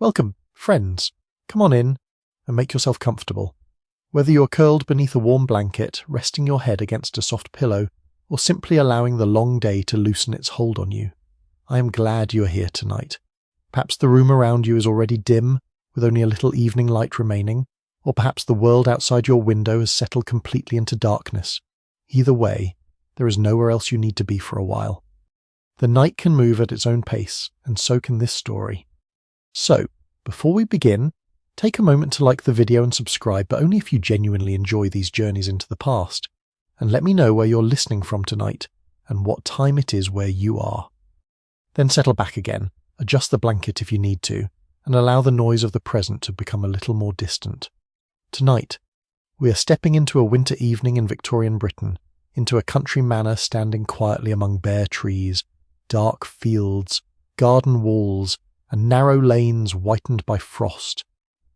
Welcome, friends. Come on in and make yourself comfortable. Whether you're curled beneath a warm blanket, resting your head against a soft pillow, or simply allowing the long day to loosen its hold on you, I am glad you are here tonight. Perhaps the room around you is already dim, with only a little evening light remaining, or perhaps the world outside your window has settled completely into darkness. Either way, there is nowhere else you need to be for a while. The night can move at its own pace, and so can this story. So, before we begin, take a moment to like the video and subscribe, but only if you genuinely enjoy these journeys into the past, and let me know where you're listening from tonight and what time it is where you are. Then settle back again, adjust the blanket if you need to, and allow the noise of the present to become a little more distant. Tonight, we are stepping into a winter evening in Victorian Britain, into a country manor standing quietly among bare trees, dark fields, garden walls, and narrow lanes whitened by frost.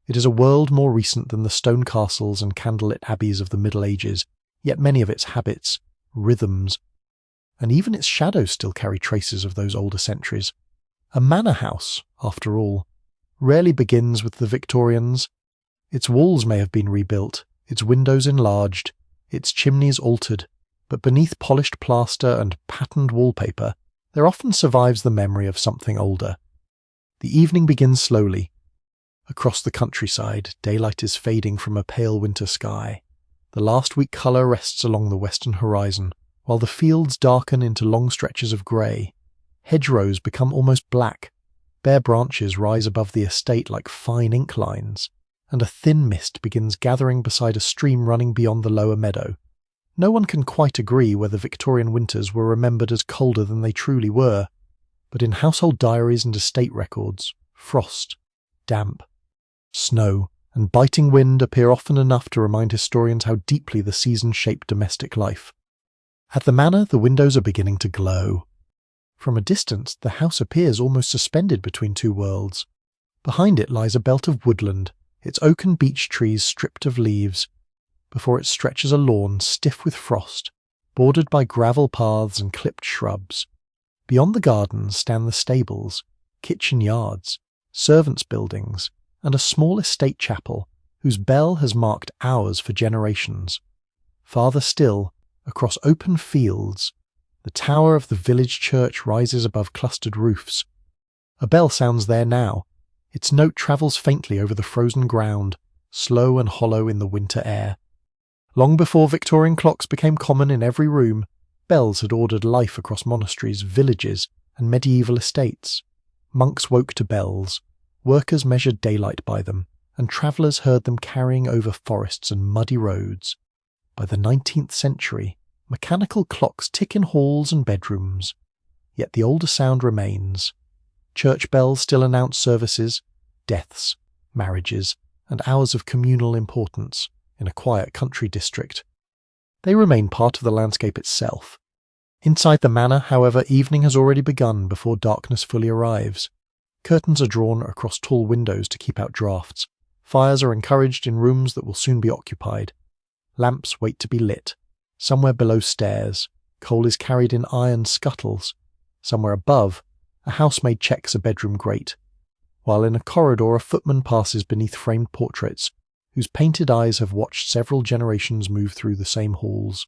It is a world more recent than the stone castles and candlelit abbeys of the Middle Ages, yet many of its habits, rhythms, and even its shadows still carry traces of those older centuries. A manor house, after all, rarely begins with the Victorians. Its walls may have been rebuilt, its windows enlarged, its chimneys altered, but beneath polished plaster and patterned wallpaper, there often survives the memory of something older. The evening begins slowly. Across the countryside, daylight is fading from a pale winter sky. The last week colour rests along the western horizon, while the fields darken into long stretches of grey. Hedgerows become almost black. Bare branches rise above the estate like fine ink lines, and a thin mist begins gathering beside a stream running beyond the lower meadow. No one can quite agree whether Victorian winters were remembered as colder than they truly were, but in household diaries and estate records, frost, damp, snow, and biting wind appear often enough to remind historians how deeply the season shaped domestic life. At the manor, the windows are beginning to glow. From a distance, the house appears almost suspended between two worlds. Behind it lies a belt of woodland, its oak and beech trees stripped of leaves. Before it stretches a lawn stiff with frost, bordered by gravel paths and clipped shrubs. Beyond the gardens stand the stables, kitchen yards, servants' buildings, and a small estate chapel whose bell has marked hours for generations. Farther still, across open fields, the tower of the village church rises above clustered roofs. A bell sounds there now. Its note travels faintly over the frozen ground, slow and hollow in the winter air. Long before Victorian clocks became common in every room, bells had ordered life across monasteries, villages, and medieval estates. Monks woke to bells, workers measured daylight by them, and travellers heard them carrying over forests and muddy roads. By the 19th century, mechanical clocks tick in halls and bedrooms, yet the older sound remains. Church bells still announce services, deaths, marriages, and hours of communal importance in a quiet country district. They remain part of the landscape itself. Inside the manor, however, evening has already begun before darkness fully arrives. Curtains are drawn across tall windows to keep out draughts. Fires are encouraged in rooms that will soon be occupied. Lamps wait to be lit. Somewhere below stairs, coal is carried in iron scuttles. Somewhere above, a housemaid checks a bedroom grate, while in a corridor a footman passes beneath framed portraits, whose painted eyes have watched several generations move through the same halls.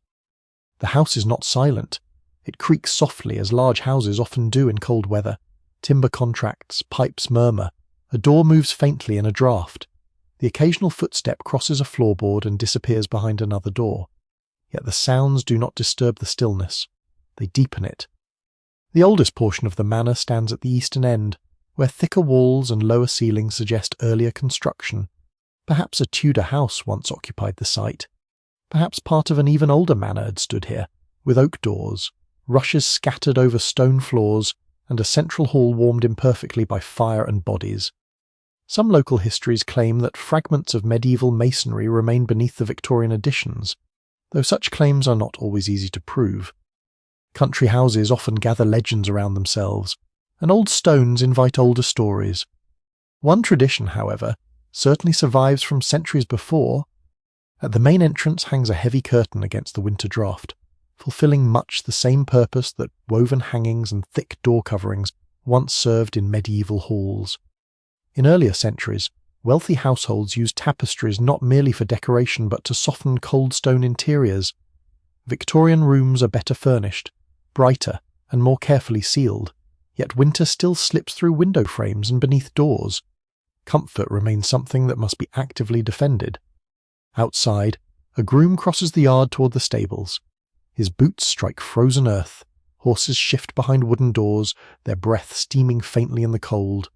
The house is not silent. It creaks softly, as large houses often do in cold weather. Timber contracts, pipes murmur. A door moves faintly in a draught. The occasional footstep crosses a floorboard and disappears behind another door. Yet the sounds do not disturb the stillness. They deepen it. The oldest portion of the manor stands at the eastern end, where thicker walls and lower ceilings suggest earlier construction. Perhaps a Tudor house once occupied the site. Perhaps part of an even older manor had stood here, with oak doors, rushes scattered over stone floors, and a central hall warmed imperfectly by fire and bodies. Some local histories claim that fragments of medieval masonry remain beneath the Victorian additions, though such claims are not always easy to prove. Country houses often gather legends around themselves, and old stones invite older stories. One tradition, however, certainly survives from centuries before. At the main entrance hangs a heavy curtain against the winter draught, fulfilling much the same purpose that woven hangings and thick door coverings once served in medieval halls. In earlier centuries, wealthy households used tapestries not merely for decoration but to soften cold stone interiors. Victorian rooms are better furnished, brighter, and more carefully sealed, yet winter still slips through window frames and beneath doors. Comfort remains something that must be actively defended. Outside, a groom crosses the yard toward the stables. His boots strike frozen earth, horses shift behind wooden doors, their breath steaming faintly in the cold.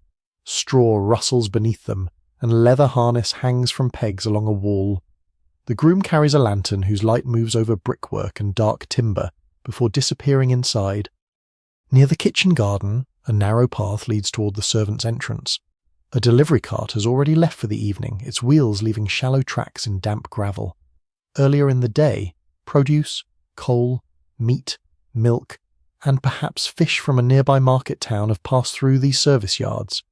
Straw rustles beneath them, and leather harness hangs from pegs along a wall. The groom carries a lantern whose light moves over brickwork and dark timber before disappearing inside. Near the kitchen garden, a narrow path leads toward the servants' entrance. A delivery cart has already left for the evening, its wheels leaving shallow tracks in damp gravel. Earlier in the day, produce, coal, meat, milk, and perhaps fish from a nearby market town have passed through these service yards.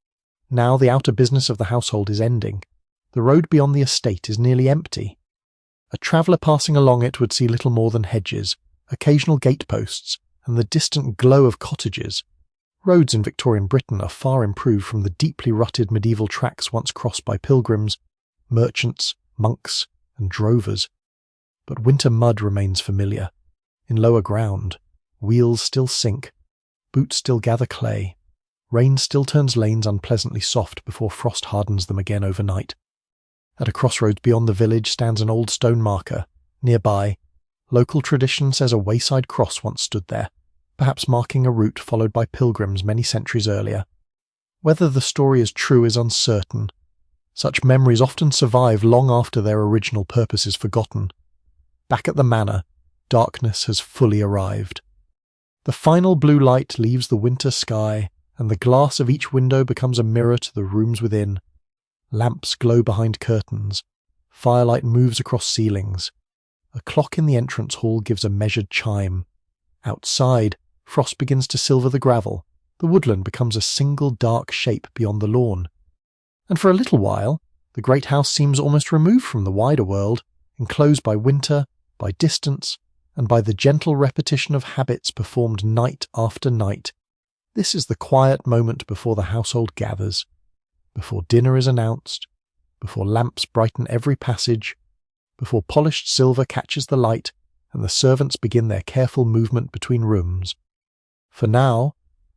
Now the outer business of the household is ending. The road beyond the estate is nearly empty. A traveller passing along it would see little more than hedges, occasional gateposts, and the distant glow of cottages. Roads in Victorian Britain are far improved from the deeply rutted medieval tracks once crossed by pilgrims, merchants, monks, and drovers. But winter mud remains familiar. In lower ground, wheels still sink, boots still gather clay, rain still turns lanes unpleasantly soft before frost hardens them again overnight. At a crossroads beyond the village stands an old stone marker. Nearby, local tradition says a wayside cross once stood there, perhaps marking a route followed by pilgrims many centuries earlier. Whether the story is true is uncertain. Such memories often survive long after their original purpose is forgotten. Back at the manor, darkness has fully arrived. The final blue light leaves the winter sky, and the glass of each window becomes a mirror to the rooms within. Lamps glow behind curtains. Firelight moves across ceilings. A clock in the entrance hall gives a measured chime. Outside, frost begins to silver the gravel. The woodland becomes a single dark shape beyond the lawn. And for a little while, the great house seems almost removed from the wider world, enclosed by winter, by distance, and by the gentle repetition of habits performed night after night. This is the quiet moment before the household gathers, before dinner is announced, before lamps brighten every passage, before polished silver catches the light, and the servants begin their careful movement between rooms. For now,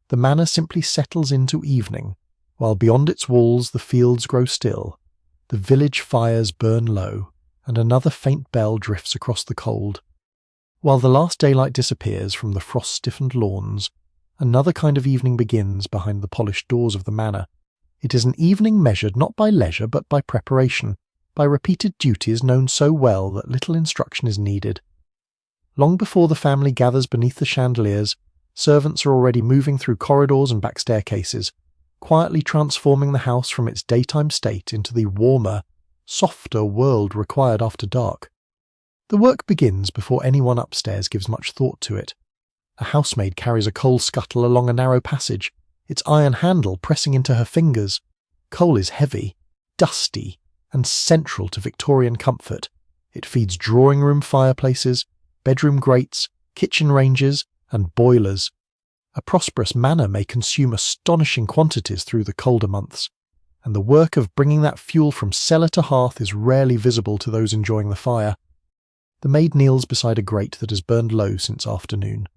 the manor simply settles into evening, while beyond its walls the fields grow still, the village fires burn low, and another faint bell drifts across the cold. While the last daylight disappears from the frost-stiffened lawns, another kind of evening begins behind the polished doors of the manor. It is an evening measured not by leisure but by preparation, by repeated duties known so well that little instruction is needed. Long before the family gathers beneath the chandeliers, servants are already moving through corridors and back staircases, quietly transforming the house from its daytime state into the warmer, softer world required after dark. The work begins before anyone upstairs gives much thought to it. A housemaid carries a coal scuttle along a narrow passage, its iron handle pressing into her fingers. Coal is heavy, dusty, and central to Victorian comfort. It feeds drawing-room fireplaces, bedroom grates, kitchen ranges, and boilers. A prosperous manor may consume astonishing quantities through the colder months, and the work of bringing that fuel from cellar to hearth is rarely visible to those enjoying the fire. The maid kneels beside a grate that has burned low since afternoon.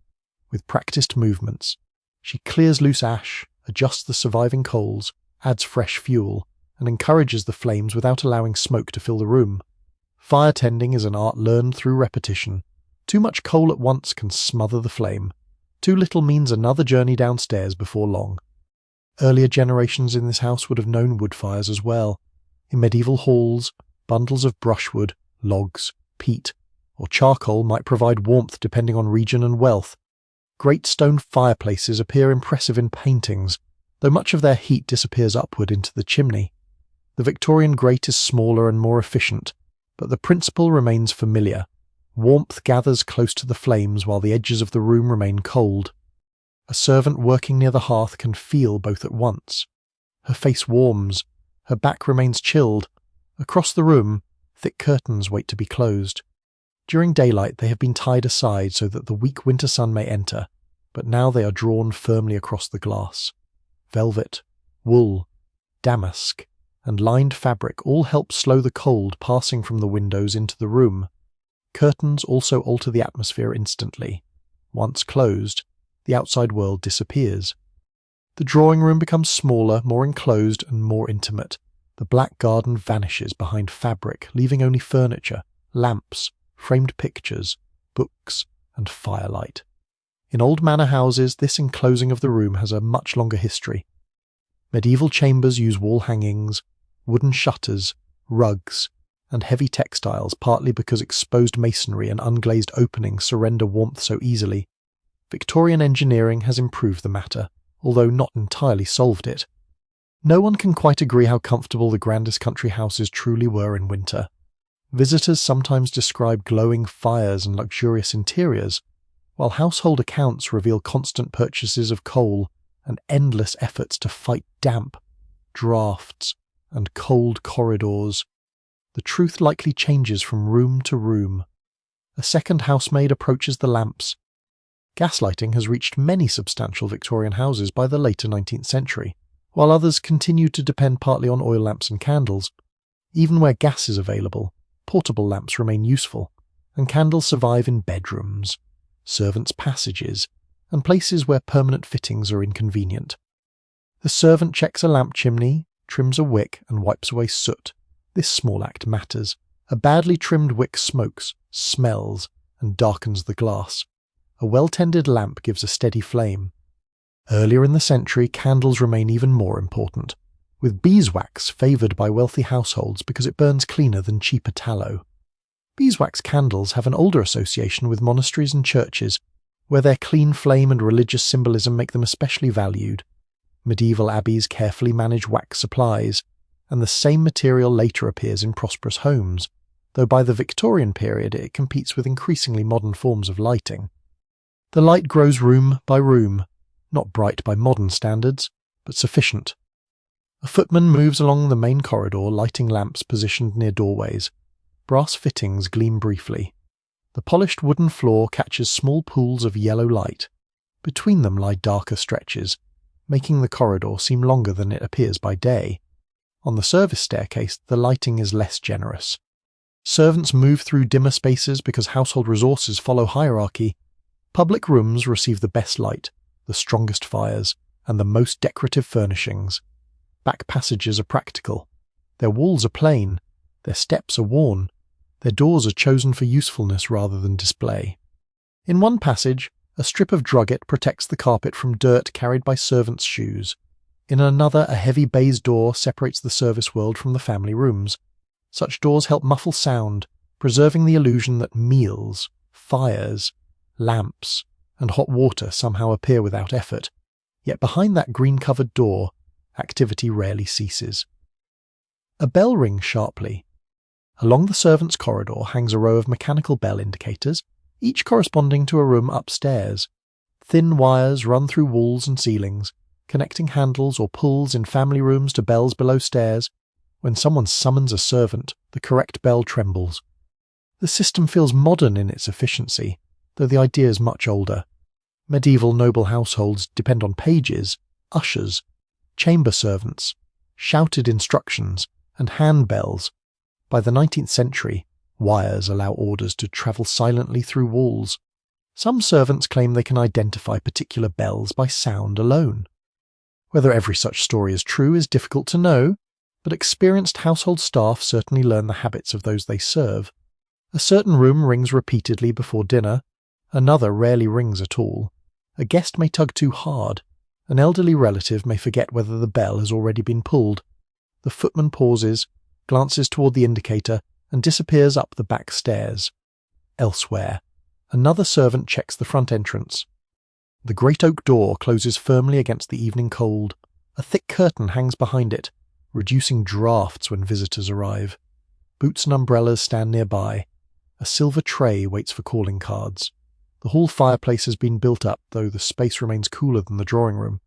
With practiced movements, she clears loose ash, adjusts the surviving coals, adds fresh fuel, and encourages the flames without allowing smoke to fill the room. Fire tending is an art learned through repetition. Too much coal at once can smother the flame. Too little means another journey downstairs before long. Earlier generations in this house would have known wood fires as well. In medieval halls, bundles of brushwood, logs, peat, or charcoal might provide warmth depending on region and wealth. Great stone fireplaces appear impressive in paintings, though much of their heat disappears upward into the chimney. The Victorian grate is smaller and more efficient, but the principle remains familiar. Warmth gathers close to the flames while the edges of the room remain cold. A servant working near the hearth can feel both at once. Her face warms, her back remains chilled. Across the room, thick curtains wait to be closed. During daylight they have been tied aside so that the weak winter sun may enter, but now they are drawn firmly across the glass. Velvet, wool, damask, and lined fabric all help slow the cold passing from the windows into the room. Curtains also alter the atmosphere instantly. Once closed, the outside world disappears. The drawing room becomes smaller, more enclosed, and more intimate. The black garden vanishes behind fabric, leaving only furniture, lamps, framed pictures, books, and firelight. In old manor houses, this enclosing of the room has a much longer history. Medieval chambers use wall hangings, wooden shutters, rugs, and heavy textiles, partly because exposed masonry and unglazed openings surrender warmth so easily. Victorian engineering has improved the matter, although not entirely solved it. No one can quite agree how comfortable the grandest country houses truly were in winter. Visitors sometimes describe glowing fires and luxurious interiors, while household accounts reveal constant purchases of coal and endless efforts to fight damp, drafts, and cold corridors. The truth likely changes from room to room. A second housemaid approaches the lamps. Gaslighting has reached many substantial Victorian houses by the later 19th century, while others continue to depend partly on oil lamps and candles. Even where gas is available, portable lamps remain useful, and candles survive in bedrooms, servants' passages, and places where permanent fittings are inconvenient. The servant checks a lamp chimney, trims a wick, and wipes away soot. This small act matters. A badly trimmed wick smokes, smells, and darkens the glass. A well-tended lamp gives a steady flame. Earlier in the century, candles remain even more important, with beeswax favoured by wealthy households because it burns cleaner than cheaper tallow. Beeswax candles have an older association with monasteries and churches, where their clean flame and religious symbolism make them especially valued. Medieval abbeys carefully manage wax supplies, and the same material later appears in prosperous homes, though by the Victorian period it competes with increasingly modern forms of lighting. The light grows room by room, not bright by modern standards, but sufficient. A footman moves along the main corridor, lighting lamps positioned near doorways. Brass fittings gleam briefly. The polished wooden floor catches small pools of yellow light. Between them lie darker stretches, making the corridor seem longer than it appears by day. On the service staircase, the lighting is less generous. Servants move through dimmer spaces because household resources follow hierarchy. Public rooms receive the best light, the strongest fires, and the most decorative furnishings. Back passages are practical. Their walls are plain. Their steps are worn. Their doors are chosen for usefulness rather than display. In one passage, a strip of drugget protects the carpet from dirt carried by servants' shoes. In another, a heavy baize door separates the service world from the family rooms. Such doors help muffle sound, preserving the illusion that meals, fires, lamps, and hot water somehow appear without effort. Yet behind that green-covered door, activity rarely ceases. A bell rings sharply. Along the servants' corridor hangs a row of mechanical bell indicators, each corresponding to a room upstairs. Thin wires run through walls and ceilings, connecting handles or pulls in family rooms to bells below stairs. When someone summons a servant, the correct bell trembles. The system feels modern in its efficiency, though the idea is much older. Medieval noble households depend on pages, ushers, chamber servants, shouted instructions, and handbells. By the 19th century, wires allow orders to travel silently through walls. Some servants claim they can identify particular bells by sound alone. Whether every such story is true is difficult to know, but experienced household staff certainly learn the habits of those they serve. A certain room rings repeatedly before dinner, another rarely rings at all. A guest may tug too hard. An elderly relative may forget whether the bell has already been pulled. The footman pauses, glances toward the indicator, and disappears up the back stairs. Elsewhere, another servant checks the front entrance. The great oak door closes firmly against the evening cold. A thick curtain hangs behind it, reducing drafts when visitors arrive. Boots and umbrellas stand nearby. A silver tray waits for calling cards. The hall fireplace has been built up, though the space remains cooler than the drawing room.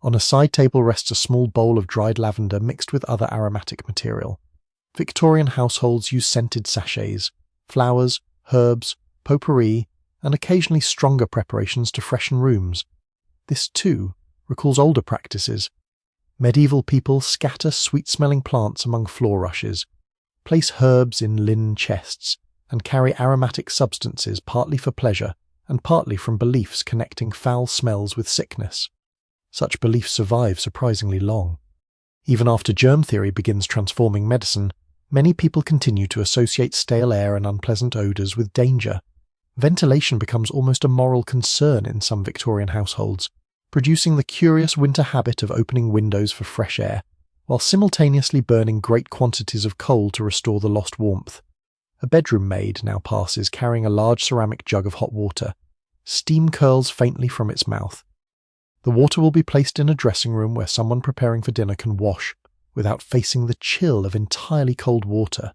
On a side table rests a small bowl of dried lavender mixed with other aromatic material. Victorian households use scented sachets, flowers, herbs, potpourri, and occasionally stronger preparations to freshen rooms. This, too, recalls older practices. Medieval people scatter sweet-smelling plants among floor rushes, place herbs in linen chests, and carry aromatic substances partly for pleasure and partly from beliefs connecting foul smells with sickness. Such beliefs survive surprisingly long. Even after germ theory begins transforming medicine, many people continue to associate stale air and unpleasant odours with danger. Ventilation becomes almost a moral concern in some Victorian households, producing the curious winter habit of opening windows for fresh air, while simultaneously burning great quantities of coal to restore the lost warmth. A bedroom maid now passes carrying a large ceramic jug of hot water. Steam curls faintly from its mouth. The water will be placed in a dressing room where someone preparing for dinner can wash without facing the chill of entirely cold water.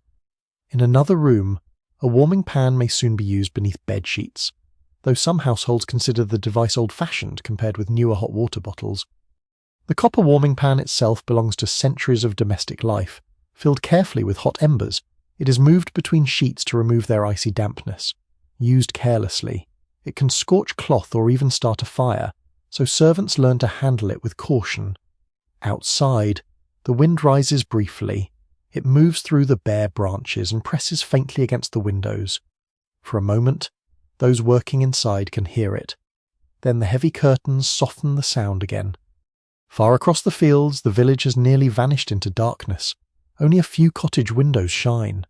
In another room, a warming pan may soon be used beneath bed sheets, though some households consider the device old-fashioned compared with newer hot water bottles. The copper warming pan itself belongs to centuries of domestic life. Filled carefully with hot embers, it is moved between sheets to remove their icy dampness. Used carelessly, it can scorch cloth or even start a fire, so servants learn to handle it with caution. Outside, the wind rises briefly. It moves through the bare branches and presses faintly against the windows. For a moment, those working inside can hear it. Then the heavy curtains soften the sound again. Far across the fields, the village has nearly vanished into darkness. Only a few cottage windows shine.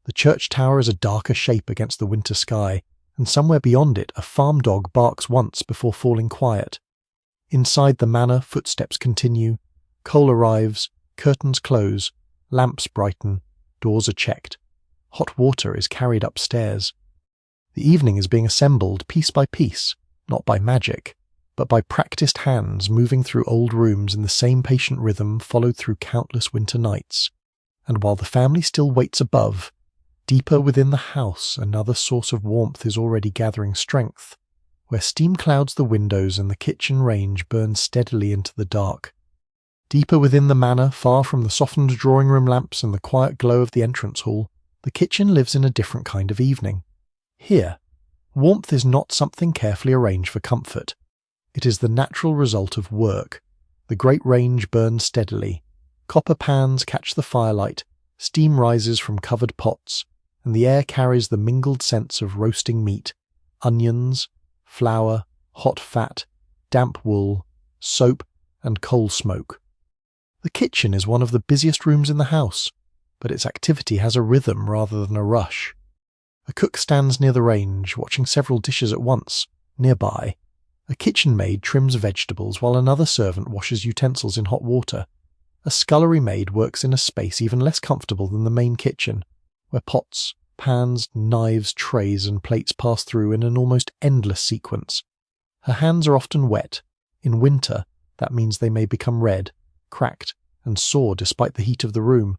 The church tower is a darker shape against the winter sky, and somewhere beyond it a farm dog barks once before falling quiet. Inside the manor, footsteps continue. Coal arrives, curtains close, lamps brighten, doors are checked. Hot water is carried upstairs. The evening is being assembled piece by piece, not by magic, but by practiced hands moving through old rooms in the same patient rhythm followed through countless winter nights. And while the family still waits above, deeper within the house another source of warmth is already gathering strength, where steam clouds the windows and the kitchen range burns steadily into the dark. Deeper within the manor, far from the softened drawing-room lamps and the quiet glow of the entrance hall, the kitchen lives in a different kind of evening. Here, warmth is not something carefully arranged for comfort. It is the natural result of work. The great range burns steadily. Copper pans catch the firelight, steam rises from covered pots, and the air carries the mingled scents of roasting meat, onions, flour, hot fat, damp wool, soap, and coal smoke. The kitchen is one of the busiest rooms in the house, but its activity has a rhythm rather than a rush. A cook stands near the range, watching several dishes at once. Nearby, a kitchen maid trims vegetables while another servant washes utensils in hot water. A scullery maid works in a space even less comfortable than the main kitchen, where pots, pans, knives, trays, and plates pass through in an almost endless sequence. Her hands are often wet. In winter, that means they may become red, cracked, and sore despite the heat of the room.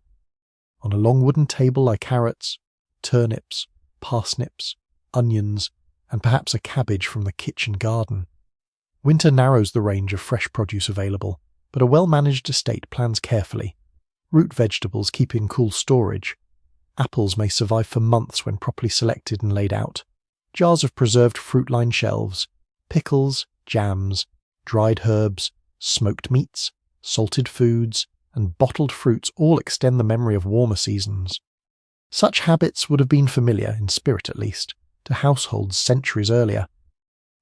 On a long wooden table lie carrots, turnips, parsnips, onions, and perhaps a cabbage from the kitchen garden. Winter narrows the range of fresh produce available, but a well-managed estate plans carefully. Root vegetables keep in cool storage. Apples may survive for months when properly selected and laid out. Jars of preserved fruit line shelves. Pickles, jams, dried herbs, smoked meats, salted foods, and bottled fruits all extend the memory of warmer seasons. Such habits would have been familiar, in spirit at least, to households centuries earlier.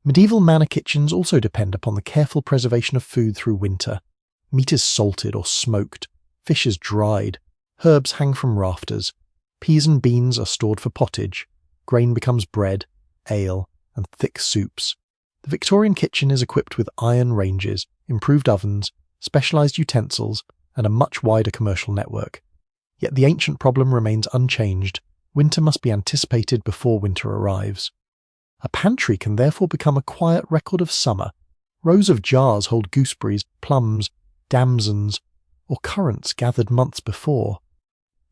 Medieval manor kitchens also depend upon the careful preservation of food through winter. Meat is salted or smoked, fish is dried, herbs hang from rafters, peas and beans are stored for pottage, grain becomes bread, ale, and thick soups. The Victorian kitchen is equipped with iron ranges, improved ovens, specialised utensils, and a much wider commercial network. Yet the ancient problem remains unchanged. Winter must be anticipated before winter arrives. A pantry can therefore become a quiet record of summer. Rows of jars hold gooseberries, plums, damsons, or currants gathered months before.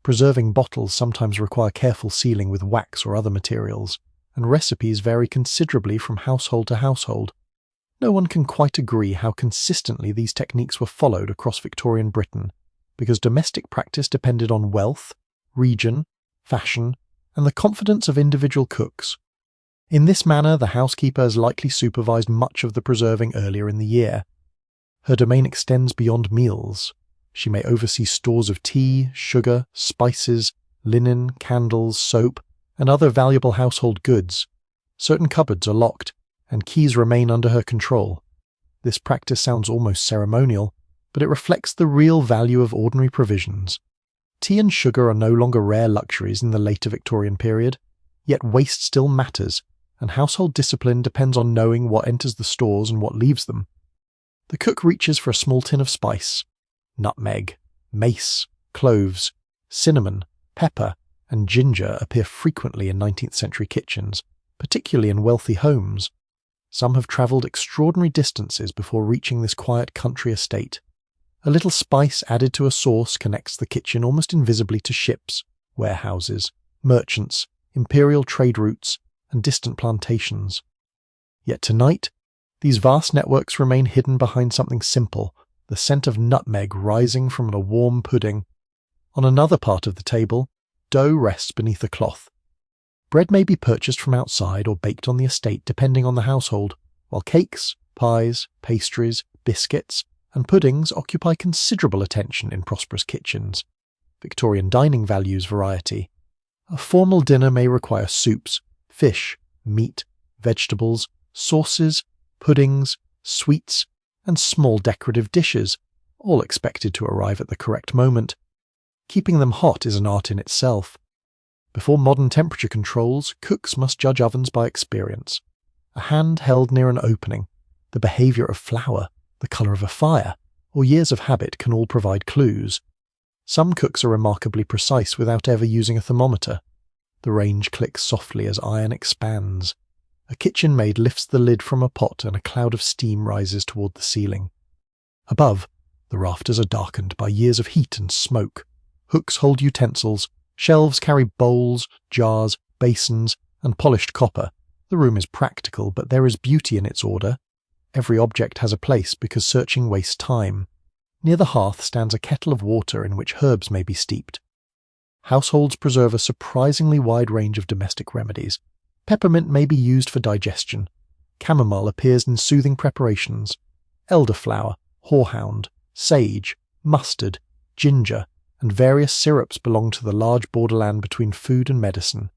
Preserving bottles sometimes require careful sealing with wax or other materials, and recipes vary considerably from household to household. No one can quite agree how consistently these techniques were followed across Victorian Britain, because domestic practice depended on wealth, region, fashion, and the confidence of individual cooks. In this manner, the housekeeper has likely supervised much of the preserving earlier in the year. Her domain extends beyond meals. She may oversee stores of tea, sugar, spices, linen, candles, soap, and other valuable household goods. Certain cupboards are locked, and keys remain under her control. This practice sounds almost ceremonial, but it reflects the real value of ordinary provisions. Tea and sugar are no longer rare luxuries in the later Victorian period, yet waste still matters, and household discipline depends on knowing what enters the stores and what leaves them. The cook reaches for a small tin of spice. Nutmeg, mace, cloves, cinnamon, pepper, and ginger appear frequently in 19th century kitchens, particularly in wealthy homes. Some have travelled extraordinary distances before reaching this quiet country estate. A little spice added to a sauce connects the kitchen almost invisibly to ships, warehouses, merchants, imperial trade routes, and distant plantations. Yet tonight, these vast networks remain hidden behind something simple, the scent of nutmeg rising from a warm pudding. On another part of the table, dough rests beneath a cloth. Bread may be purchased from outside or baked on the estate depending on the household, while cakes, pies, pastries, biscuits, and puddings occupy considerable attention in prosperous kitchens. Victorian dining values variety. A formal dinner may require soups, fish, meat, vegetables, sauces, puddings, sweets, and small decorative dishes, all expected to arrive at the correct moment. Keeping them hot is an art in itself. Before modern temperature controls, cooks must judge ovens by experience. A hand held near an opening, the behaviour of flour, the colour of a fire, or years of habit can all provide clues. Some cooks are remarkably precise without ever using a thermometer. The range clicks softly as iron expands. A kitchen maid lifts the lid from a pot and a cloud of steam rises toward the ceiling. Above, the rafters are darkened by years of heat and smoke. Hooks hold utensils, shelves carry bowls, jars, basins, and polished copper. The room is practical, but there is beauty in its order. Every object has a place because searching wastes time. Near the hearth stands a kettle of water in which herbs may be steeped. Households preserve a surprisingly wide range of domestic remedies. Peppermint may be used for digestion. Chamomile appears in soothing preparations. Elderflower, horehound, sage, mustard, ginger, and various syrups belong to the large borderland between food and medicine.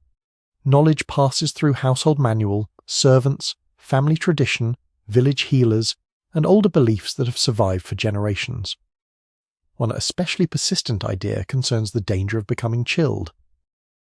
Knowledge passes through household manual, servants, family tradition, village healers, and older beliefs that have survived for generations. One especially persistent idea concerns the danger of becoming chilled.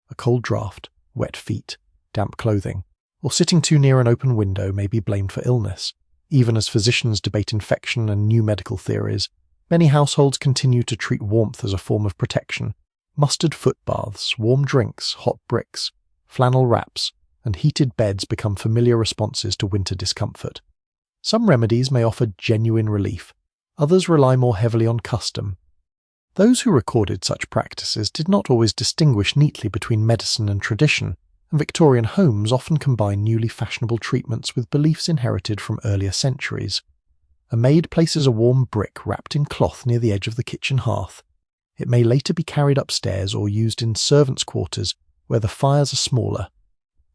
A cold draught, wet feet, damp clothing, or sitting too near an open window may be blamed for illness. Even as physicians debate infection and new medical theories, many households continue to treat warmth as a form of protection. Mustard foot baths, warm drinks, hot bricks, flannel wraps, and heated beds become familiar responses to winter discomfort. Some remedies may offer genuine relief, others rely more heavily on custom. Those who recorded such practices did not always distinguish neatly between medicine and tradition, and Victorian homes often combine newly fashionable treatments with beliefs inherited from earlier centuries. A maid places a warm brick wrapped in cloth near the edge of the kitchen hearth. It may later be carried upstairs or used in servants' quarters where the fires are smaller.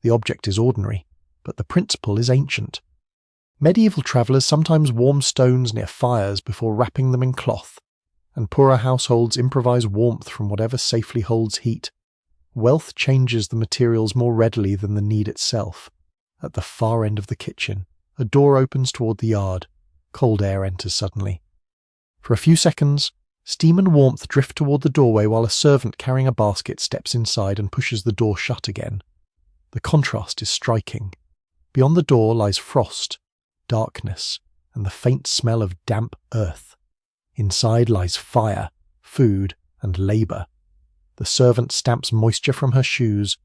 The object is ordinary, but the principle is ancient. Medieval travellers sometimes warm stones near fires before wrapping them in cloth, and poorer households improvise warmth from whatever safely holds heat. Wealth changes the materials more readily than the need itself. At the far end of the kitchen, a door opens toward the yard. Cold air enters suddenly. For a few seconds, steam and warmth drift toward the doorway while a servant carrying a basket steps inside and pushes the door shut again. The contrast is striking. Beyond the door lies frost, darkness, and the faint smell of damp earth. Inside lies fire, food, and labour. The servant stamps moisture from her shoes.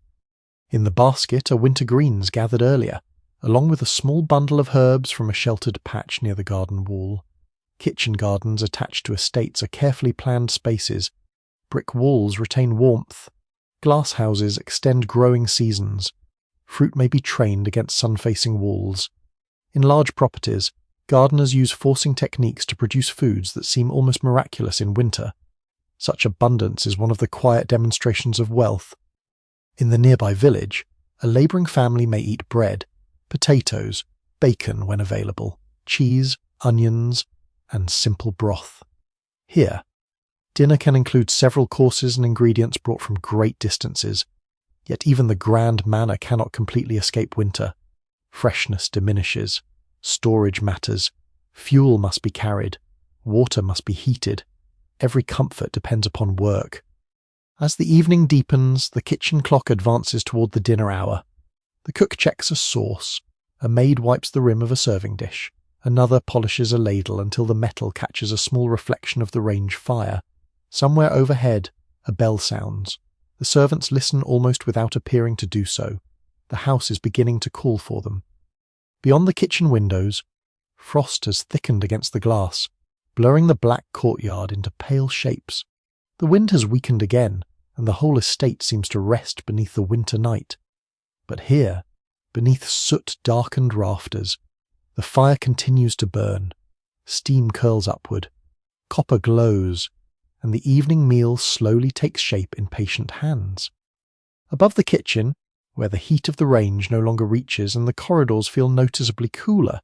In the basket are winter greens gathered earlier, along with a small bundle of herbs from a sheltered patch near the garden wall. Kitchen gardens attached to estates are carefully planned spaces. Brick walls retain warmth. Glass houses extend growing seasons. Fruit may be trained against sun-facing walls. In large properties, gardeners use forcing techniques to produce foods that seem almost miraculous in winter. Such abundance is one of the quiet demonstrations of wealth. In the nearby village, a labouring family may eat bread, potatoes, bacon when available, cheese, onions, and simple broth. Here, dinner can include several courses and ingredients brought from great distances, yet even the grand manor cannot completely escape winter. Freshness diminishes, storage matters, fuel must be carried, water must be heated, every comfort depends upon work. As the evening deepens, the kitchen clock advances toward the dinner hour. The cook checks a sauce, a maid wipes the rim of a serving dish, another polishes a ladle until the metal catches a small reflection of the range fire. Somewhere overhead, a bell sounds. The servants listen almost without appearing to do so. The house is beginning to call for them. Beyond the kitchen windows, frost has thickened against the glass, blurring the black courtyard into pale shapes. The wind has weakened again, and the whole estate seems to rest beneath the winter night. But here, beneath soot-darkened rafters, the fire continues to burn. Steam curls upward, copper glows, and the evening meal slowly takes shape in patient hands. Above the kitchen, where the heat of the range no longer reaches and the corridors feel noticeably cooler,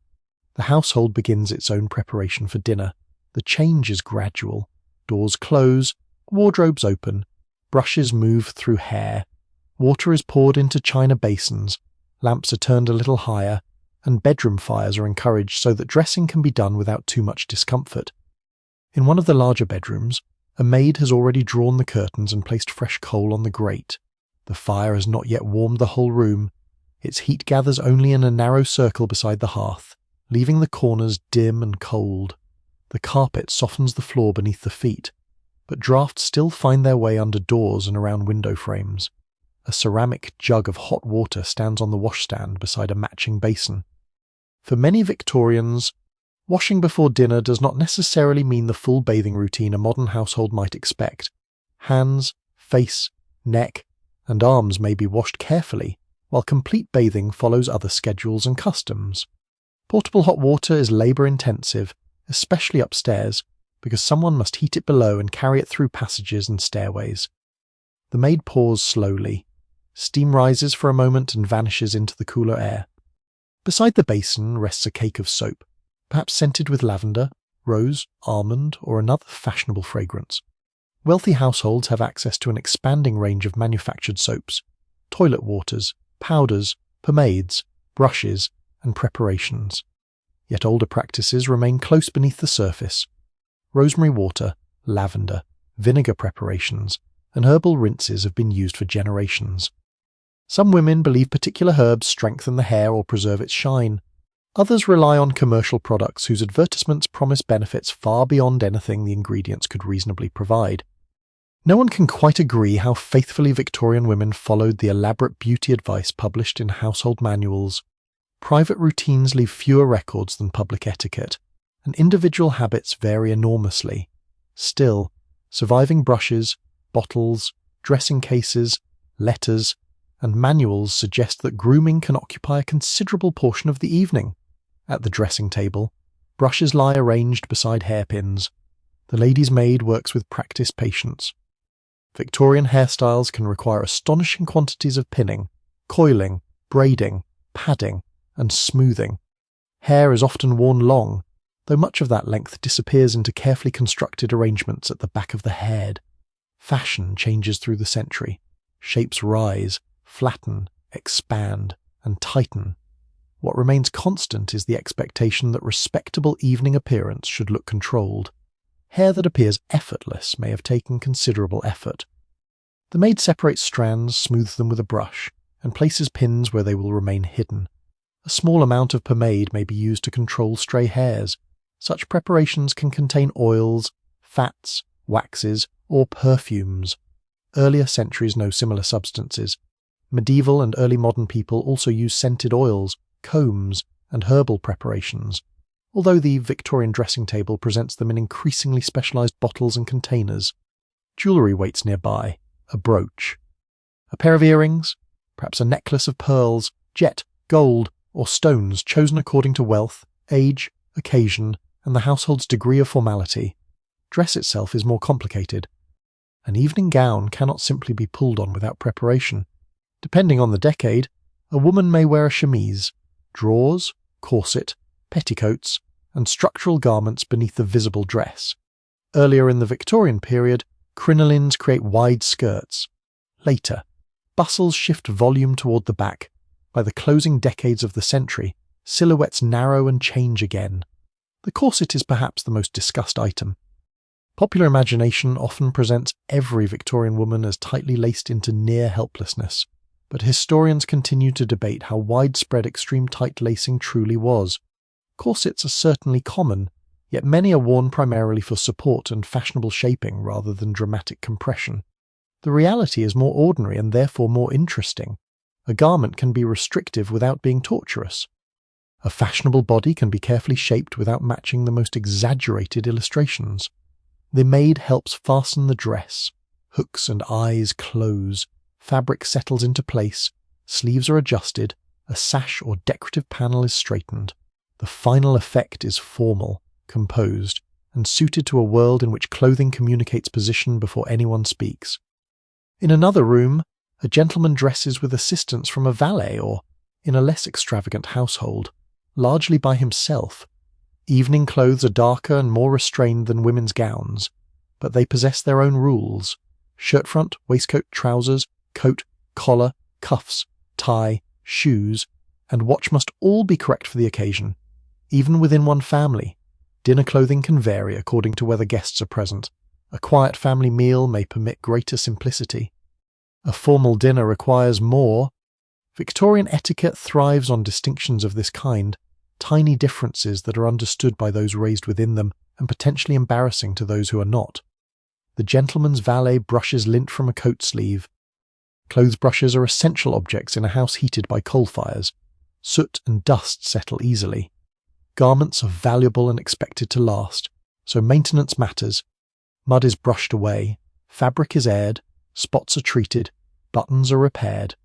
the household begins its own preparation for dinner. The change is gradual. Doors close, wardrobes open, brushes move through hair, water is poured into china basins, lamps are turned a little higher, and bedroom fires are encouraged so that dressing can be done without too much discomfort. In one of the larger bedrooms, a maid has already drawn the curtains and placed fresh coal on the grate. The fire has not yet warmed the whole room. Its heat gathers only in a narrow circle beside the hearth, leaving the corners dim and cold. The carpet softens the floor beneath the feet, but draughts still find their way under doors and around window frames. A ceramic jug of hot water stands on the washstand beside a matching basin. For many Victorians, washing before dinner does not necessarily mean the full bathing routine a modern household might expect. Hands, face, neck, and arms may be washed carefully, while complete bathing follows other schedules and customs. Portable hot water is labour-intensive, especially upstairs, because someone must heat it below and carry it through passages and stairways. The maid pours slowly. Steam rises for a moment and vanishes into the cooler air. Beside the basin rests a cake of soap, perhaps scented with lavender, rose, almond, or another fashionable fragrance. Wealthy households have access to an expanding range of manufactured soaps, toilet waters, powders, pomades, brushes, and preparations. Yet older practices remain close beneath the surface. Rosemary water, lavender, vinegar preparations, and herbal rinses have been used for generations. Some women believe particular herbs strengthen the hair or preserve its shine. Others rely on commercial products whose advertisements promise benefits far beyond anything the ingredients could reasonably provide. No one can quite agree how faithfully Victorian women followed the elaborate beauty advice published in household manuals. Private routines leave fewer records than public etiquette, and individual habits vary enormously. Still, surviving brushes, bottles, dressing cases, letters, and manuals suggest that grooming can occupy a considerable portion of the evening. At the dressing table, brushes lie arranged beside hairpins. The lady's maid works with practiced patience. Victorian hairstyles can require astonishing quantities of pinning, coiling, braiding, padding, and smoothing. Hair is often worn long, though much of that length disappears into carefully constructed arrangements at the back of the head. Fashion changes through the century. Shapes rise, flatten, expand, and tighten. What remains constant is the expectation that respectable evening appearance should look controlled. Hair that appears effortless may have taken considerable effort. The maid separates strands, smooths them with a brush, and places pins where they will remain hidden. A small amount of pomade may be used to control stray hairs. Such preparations can contain oils, fats, waxes, or perfumes. Earlier centuries know similar substances. Medieval and early modern people also use scented oils, combs, and herbal preparations, although the Victorian dressing table presents them in increasingly specialised bottles and containers. Jewellery waits nearby, a brooch. A pair of earrings, perhaps a necklace of pearls, jet, gold, or stones chosen according to wealth, age, occasion, and the household's degree of formality. Dress itself is more complicated. An evening gown cannot simply be pulled on without preparation. Depending on the decade, a woman may wear a chemise, drawers, corset, petticoats, and structural garments beneath the visible dress. Earlier in the Victorian period, crinolines create wide skirts. Later, bustles shift volume toward the back. By the closing decades of the century, silhouettes narrow and change again. The corset is perhaps the most discussed item. Popular imagination often presents every Victorian woman as tightly laced into near helplessness, but historians continue to debate how widespread extreme tight lacing truly was. Corsets are certainly common, yet many are worn primarily for support and fashionable shaping rather than dramatic compression. The reality is more ordinary and therefore more interesting. A garment can be restrictive without being torturous. A fashionable body can be carefully shaped without matching the most exaggerated illustrations. The maid helps fasten the dress. Hooks and eyes close. Fabric settles into place. Sleeves are adjusted. A sash or decorative panel is straightened. The final effect is formal, composed, and suited to a world in which clothing communicates position before anyone speaks. In another room, a gentleman dresses with assistance from a valet or, in a less extravagant household, largely by himself. Evening clothes are darker and more restrained than women's gowns, but they possess their own rules. Shirt front, waistcoat, trousers, coat, collar, cuffs, tie, shoes, and watch must all be correct for the occasion. Even within one family, dinner clothing can vary according to whether guests are present. A quiet family meal may permit greater simplicity. A formal dinner requires more. Victorian etiquette thrives on distinctions of this kind, tiny differences that are understood by those raised within them and potentially embarrassing to those who are not. The gentleman's valet brushes lint from a coat sleeve. Clothes brushes are essential objects in a house heated by coal fires. Soot and dust settle easily. Garments are valuable and expected to last, so maintenance matters. Mud is brushed away, fabric is aired, spots are treated, buttons are repaired.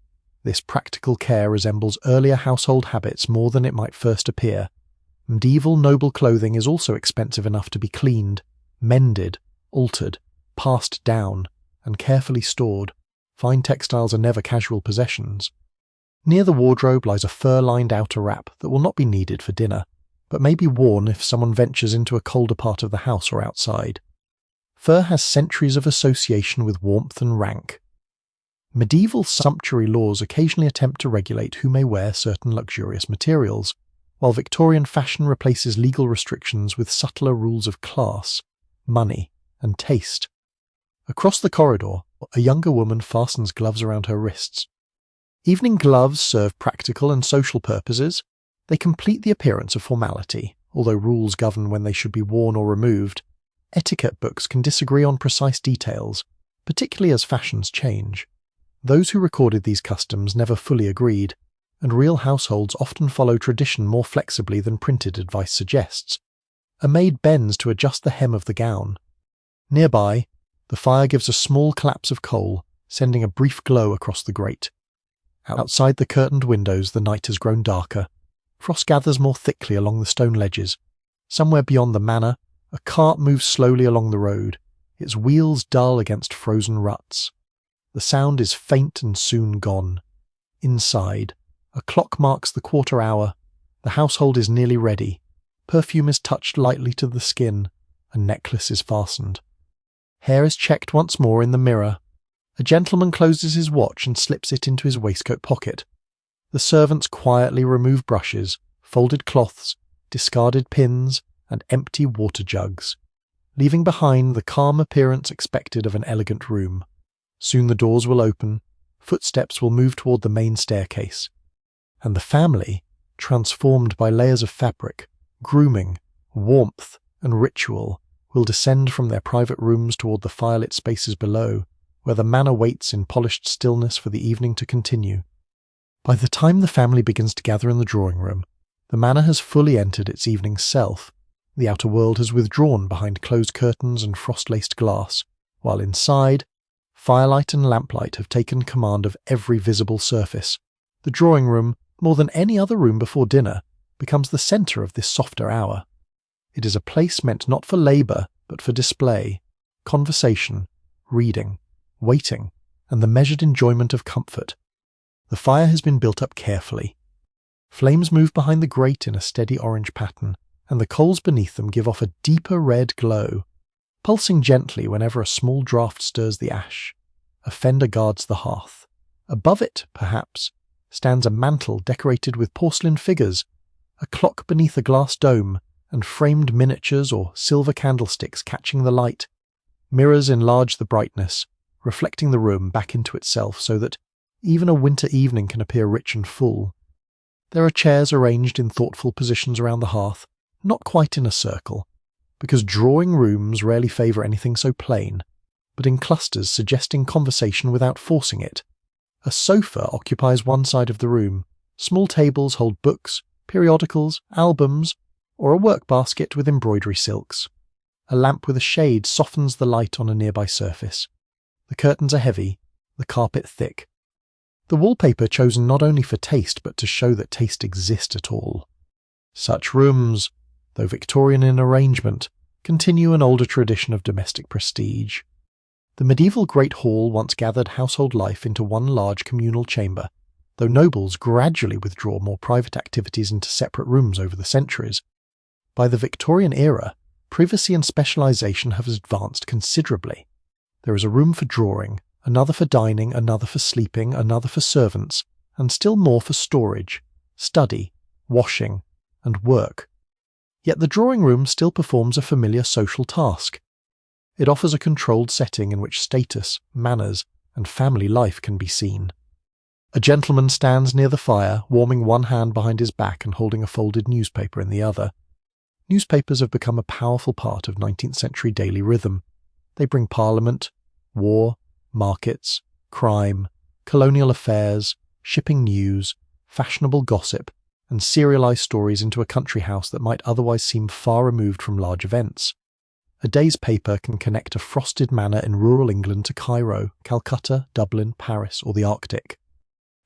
This practical care resembles earlier household habits more than it might first appear. Medieval noble clothing is also expensive enough to be cleaned, mended, altered, passed down, and carefully stored. Fine textiles are never casual possessions. Near the wardrobe lies a fur-lined outer wrap that will not be needed for dinner, but may be worn if someone ventures into a colder part of the house or outside. Fur has centuries of association with warmth and rank. Medieval sumptuary laws occasionally attempt to regulate who may wear certain luxurious materials, while Victorian fashion replaces legal restrictions with subtler rules of class, money, and taste. Across the corridor, a younger woman fastens gloves around her wrists. Evening gloves serve practical and social purposes. They complete the appearance of formality, although rules govern when they should be worn or removed. Etiquette books can disagree on precise details, particularly as fashions change. Those who recorded these customs never fully agreed, and real households often follow tradition more flexibly than printed advice suggests. A maid bends to adjust the hem of the gown. Nearby, the fire gives a small collapse of coal, sending a brief glow across the grate. Outside the curtained windows, the night has grown darker. Frost gathers more thickly along the stone ledges. Somewhere beyond the manor, a cart moves slowly along the road, its wheels dull against frozen ruts. The sound is faint and soon gone. Inside, a clock marks the quarter hour. The household is nearly ready. Perfume is touched lightly to the skin. A necklace is fastened. Hair is checked once more in the mirror. A gentleman closes his watch and slips it into his waistcoat pocket. The servants quietly remove brushes, folded cloths, discarded pins, and empty water jugs, leaving behind the calm appearance expected of an elegant room. Soon the doors will open, footsteps will move toward the main staircase, and the family, transformed by layers of fabric, grooming, warmth, and ritual, will descend from their private rooms toward the firelit spaces below, where the manor waits in polished stillness for the evening to continue. By the time the family begins to gather in the drawing room, the manor has fully entered its evening self. The outer world has withdrawn behind closed curtains and frost-laced glass, while inside, firelight and lamplight have taken command of every visible surface. The drawing room, more than any other room before dinner, becomes the centre of this softer hour. It is a place meant not for labour, but for display, conversation, reading, waiting, and the measured enjoyment of comfort. The fire has been built up carefully. Flames move behind the grate in a steady orange pattern, and the coals beneath them give off a deeper red glow, pulsing gently whenever a small draught stirs the ash. A fender guards the hearth. Above it, perhaps, stands a mantel decorated with porcelain figures, a clock beneath a glass dome, and framed miniatures or silver candlesticks catching the light. Mirrors enlarge the brightness, reflecting the room back into itself so that even a winter evening can appear rich and full. There are chairs arranged in thoughtful positions around the hearth, not quite in a circle, because drawing rooms rarely favour anything so plain, but in clusters suggesting conversation without forcing it. A sofa occupies one side of the room. Small tables hold books, periodicals, albums, or a work basket with embroidery silks. A lamp with a shade softens the light on a nearby surface. The curtains are heavy, the carpet thick. The wallpaper chosen not only for taste but to show that taste exists at all. Such rooms, though Victorian in arrangement, continue an older tradition of domestic prestige. The medieval Great Hall once gathered household life into one large communal chamber, though nobles gradually withdraw more private activities into separate rooms over the centuries. By the Victorian era, privacy and specialisation have advanced considerably. There is a room for drawing, another for dining, another for sleeping, another for servants, and still more for storage, study, washing, and work. Yet the drawing room still performs a familiar social task. It offers a controlled setting in which status, manners, and family life can be seen. A gentleman stands near the fire, warming one hand behind his back and holding a folded newspaper in the other. Newspapers have become a powerful part of 19th century daily rhythm. They bring parliament, war, markets, crime, colonial affairs, shipping news, fashionable gossip, and serialised stories into a country house that might otherwise seem far removed from large events. A day's paper can connect a frosted manor in rural England to Cairo, Calcutta, Dublin, Paris, or the Arctic.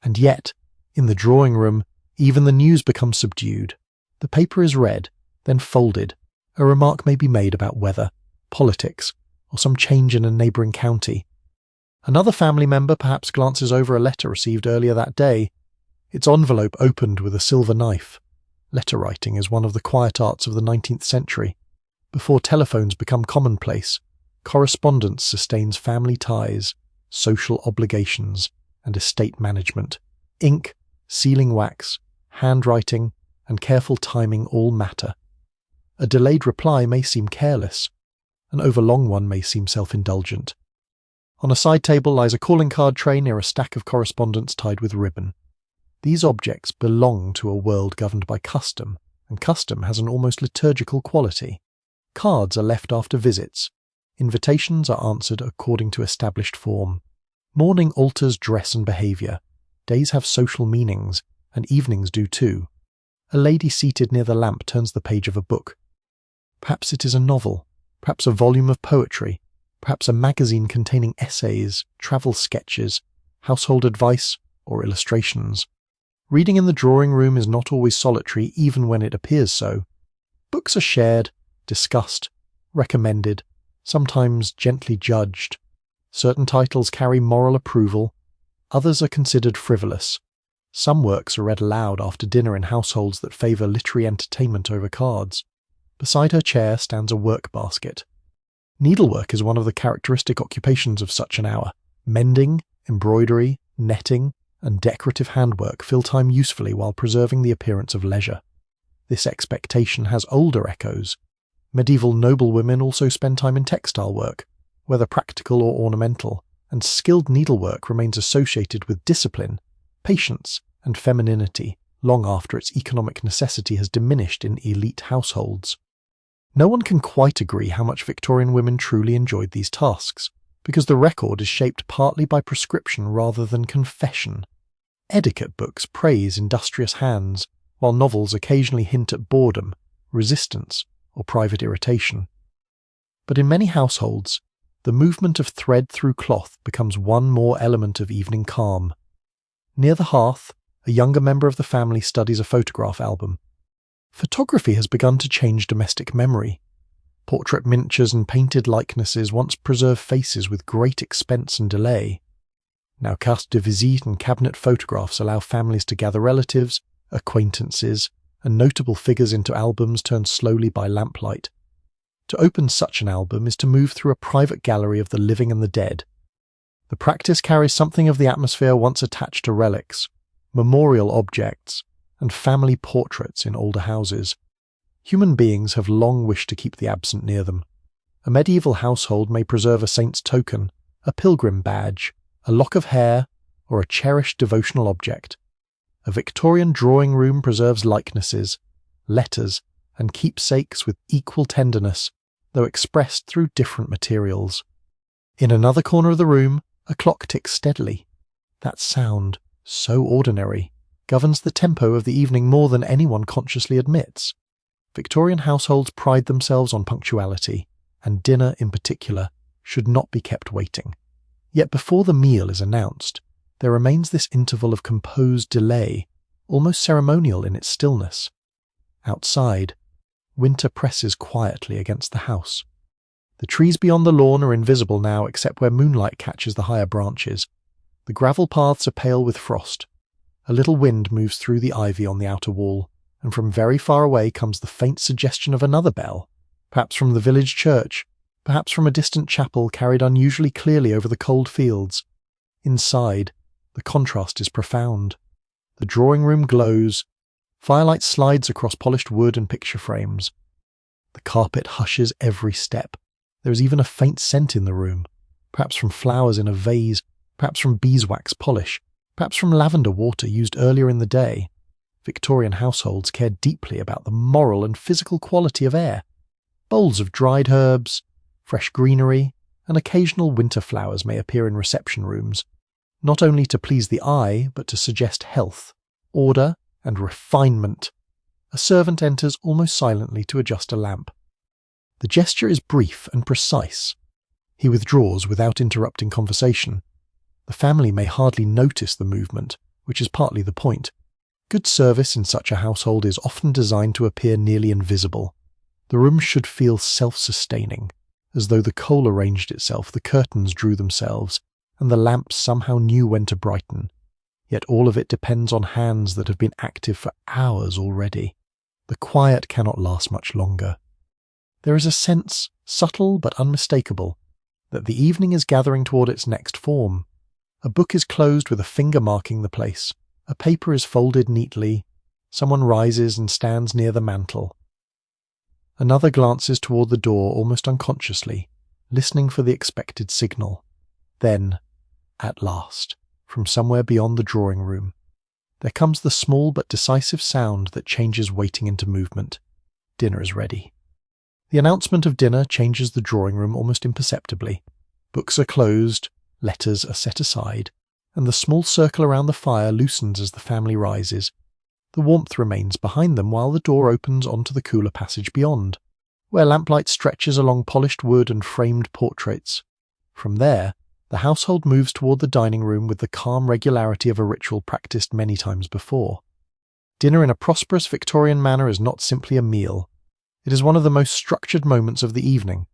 And yet, in the drawing room, even the news becomes subdued. The paper is read, then folded. A remark may be made about weather, politics, or some change in a neighbouring county. Another family member perhaps glances over a letter received earlier that day, its envelope opened with a silver knife. Letter writing is one of the quiet arts of the 19th century. Before telephones become commonplace, correspondence sustains family ties, social obligations, and estate management. Ink, sealing wax, handwriting, and careful timing all matter. A delayed reply may seem careless. An overlong one may seem self-indulgent. On a side table lies a calling card tray near a stack of correspondence tied with ribbon. These objects belong to a world governed by custom, and custom has an almost liturgical quality. Cards are left after visits. Invitations are answered according to established form. Morning alters dress and behaviour. Days have social meanings, and evenings do too. A lady seated near the lamp turns the page of a book. Perhaps it is a novel, perhaps a volume of poetry, perhaps a magazine containing essays, travel sketches, household advice, or illustrations. Reading in the drawing room is not always solitary, even when it appears so. Books are shared, discussed, recommended, sometimes gently judged. Certain titles carry moral approval, others are considered frivolous. Some works are read aloud after dinner in households that favour literary entertainment over cards. Beside her chair stands a work basket. Needlework is one of the characteristic occupations of such an hour. Mending, embroidery, netting, and decorative handwork fill time usefully while preserving the appearance of leisure. This expectation has older echoes. Medieval noblewomen also spend time in textile work, whether practical or ornamental, and skilled needlework remains associated with discipline, patience, and femininity long after its economic necessity has diminished in elite households. No one can quite agree how much Victorian women truly enjoyed these tasks, because the record is shaped partly by prescription rather than confession. Etiquette books praise industrious hands, while novels occasionally hint at boredom, resistance, or private irritation. But in many households, the movement of thread through cloth becomes one more element of evening calm. Near the hearth, a younger member of the family studies a photograph album. Photography has begun to change domestic memory. Portrait miniatures and painted likenesses once preserved faces with great expense and delay. Now carte de visite and cabinet photographs allow families to gather relatives, acquaintances, and notable figures into albums turned slowly by lamplight. To open such an album is to move through a private gallery of the living and the dead. The practice carries something of the atmosphere once attached to relics, memorial objects, and family portraits in older houses. Human beings have long wished to keep the absent near them. A medieval household may preserve a saint's token, a pilgrim badge, a lock of hair, or a cherished devotional object. A Victorian drawing room preserves likenesses, letters, and keepsakes with equal tenderness, though expressed through different materials. In another corner of the room, a clock ticks steadily. That sound, so ordinary, governs the tempo of the evening more than anyone consciously admits. Victorian households pride themselves on punctuality, and dinner in particular should not be kept waiting. Yet before the meal is announced, there remains this interval of composed delay, almost ceremonial in its stillness. Outside, winter presses quietly against the house. The trees beyond the lawn are invisible now except where moonlight catches the higher branches. The gravel paths are pale with frost. A little wind moves through the ivy on the outer wall, and from very far away comes the faint suggestion of another bell, perhaps from the village church, perhaps from a distant chapel carried unusually clearly over the cold fields. Inside, the contrast is profound. The drawing room glows. Firelight slides across polished wood and picture frames. The carpet hushes every step. There is even a faint scent in the room, perhaps from flowers in a vase, perhaps from beeswax polish, perhaps from lavender water used earlier in the day. Victorian households care deeply about the moral and physical quality of air. Bowls of dried herbs, fresh greenery, and occasional winter flowers may appear in reception rooms, not only to please the eye, but to suggest health, order, and refinement. A servant enters almost silently to adjust a lamp. The gesture is brief and precise. He withdraws without interrupting conversation. The family may hardly notice the movement, which is partly the point. Good service in such a household is often designed to appear nearly invisible. The room should feel self-sustaining, as though the coal arranged itself, the curtains drew themselves, and the lamps somehow knew when to brighten. Yet all of it depends on hands that have been active for hours already. The quiet cannot last much longer. There is a sense, subtle but unmistakable, that the evening is gathering toward its next form. A book is closed with a finger marking the place. A paper is folded neatly. Someone rises and stands near the mantel. Another glances toward the door almost unconsciously, listening for the expected signal. Then, at last, from somewhere beyond the drawing room, there comes the small but decisive sound that changes waiting into movement. Dinner is ready. The announcement of dinner changes the drawing room almost imperceptibly. Books are closed, letters are set aside, and the small circle around the fire loosens as the family rises. The warmth remains behind them while the door opens onto the cooler passage beyond, where lamplight stretches along polished wood and framed portraits. From there, the household moves toward the dining room with the calm regularity of a ritual practiced many times before. Dinner in a prosperous Victorian manor is not simply a meal. It is one of the most structured moments of the evening,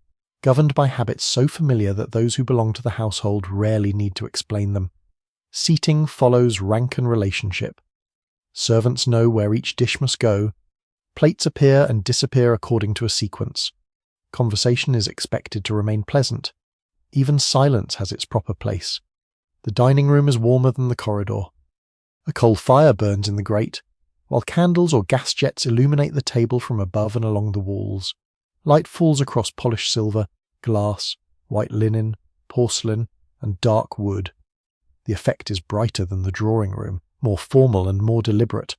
governed by habits so familiar that those who belong to the household rarely need to explain them. Seating follows rank and relationship. Servants know where each dish must go. Plates appear and disappear according to a sequence. Conversation is expected to remain pleasant. Even silence has its proper place. The dining room is warmer than the corridor. A coal fire burns in the grate, while candles or gas jets illuminate the table from above and along the walls. Light falls across polished silver, glass, white linen, porcelain, and dark wood. The effect is brighter than the drawing room, more formal and more deliberate.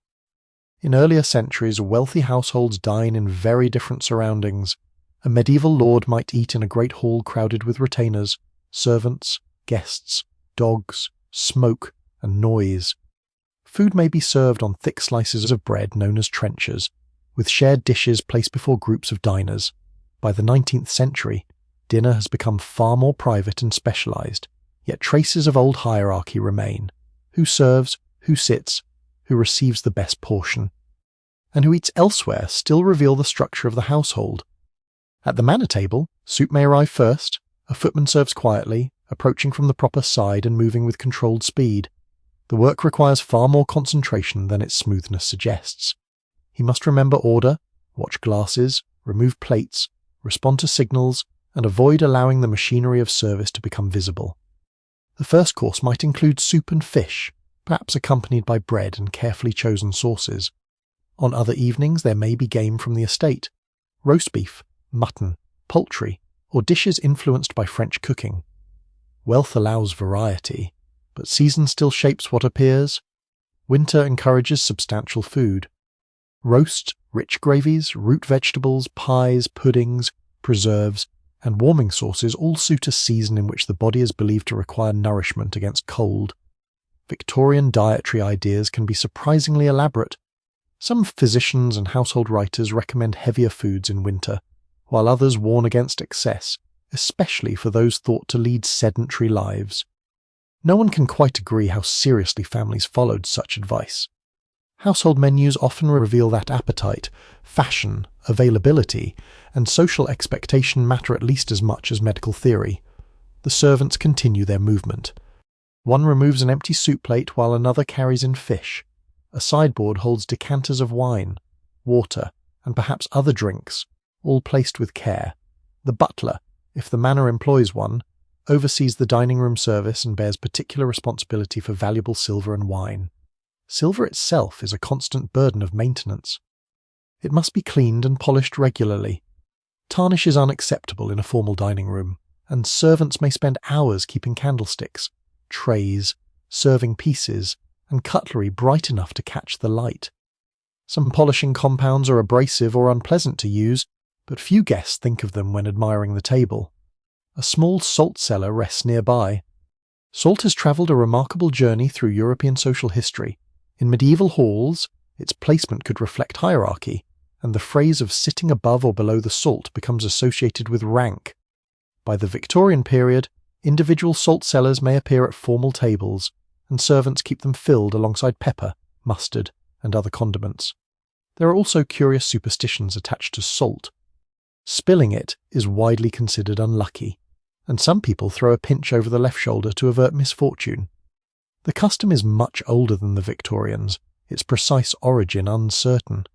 In earlier centuries, wealthy households dine in very different surroundings. A medieval lord might eat in a great hall crowded with retainers, servants, guests, dogs, smoke, and noise. Food may be served on thick slices of bread known as trenchers, with shared dishes placed before groups of diners. By the 19th century, dinner has become far more private and specialized, yet traces of old hierarchy remain. Who serves, who sits, who receives the best portion, and who eats elsewhere still reveal the structure of the household. At the manor table, soup may arrive first, a footman serves quietly, approaching from the proper side and moving with controlled speed. The work requires far more concentration than its smoothness suggests. He must remember order, watch glasses, remove plates, respond to signals, and avoid allowing the machinery of service to become visible. The first course might include soup and fish, perhaps accompanied by bread and carefully chosen sauces. On other evenings there may be game from the estate, roast beef, mutton, poultry, or dishes influenced by French cooking. Wealth allows variety, but season still shapes what appears. Winter encourages substantial food. Roast, rich gravies, root vegetables, pies, puddings, preserves, and warming sauces all suit a season in which the body is believed to require nourishment against cold. Victorian dietary ideas can be surprisingly elaborate. Some physicians and household writers recommend heavier foods in winter, while others warn against excess, especially for those thought to lead sedentary lives. No one can quite agree how seriously families followed such advice. Household menus often reveal that appetite, fashion, availability, and social expectation matter at least as much as medical theory. The servants continue their movement. One removes an empty soup plate while another carries in fish. A sideboard holds decanters of wine, water, and perhaps other drinks, all placed with care. The butler, if the manor employs one, oversees the dining room service and bears particular responsibility for valuable silver and wine. Silver itself is a constant burden of maintenance. It must be cleaned and polished regularly. Tarnish is unacceptable in a formal dining room, and servants may spend hours keeping candlesticks, trays, serving pieces, and cutlery bright enough to catch the light. Some polishing compounds are abrasive or unpleasant to use, but few guests think of them when admiring the table. A small salt cellar rests nearby. Salt has travelled a remarkable journey through European social history. In medieval halls, its placement could reflect hierarchy, and the phrase of sitting above or below the salt becomes associated with rank. By the Victorian period, individual salt cellars may appear at formal tables, and servants keep them filled alongside pepper, mustard, and other condiments. There are also curious superstitions attached to salt. Spilling it is widely considered unlucky, and some people throw a pinch over the left shoulder to avert misfortune. The custom is much older than the Victorians, its precise origin uncertain.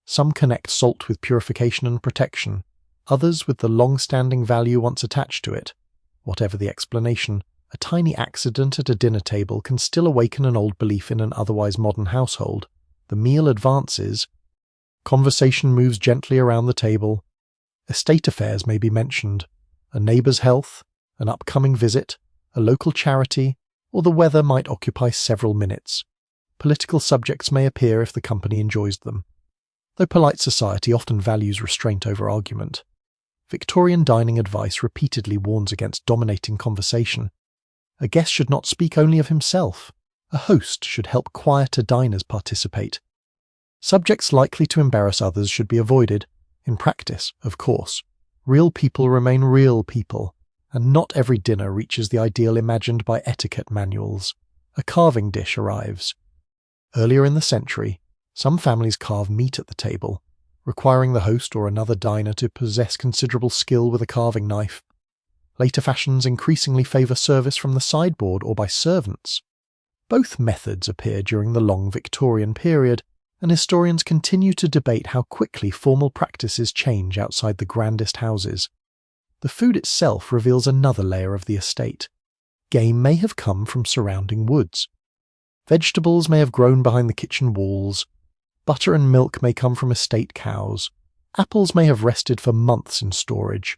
Some connect salt with purification and protection, others with the long-standing value once attached to it. Whatever the explanation, a tiny accident at a dinner table can still awaken an old belief in an otherwise modern household. The meal advances. Conversation moves gently around the table. Estate affairs may be mentioned. A neighbour's health, an upcoming visit, a local charity, or the weather might occupy several minutes. Political subjects may appear if the company enjoys them, though polite society often values restraint over argument. Victorian dining advice repeatedly warns against dominating conversation. A guest should not speak only of himself. A host should help quieter diners participate. Subjects likely to embarrass others should be avoided. In practice, of course, real people remain real people, and not every dinner reaches the ideal imagined by etiquette manuals. A carving dish arrives. Earlier in the century, some families carve meat at the table, requiring the host or another diner to possess considerable skill with a carving knife. Later fashions increasingly favour service from the sideboard or by servants. Both methods appear during the long Victorian period, and historians continue to debate how quickly formal practices change outside the grandest houses. The food itself reveals another layer of the estate. Game may have come from surrounding woods. Vegetables may have grown behind the kitchen walls. Butter and milk may come from estate cows. Apples may have rested for months in storage.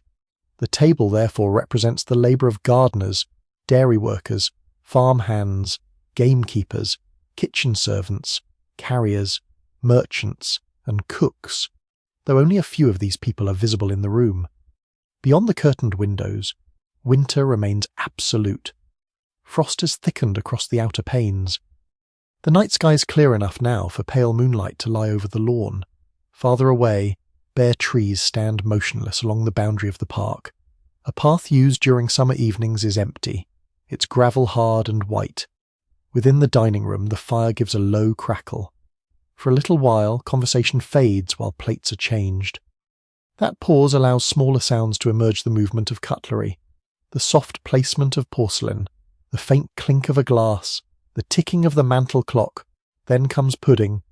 The table therefore represents the labour of gardeners, dairy workers, farm hands, gamekeepers, kitchen servants, carriers, merchants, and cooks, though only a few of these people are visible in the room. Beyond the curtained windows, winter remains absolute. Frost has thickened across the outer panes. The night sky is clear enough now for pale moonlight to lie over the lawn. Farther away, bare trees stand motionless along the boundary of the park. A path used during summer evenings is empty, its gravel hard and white. Within the dining room, the fire gives a low crackle. For a little while, conversation fades while plates are changed. That pause allows smaller sounds to emerge: the movement of cutlery, the soft placement of porcelain, the faint clink of a glass, the ticking of the mantel clock. Then comes pudding.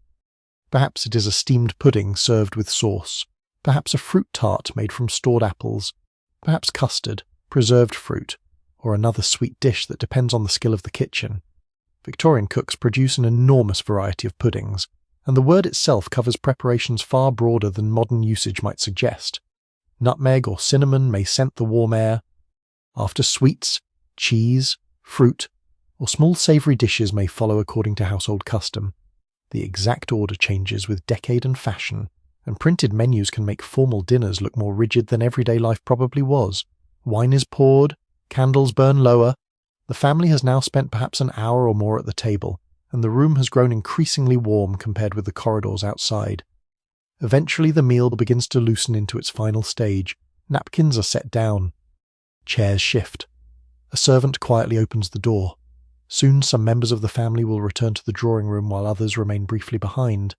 Perhaps it is a steamed pudding served with sauce, perhaps a fruit tart made from stored apples, perhaps custard, preserved fruit, or another sweet dish that depends on the skill of the kitchen. Victorian cooks produce an enormous variety of puddings, and the word itself covers preparations far broader than modern usage might suggest. Nutmeg or cinnamon may scent the warm air. After sweets, cheese, fruit, or small savoury dishes may follow according to household custom. The exact order changes with decade and fashion, and printed menus can make formal dinners look more rigid than everyday life probably was. Wine is poured, candles burn lower. The family has now spent perhaps an hour or more at the table, and the room has grown increasingly warm compared with the corridors outside. Eventually the meal begins to loosen into its final stage. Napkins are set down. Chairs shift. A servant quietly opens the door. Soon some members of the family will return to the drawing room while others remain briefly behind,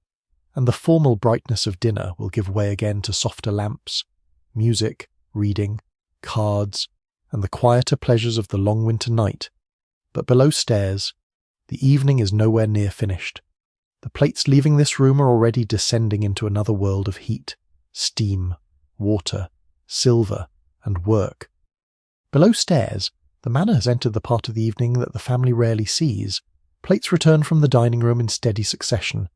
and the formal brightness of dinner will give way again to softer lamps, music, reading, cards, and the quieter pleasures of the long winter night. But below stairs, the evening is nowhere near finished. The plates leaving this room are already descending into another world of heat, steam, water, silver, and work. Below stairs, the manor has entered the part of the evening that the family rarely sees. Plates return from the dining room in steady succession.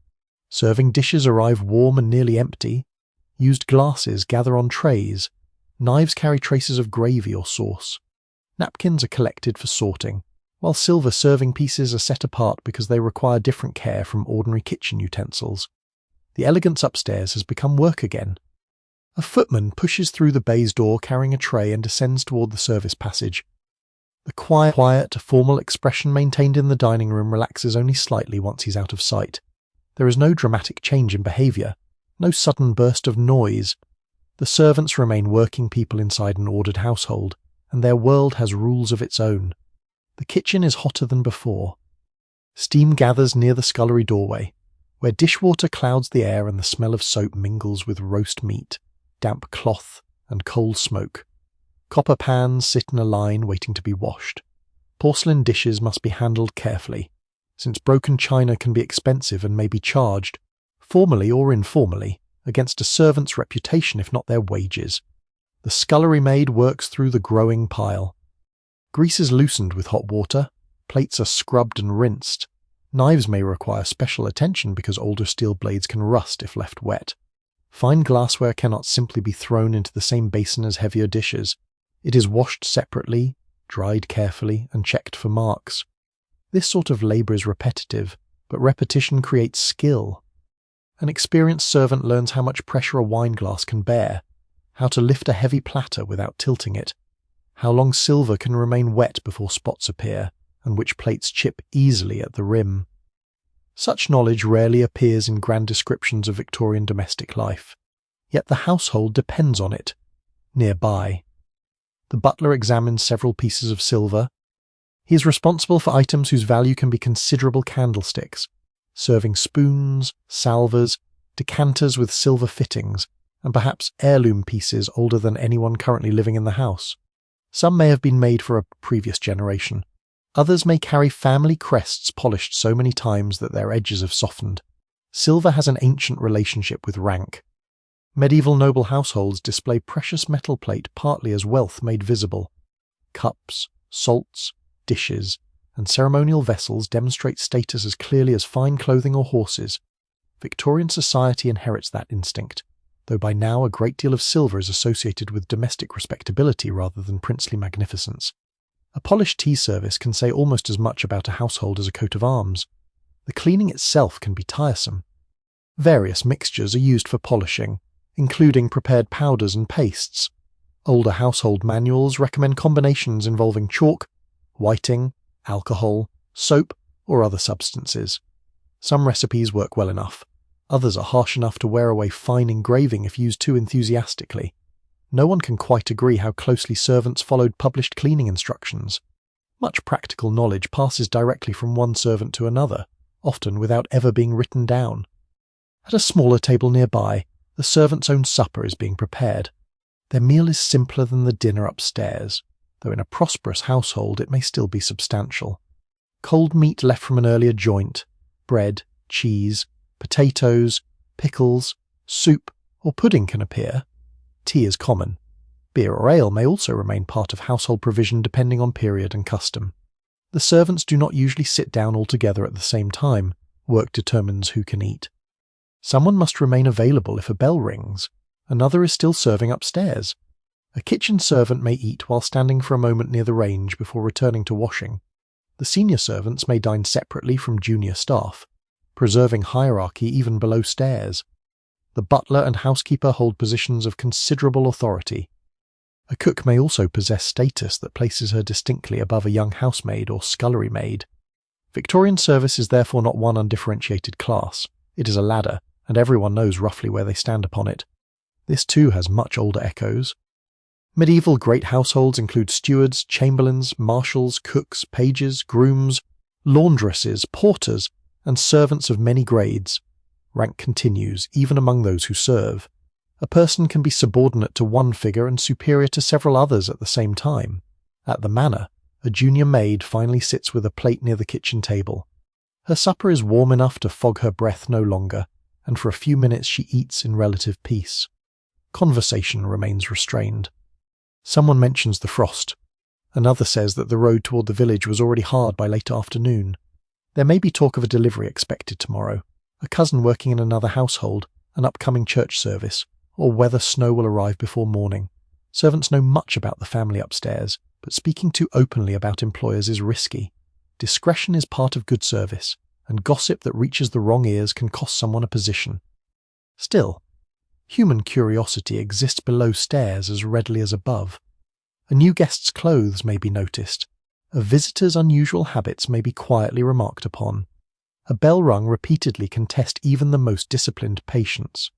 Serving dishes arrive warm and nearly empty. Used glasses gather on trays. Knives carry traces of gravy or sauce. Napkins are collected for sorting, while silver serving pieces are set apart because they require different care from ordinary kitchen utensils. The elegance upstairs has become work again. A footman pushes through the baize door carrying a tray and descends toward the service passage. The quiet, formal expression maintained in the dining room relaxes only slightly once he's out of sight. There is no dramatic change in behaviour, no sudden burst of noise. The servants remain working people inside an ordered household, and their world has rules of its own. The kitchen is hotter than before. Steam gathers near the scullery doorway, where dishwater clouds the air and the smell of soap mingles with roast meat, damp cloth, and coal smoke. Copper pans sit in a line waiting to be washed. Porcelain dishes must be handled carefully, since broken china can be expensive and may be charged, formally or informally, against a servant's reputation if not their wages. The scullery maid works through the growing pile. Grease is loosened with hot water, plates are scrubbed and rinsed. Knives may require special attention because older steel blades can rust if left wet. Fine glassware cannot simply be thrown into the same basin as heavier dishes. It is washed separately, dried carefully, and checked for marks. This sort of labour is repetitive, but repetition creates skill. An experienced servant learns how much pressure a wine glass can bear, how to lift a heavy platter without tilting it, how long silver can remain wet before spots appear, and which plates chip easily at the rim. Such knowledge rarely appears in grand descriptions of Victorian domestic life, yet the household depends on it. Nearby, the butler examines several pieces of silver. He is responsible for items whose value can be considerable: candlesticks, serving spoons, salvers, decanters with silver fittings, and perhaps heirloom pieces older than anyone currently living in the house. Some may have been made for a previous generation. Others may carry family crests polished so many times that their edges have softened. Silver has an ancient relationship with rank. Medieval noble households display precious metal plate partly as wealth made visible. Cups, salts, dishes, and ceremonial vessels demonstrate status as clearly as fine clothing or horses. Victorian society inherits that instinct, though by now a great deal of silver is associated with domestic respectability rather than princely magnificence. A polished tea service can say almost as much about a household as a coat of arms. The cleaning itself can be tiresome. Various mixtures are used for polishing, including prepared powders and pastes. Older household manuals recommend combinations involving chalk, whiting, alcohol, soap, or other substances. Some recipes work well enough. Others are harsh enough to wear away fine engraving if used too enthusiastically. No one can quite agree how closely servants followed published cleaning instructions. Much practical knowledge passes directly from one servant to another, often without ever being written down. At a smaller table nearby, the servant's own supper is being prepared. Their meal is simpler than the dinner upstairs, though in a prosperous household it may still be substantial. Cold meat left from an earlier joint, bread, cheese, potatoes, pickles, soup, or pudding can appear. Tea is common. Beer or ale may also remain part of household provision depending on period and custom. The servants do not usually sit down all together at the same time. Work determines who can eat. Someone must remain available if a bell rings. Another is still serving upstairs. A kitchen servant may eat while standing for a moment near the range before returning to washing. The senior servants may dine separately from junior staff, preserving hierarchy even below stairs. The butler and housekeeper hold positions of considerable authority. A cook may also possess status that places her distinctly above a young housemaid or scullery maid. Victorian service is therefore not one undifferentiated class. It is a ladder, and everyone knows roughly where they stand upon it. This too has much older echoes. Medieval great households include stewards, chamberlains, marshals, cooks, pages, grooms, laundresses, porters, and servants of many grades. Rank continues, even among those who serve. A person can be subordinate to one figure and superior to several others at the same time. At the manor, a junior maid finally sits with a plate near the kitchen table. Her supper is warm enough to fog her breath no longer, and for a few minutes she eats in relative peace. Conversation remains restrained. Someone mentions the frost. Another says that the road toward the village was already hard by late afternoon. There may be talk of a delivery expected tomorrow, a cousin working in another household, an upcoming church service, or whether snow will arrive before morning. Servants know much about the family upstairs, but speaking too openly about employers is risky. Discretion is part of good service, and gossip that reaches the wrong ears can cost someone a position. Still, human curiosity exists below stairs as readily as above. A new guest's clothes may be noticed. A visitor's unusual habits may be quietly remarked upon. A bell rung repeatedly can test even the most disciplined patience.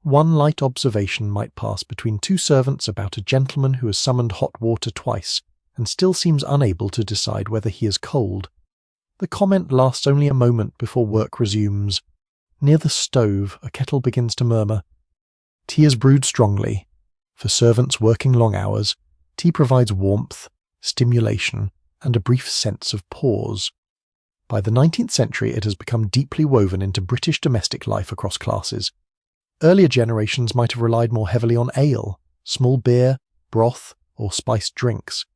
One light observation might pass between two servants about a gentleman who has summoned hot water twice and still seems unable to decide whether he is cold. The comment lasts only a moment before work resumes. Near the stove, a kettle begins to murmur. Tea is brewed strongly. For servants working long hours, tea provides warmth, stimulation, and a brief sense of pause. By the 19th century, it has become deeply woven into British domestic life across classes. Earlier generations might have relied more heavily on ale, small beer, broth, or spiced drinks.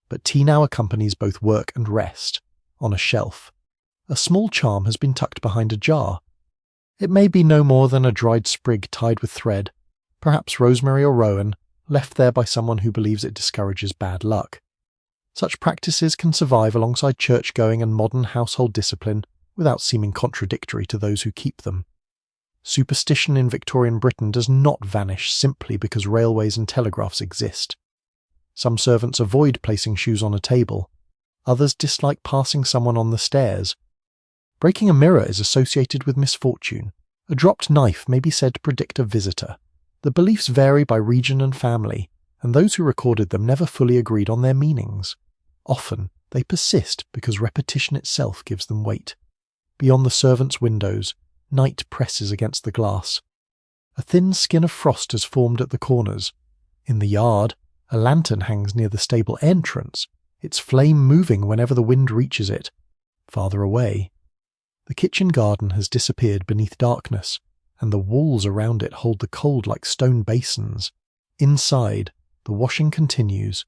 But tea now accompanies both work and rest, on a shelf. A small charm has been tucked behind a jar. It may be no more than a dried sprig tied with thread, perhaps rosemary or rowan, left there by someone who believes it discourages bad luck. Such practices can survive alongside church-going and modern household discipline without seeming contradictory to those who keep them. Superstition in Victorian Britain does not vanish simply because railways and telegraphs exist. Some servants avoid placing shoes on a table. Others dislike passing someone on the stairs. Breaking a mirror is associated with misfortune. A dropped knife may be said to predict a visitor. The beliefs vary by region and family, and those who recorded them never fully agreed on their meanings. Often, they persist because repetition itself gives them weight. Beyond the servants' windows, night presses against the glass. A thin skin of frost has formed at the corners. In the yard, a lantern hangs near the stable entrance, its flame moving whenever the wind reaches it. Farther away, the kitchen garden has disappeared beneath darkness, and the walls around it hold the cold like stone basins. Inside, the washing continues.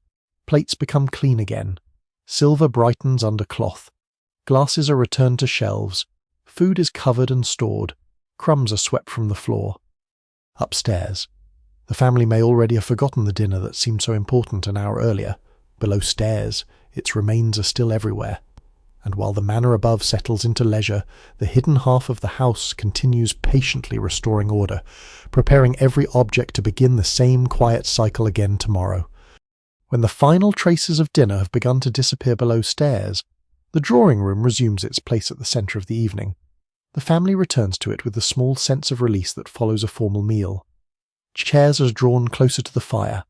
Plates become clean again. Silver brightens under cloth. Glasses are returned to shelves. Food is covered and stored. Crumbs are swept from the floor. Upstairs, the family may already have forgotten the dinner that seemed so important an hour earlier. Below stairs, its remains are still everywhere. And while the manor above settles into leisure, the hidden half of the house continues patiently restoring order, preparing every object to begin the same quiet cycle again tomorrow. When the final traces of dinner have begun to disappear below stairs, the drawing room resumes its place at the centre of the evening. The family returns to it with the small sense of release that follows a formal meal. Chairs are drawn closer to the fire.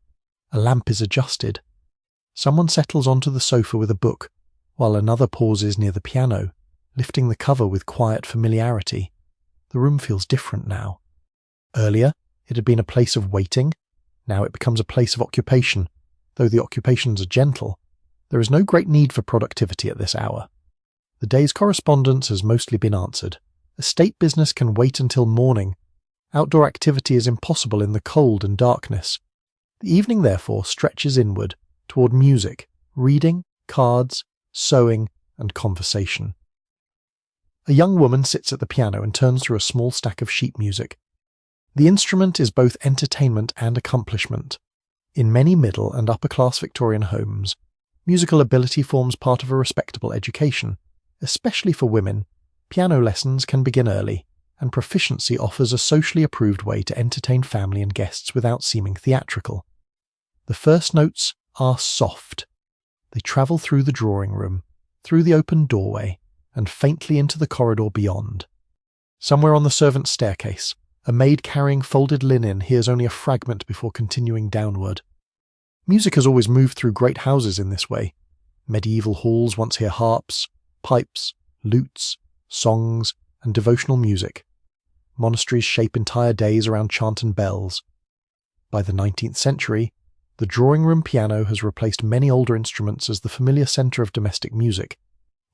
A lamp is adjusted. Someone settles onto the sofa with a book, while another pauses near the piano, lifting the cover with quiet familiarity. The room feels different now. Earlier, it had been a place of waiting. Now it becomes a place of occupation. Though the occupations are gentle, there is no great need for productivity at this hour. The day's correspondence has mostly been answered. Estate business can wait until morning. Outdoor activity is impossible in the cold and darkness. The evening therefore stretches inward, toward music, reading, cards, sewing, and conversation. A young woman sits at the piano and turns through a small stack of sheet music. The instrument is both entertainment and accomplishment. In many middle and upper-class Victorian homes, musical ability forms part of a respectable education. Especially for women, piano lessons can begin early, and proficiency offers a socially approved way to entertain family and guests without seeming theatrical. The first notes are soft. They travel through the drawing room, through the open doorway, and faintly into the corridor beyond. Somewhere on the servants' staircase, a maid carrying folded linen hears only a fragment before continuing downward. Music has always moved through great houses in this way. Medieval halls once hear harps, pipes, lutes, songs, and devotional music. Monasteries shape entire days around chant and bells. By the 19th century, the drawing room piano has replaced many older instruments as the familiar centre of domestic music,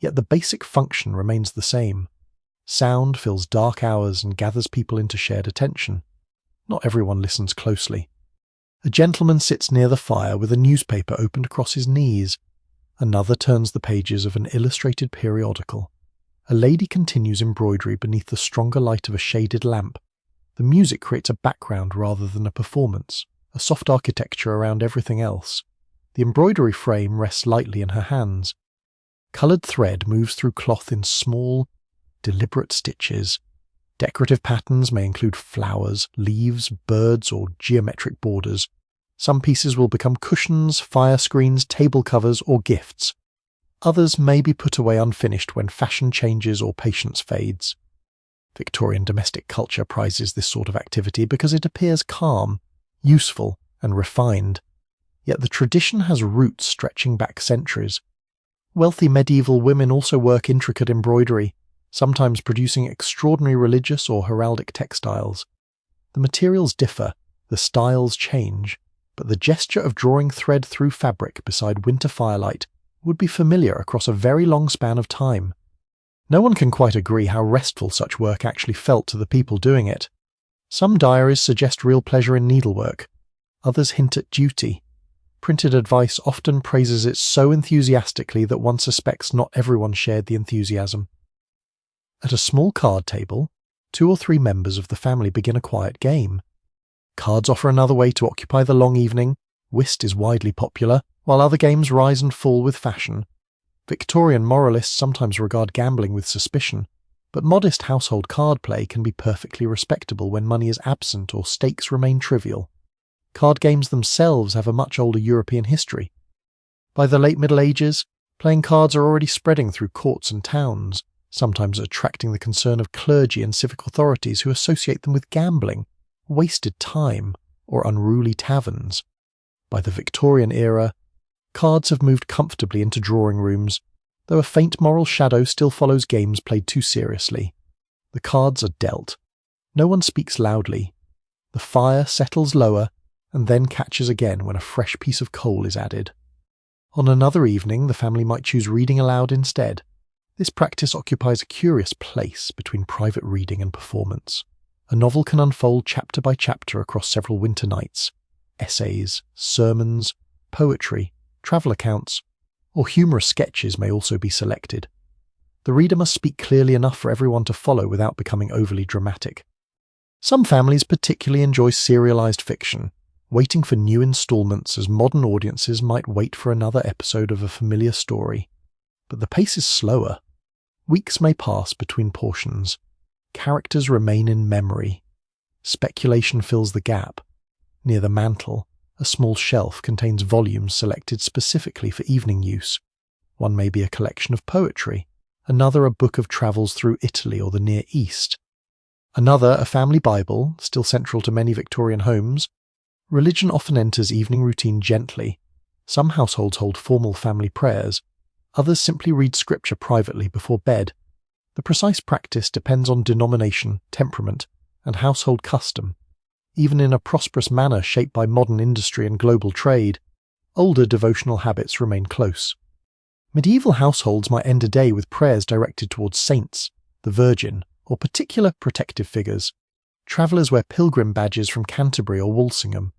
yet the basic function remains the same. Sound fills dark hours and gathers people into shared attention. Not everyone listens closely. A gentleman sits near the fire with a newspaper opened across his knees. Another turns the pages of an illustrated periodical. A lady continues embroidery beneath the stronger light of a shaded lamp. The music creates a background rather than a performance, a soft architecture around everything else. The embroidery frame rests lightly in her hands. Coloured thread moves through cloth in small, deliberate stitches. Decorative patterns may include flowers, leaves, birds, or geometric borders. Some pieces will become cushions, fire screens, table covers, or gifts. Others may be put away unfinished when fashion changes or patience fades. Victorian domestic culture prizes this sort of activity because it appears calm, useful, and refined. Yet the tradition has roots stretching back centuries. Wealthy medieval women also work intricate embroidery, sometimes producing extraordinary religious or heraldic textiles. The materials differ, the styles change, but the gesture of drawing thread through fabric beside winter firelight would be familiar across a very long span of time. No one can quite agree how restful such work actually felt to the people doing it. Some diaries suggest real pleasure in needlework, others hint at duty. Printed advice often praises it so enthusiastically that one suspects not everyone shared the enthusiasm. At a small card table, 2 or 3 members of the family begin a quiet game. Cards offer another way to occupy the long evening. Whist is widely popular, while other games rise and fall with fashion. Victorian moralists sometimes regard gambling with suspicion, but modest household card play can be perfectly respectable when money is absent or stakes remain trivial. Card games themselves have a much older European history. By the late Middle Ages, playing cards are already spreading through courts and towns, sometimes attracting the concern of clergy and civic authorities who associate them with gambling, wasted time, or unruly taverns. By the Victorian era, cards have moved comfortably into drawing rooms, though a faint moral shadow still follows games played too seriously. The cards are dealt. No one speaks loudly. The fire settles lower and then catches again when a fresh piece of coal is added. On another evening, the family might choose reading aloud instead. This practice occupies a curious place between private reading and performance. A novel can unfold chapter by chapter across several winter nights. Essays, sermons, poetry, travel accounts, or humorous sketches may also be selected. The reader must speak clearly enough for everyone to follow without becoming overly dramatic. Some families particularly enjoy serialized fiction, waiting for new installments as modern audiences might wait for another episode of a familiar story. But the pace is slower. Weeks may pass between portions. Characters remain in memory. Speculation fills the gap. Near the mantel, a small shelf contains volumes selected specifically for evening use. One may be a collection of poetry, another a book of travels through Italy or the Near East. Another a family Bible, still central to many Victorian homes. Religion often enters evening routine gently. Some households hold formal family prayers. Others simply read scripture privately before bed. The precise practice depends on denomination, temperament, and household custom. Even in a prosperous manor shaped by modern industry and global trade, older devotional habits remain close. Medieval households might end a day with prayers directed towards saints, the Virgin, or particular protective figures. Travellers wear pilgrim badges from Canterbury or Walsingham.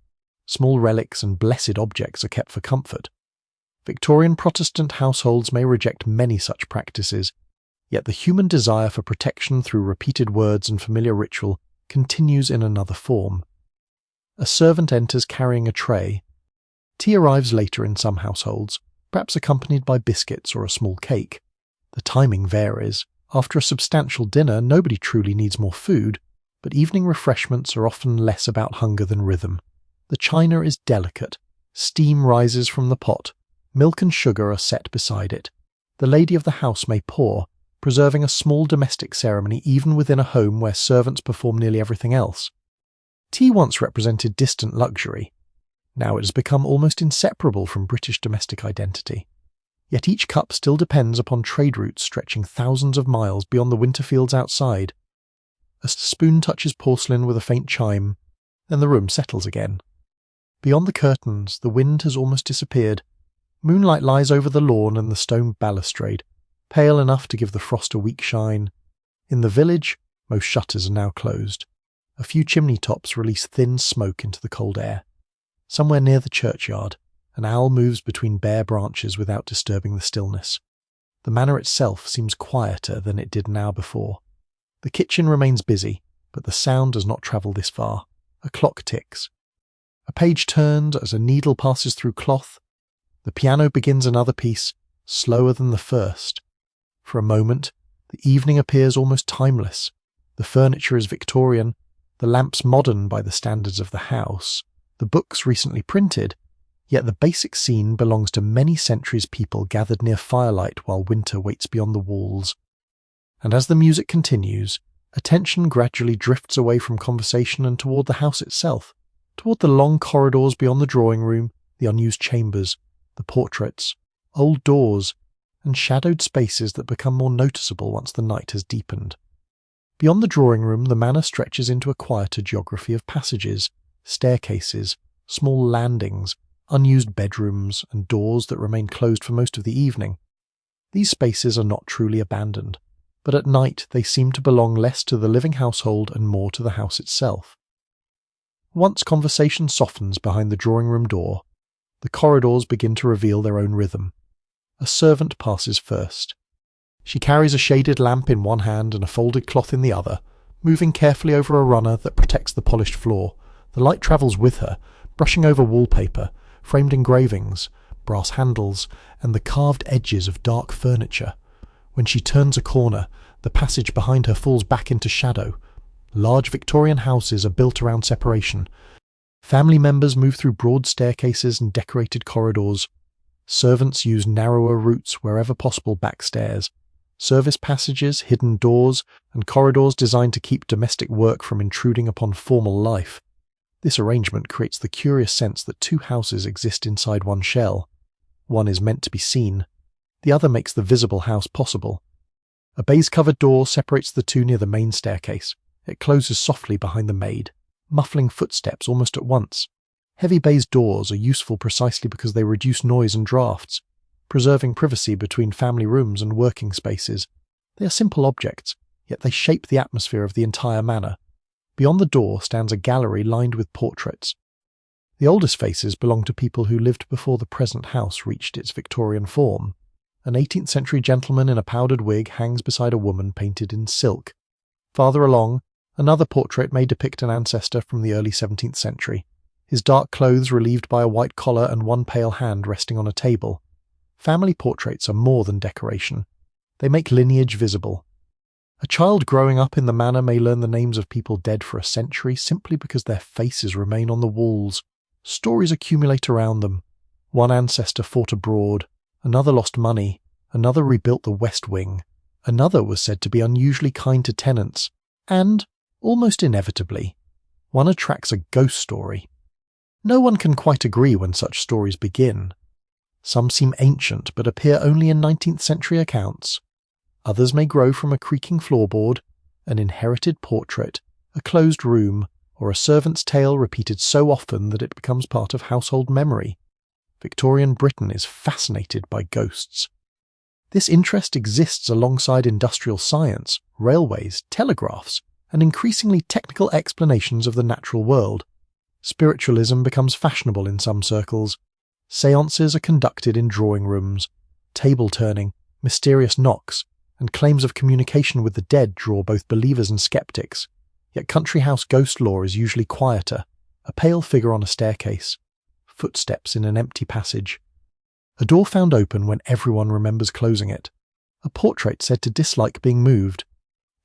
Small relics and blessed objects are kept for comfort. Victorian Protestant households may reject many such practices, yet the human desire for protection through repeated words and familiar ritual continues in another form. A servant enters carrying a tray. Tea arrives later in some households, perhaps accompanied by biscuits or a small cake. The timing varies. After a substantial dinner, nobody truly needs more food, but evening refreshments are often less about hunger than rhythm. The china is delicate. Steam rises from the pot. Milk and sugar are set beside it. The lady of the house may pour, preserving a small domestic ceremony even within a home where servants perform nearly everything else. Tea once represented distant luxury. Now it has become almost inseparable from British domestic identity. Yet each cup still depends upon trade routes stretching thousands of miles beyond the winter fields outside. A spoon touches porcelain with a faint chime, then the room settles again. Beyond the curtains, the wind has almost disappeared. Moonlight lies over the lawn and the stone balustrade, pale enough to give the frost a weak shine. In the village, most shutters are now closed. A few chimney tops release thin smoke into the cold air. Somewhere near the churchyard, an owl moves between bare branches without disturbing the stillness. The manor itself seems quieter than it did an hour before. The kitchen remains busy, but the sound does not travel this far. A clock ticks. A page turns as a needle passes through cloth. The piano begins another piece, slower than the first. For a moment, the evening appears almost timeless. The furniture is Victorian, the lamps modern by the standards of the house, the books recently printed, yet the basic scene belongs to many centuries people gathered near firelight while winter waits beyond the walls. And as the music continues, attention gradually drifts away from conversation and toward the house itself, toward the long corridors beyond the drawing room, the unused chambers, the portraits, old doors, and shadowed spaces that become more noticeable once the night has deepened. Beyond the drawing room, the manor stretches into a quieter geography of passages, staircases, small landings, unused bedrooms, and doors that remain closed for most of the evening. These spaces are not truly abandoned, but at night they seem to belong less to the living household and more to the house itself. Once conversation softens behind the drawing room door, the corridors begin to reveal their own rhythm. A servant passes first. She carries a shaded lamp in one hand and a folded cloth in the other, moving carefully over a runner that protects the polished floor. The light travels with her, brushing over wallpaper, framed engravings, brass handles, and the carved edges of dark furniture. When she turns a corner, the passage behind her falls back into shadow. Large Victorian houses are built around separation. Family members move through broad staircases and decorated corridors. Servants use narrower routes wherever possible backstairs. Service passages, hidden doors, and corridors designed to keep domestic work from intruding upon formal life. This arrangement creates the curious sense that two houses exist inside one shell. One is meant to be seen. The other makes the visible house possible. A baize-covered door separates the two near the main staircase. It closes softly behind the maid, muffling footsteps almost at once. Heavy baize doors are useful precisely because they reduce noise and drafts, preserving privacy between family rooms and working spaces. They are simple objects, yet they shape the atmosphere of the entire manor. Beyond the door stands a gallery lined with portraits. The oldest faces belong to people who lived before the present house reached its Victorian form. An 18th century gentleman in a powdered wig hangs beside a woman painted in silk. Farther along, another portrait may depict an ancestor from the early 17th century, his dark clothes relieved by a white collar and one pale hand resting on a table. Family portraits are more than decoration. They make lineage visible. A child growing up in the manor may learn the names of people dead for a century simply because their faces remain on the walls. Stories accumulate around them. One ancestor fought abroad, another lost money, another rebuilt the West Wing, another was said to be unusually kind to tenants, and, almost inevitably, one attracts a ghost story. No one can quite agree when such stories begin. Some seem ancient but appear only in 19th century accounts. Others may grow from a creaking floorboard, an inherited portrait, a closed room, or a servant's tale repeated so often that it becomes part of household memory. Victorian Britain is fascinated by ghosts. This interest exists alongside industrial science, railways, telegraphs, and increasingly technical explanations of the natural world. Spiritualism becomes fashionable in some circles. Seances are conducted in drawing rooms. Table turning, mysterious knocks, and claims of communication with the dead draw both believers and skeptics. Yet country house ghost lore is usually quieter. A pale figure on a staircase. Footsteps in an empty passage. A door found open when everyone remembers closing it. A portrait said to dislike being moved.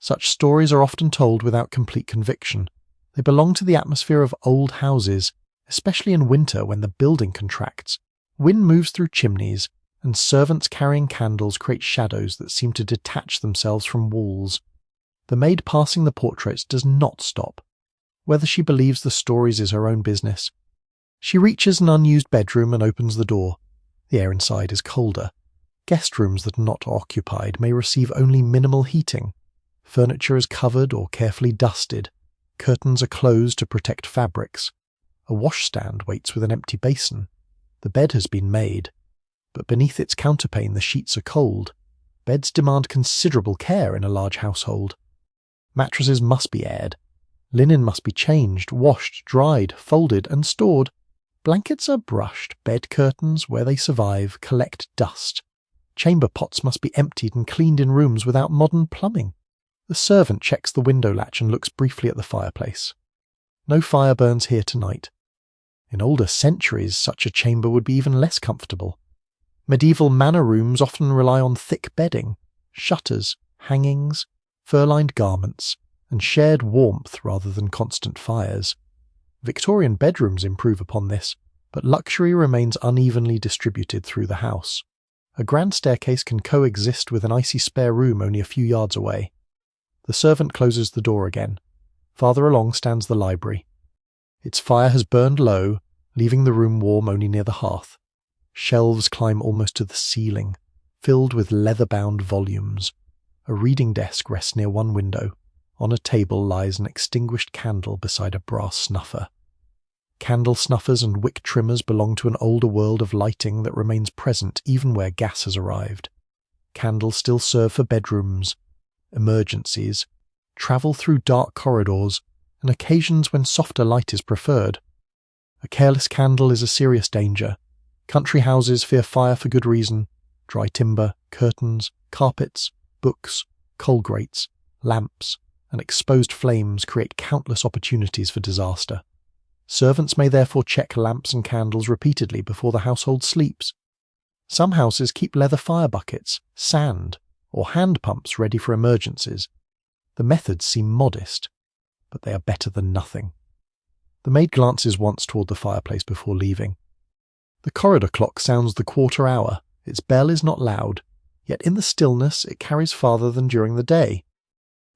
Such stories are often told without complete conviction. They belong to the atmosphere of old houses, especially in winter when the building contracts. Wind moves through chimneys, and servants carrying candles create shadows that seem to detach themselves from walls. The maid passing the portraits does not stop. Whether she believes the stories is her own business. She reaches an unused bedroom and opens the door. The air inside is colder. Guest rooms that are not occupied may receive only minimal heating. Furniture is covered or carefully dusted. Curtains are closed to protect fabrics. A washstand waits with an empty basin. The bed has been made, but beneath its counterpane the sheets are cold. Beds demand considerable care in a large household. Mattresses must be aired. Linen must be changed, washed, dried, folded, and stored. Blankets are brushed. Bed curtains, where they survive, collect dust. Chamber pots must be emptied and cleaned in rooms without modern plumbing. The servant checks the window latch and looks briefly at the fireplace. No fire burns here tonight. In older centuries, such a chamber would be even less comfortable. Medieval manor rooms often rely on thick bedding, shutters, hangings, fur-lined garments, and shared warmth rather than constant fires. Victorian bedrooms improve upon this, but luxury remains unevenly distributed through the house. A grand staircase can coexist with an icy spare room only a few yards away. The servant closes the door again. Farther along stands the library. Its fire has burned low, leaving the room warm only near the hearth. Shelves climb almost to the ceiling, filled with leather-bound volumes. A reading desk rests near one window. On a table lies an extinguished candle beside a brass snuffer. Candle snuffers and wick trimmers belong to an older world of lighting that remains present even where gas has arrived. Candles still serve for bedrooms, emergencies, travel through dark corridors, and occasions when softer light is preferred. A careless candle is a serious danger. Country houses fear fire for good reason. Dry timber, curtains, carpets, books, coal grates, lamps, and exposed flames create countless opportunities for disaster. Servants may therefore check lamps and candles repeatedly before the household sleeps. Some houses keep leather fire buckets, sand, or hand pumps ready for emergencies. The methods seem modest, but they are better than nothing. The maid glances once toward the fireplace before leaving. The corridor clock sounds the quarter hour. Its bell is not loud, yet in the stillness it carries farther than during the day.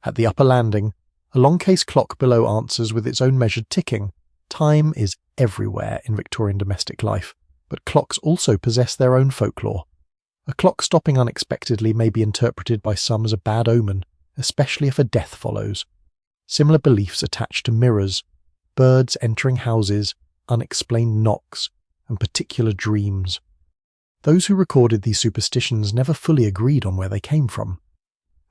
At the upper landing, a long-case clock below answers with its own measured ticking. Time is everywhere in Victorian domestic life, but clocks also possess their own folklore. A clock stopping unexpectedly may be interpreted by some as a bad omen, especially if a death follows. Similar beliefs attach to mirrors, birds entering houses, unexplained knocks, and particular dreams. Those who recorded these superstitions never fully agreed on where they came from.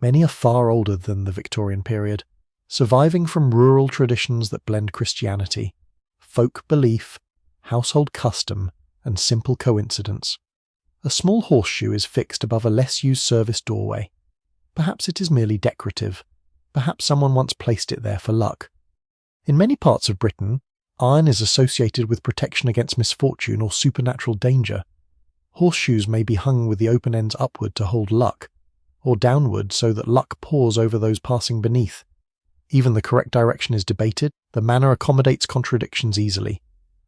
Many are far older than the Victorian period, surviving from rural traditions that blend Christianity, folk belief, household custom, and simple coincidence. A small horseshoe is fixed above a less-used service doorway. Perhaps it is merely decorative. Perhaps someone once placed it there for luck. In many parts of Britain, iron is associated with protection against misfortune or supernatural danger. Horseshoes may be hung with the open ends upward to hold luck, or downward so that luck pours over those passing beneath. Even the correct direction is debated. The manor accommodates contradictions easily.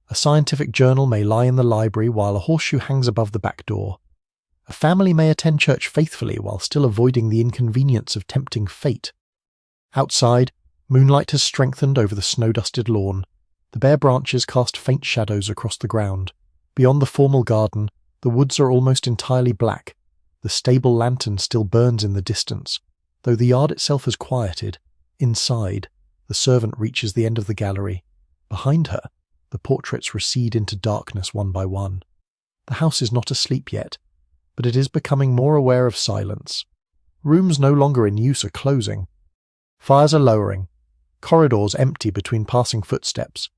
A scientific journal may lie in the library while a horseshoe hangs above the back door. A family may attend church faithfully while still avoiding the inconvenience of tempting fate. Outside, moonlight has strengthened over the snow-dusted lawn. The bare branches cast faint shadows across the ground. Beyond the formal garden, the woods are almost entirely black. The stable lantern still burns in the distance. Though the yard itself has quieted, inside, the servant reaches the end of the gallery. Behind her, the portraits recede into darkness one by one. The house is not asleep yet, but it is becoming more aware of silence. Rooms no longer in use are closing. Fires are lowering. corridors empty between passing footsteps,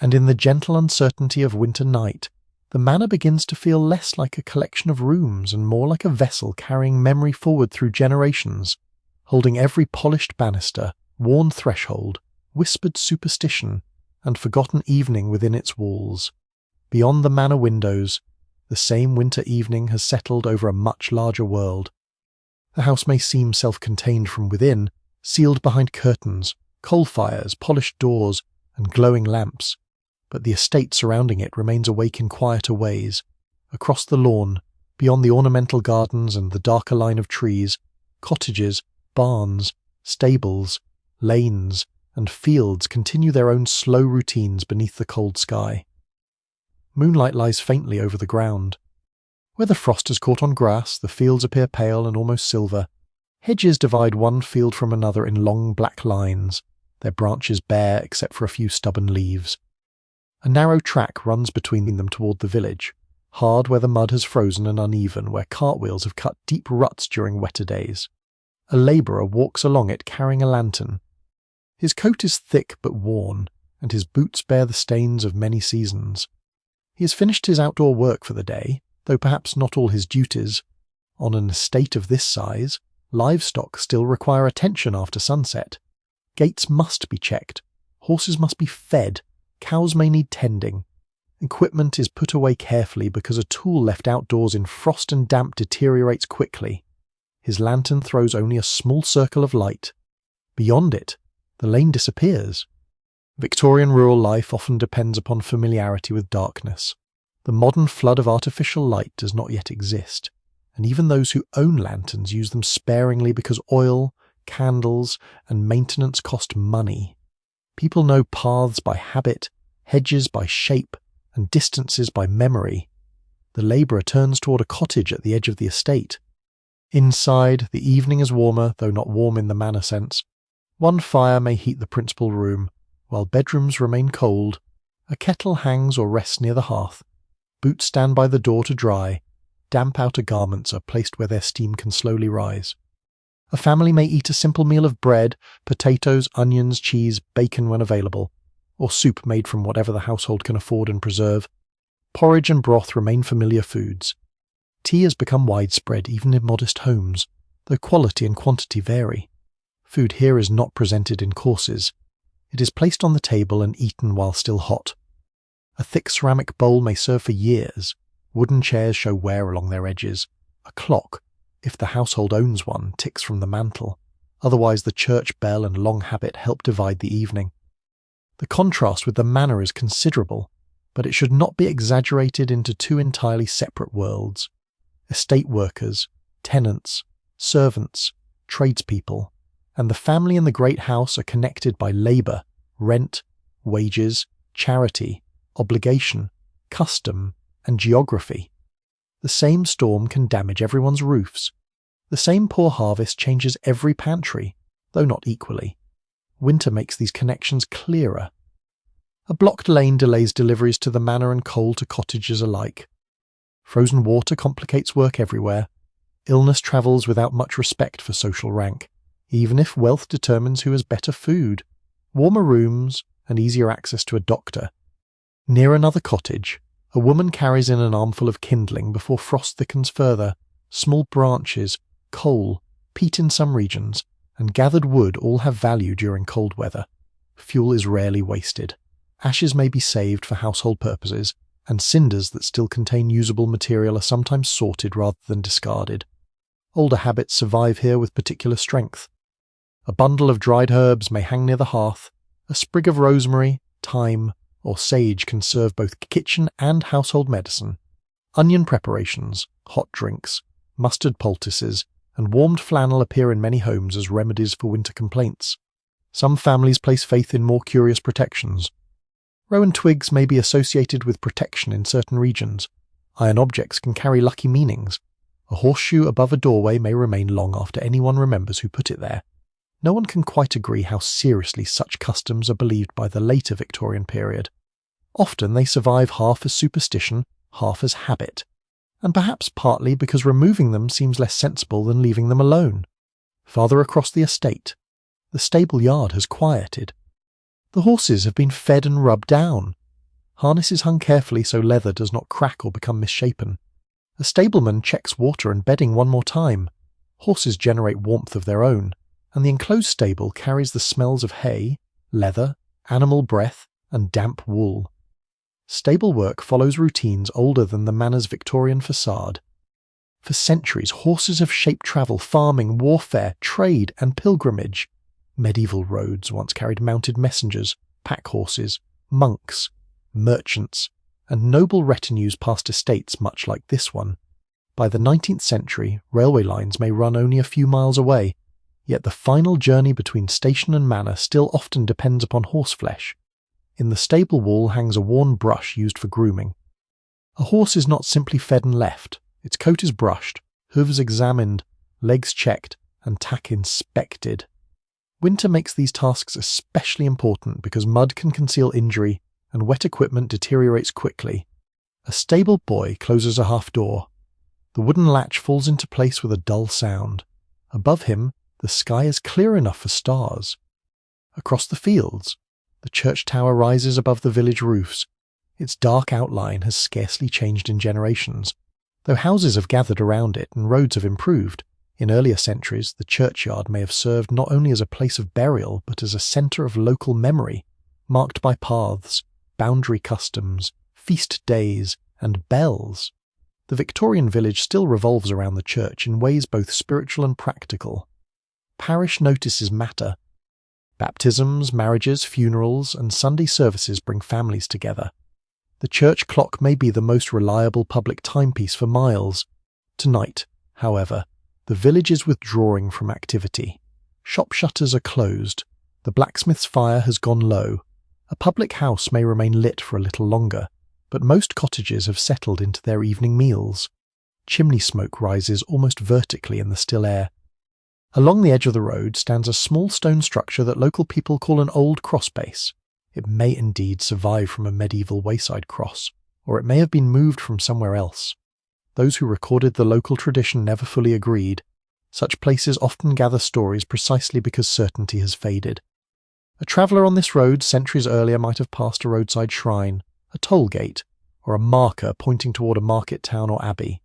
and in the gentle uncertainty of winter night, the manor begins to feel less like a collection of rooms and more like a vessel carrying memory forward through generations, holding every polished banister, worn threshold, whispered superstition, and forgotten evening within its walls. Beyond the manor windows, the same winter evening has settled over a much larger world. The house may seem self-contained from within, sealed behind curtains, coal fires, polished doors, and glowing lamps, but the estate surrounding it remains awake in quieter ways. Across the lawn, beyond the ornamental gardens and the darker line of trees, cottages, barns, stables, lanes, and fields continue their own slow routines beneath the cold sky. Moonlight lies faintly over the ground. Where the frost has caught on grass, the fields appear pale and almost silver. Hedges divide one field from another in long black lines, their branches bare except for a few stubborn leaves. A narrow track runs between them toward the village, hard where the mud has frozen and uneven where cartwheels have cut deep ruts during wetter days. A labourer walks along it carrying a lantern. His coat is thick but worn, and his boots bear the stains of many seasons. He has finished his outdoor work for the day, though perhaps not all his duties. On an estate of this size, livestock still require attention after sunset. Gates must be checked, horses must be fed, cows may need tending. Equipment is put away carefully because a tool left outdoors in frost and damp deteriorates quickly. His lantern throws only a small circle of light. Beyond it, the lane disappears. Victorian rural life often depends upon familiarity with darkness. The modern flood of artificial light does not yet exist, and even those who own lanterns use them sparingly because oil, candles, and maintenance cost money. People know paths by habit, hedges by shape, and distances by memory. The labourer turns toward a cottage at the edge of the estate. Inside, the evening is warmer, though not warm in the manor sense. One fire may heat the principal room, while bedrooms remain cold. A kettle hangs or rests near the hearth. Boots stand by the door to dry. Damp outer garments are placed where their steam can slowly rise. A family may eat a simple meal of bread, potatoes, onions, cheese, bacon when available, or soup made from whatever the household can afford and preserve. Porridge and broth remain familiar foods. Tea has become widespread even in modest homes, though quality and quantity vary. Food here is not presented in courses. It is placed on the table and eaten while still hot. A thick ceramic bowl may serve for years. Wooden chairs show wear along their edges. A clock, if the household owns one, ticks from the mantel. Otherwise the church bell and long habit help divide the evening. The contrast with the manor is considerable, but it should not be exaggerated into two entirely separate worlds. Estate workers, tenants, servants, tradespeople, and the family in the great house are connected by labour, rent, wages, charity, obligation, custom, and geography. The same storm can damage everyone's roofs. The same poor harvest changes every pantry, though not equally. Winter makes these connections clearer. A blocked lane delays deliveries to the manor and coal to cottages alike. Frozen water complicates work everywhere. Illness travels without much respect for social rank, even if wealth determines who has better food, warmer rooms, and easier access to a doctor. Near another cottage, a woman carries in an armful of kindling before frost thickens further. Small branches, coal, peat in some regions, and gathered wood all have value during cold weather. Fuel is rarely wasted. Ashes may be saved for household purposes, and cinders that still contain usable material are sometimes sorted rather than discarded. Older habits survive here with particular strength. A bundle of dried herbs may hang near the hearth. A sprig of rosemary, thyme, or sage can serve both kitchen and household medicine. Onion preparations, hot drinks, mustard poultices, and warmed flannel appear in many homes as remedies for winter complaints. Some families place faith in more curious protections. Rowan twigs may be associated with protection in certain regions. Iron objects can carry lucky meanings. A horseshoe above a doorway may remain long after anyone remembers who put it there. No one can quite agree how seriously such customs are believed by the later Victorian period. Often they survive half as superstition, half as habit, and perhaps partly because removing them seems less sensible than leaving them alone. Farther across the estate, the stable yard has quieted, The horses have been fed and rubbed down. Harnesses hung carefully so leather does not crack or become misshapen. A stableman checks water and bedding one more time. Horses generate warmth of their own, and the enclosed stable carries the smells of hay, leather, animal breath, and damp wool. Stable work follows routines older than the manor's Victorian facade. For centuries, horses have shaped travel, farming, warfare, trade, and pilgrimage. Medieval roads once carried mounted messengers, pack horses, monks, merchants, and noble retinues past estates much like this one. By the 19th century, railway lines may run only a few miles away, yet the final journey between station and manor still often depends upon horseflesh. In the stable wall hangs a worn brush used for grooming. A horse is not simply fed and left. Its coat is brushed, hooves examined, legs checked, and tack inspected. Winter makes these tasks especially important because mud can conceal injury and wet equipment deteriorates quickly. A stable boy closes a half door. The wooden latch falls into place with a dull sound. Above him, the sky is clear enough for stars. Across the fields, the church tower rises above the village roofs. Its dark outline has scarcely changed in generations, though houses have gathered around it and roads have improved. In earlier centuries, the churchyard may have served not only as a place of burial but as a centre of local memory, marked by paths, boundary customs, feast days, and bells. The Victorian village still revolves around the church in ways both spiritual and practical. Parish notices matter. Baptisms, marriages, funerals, and Sunday services bring families together. The church clock may be the most reliable public timepiece for miles. Tonight, however, the village is withdrawing from activity. Shop shutters are closed. The blacksmith's fire has gone low. A public house may remain lit for a little longer, but most cottages have settled into their evening meals. Chimney smoke rises almost vertically in the still air. Along the edge of the road stands a small stone structure that local people call an old crossbase. It may indeed survive from a medieval wayside cross, or it may have been moved from somewhere else. Those who recorded the local tradition never fully agreed. Such places often gather stories precisely because certainty has faded. A traveller on this road centuries earlier might have passed a roadside shrine, a toll gate, or a marker pointing toward a market town or abbey.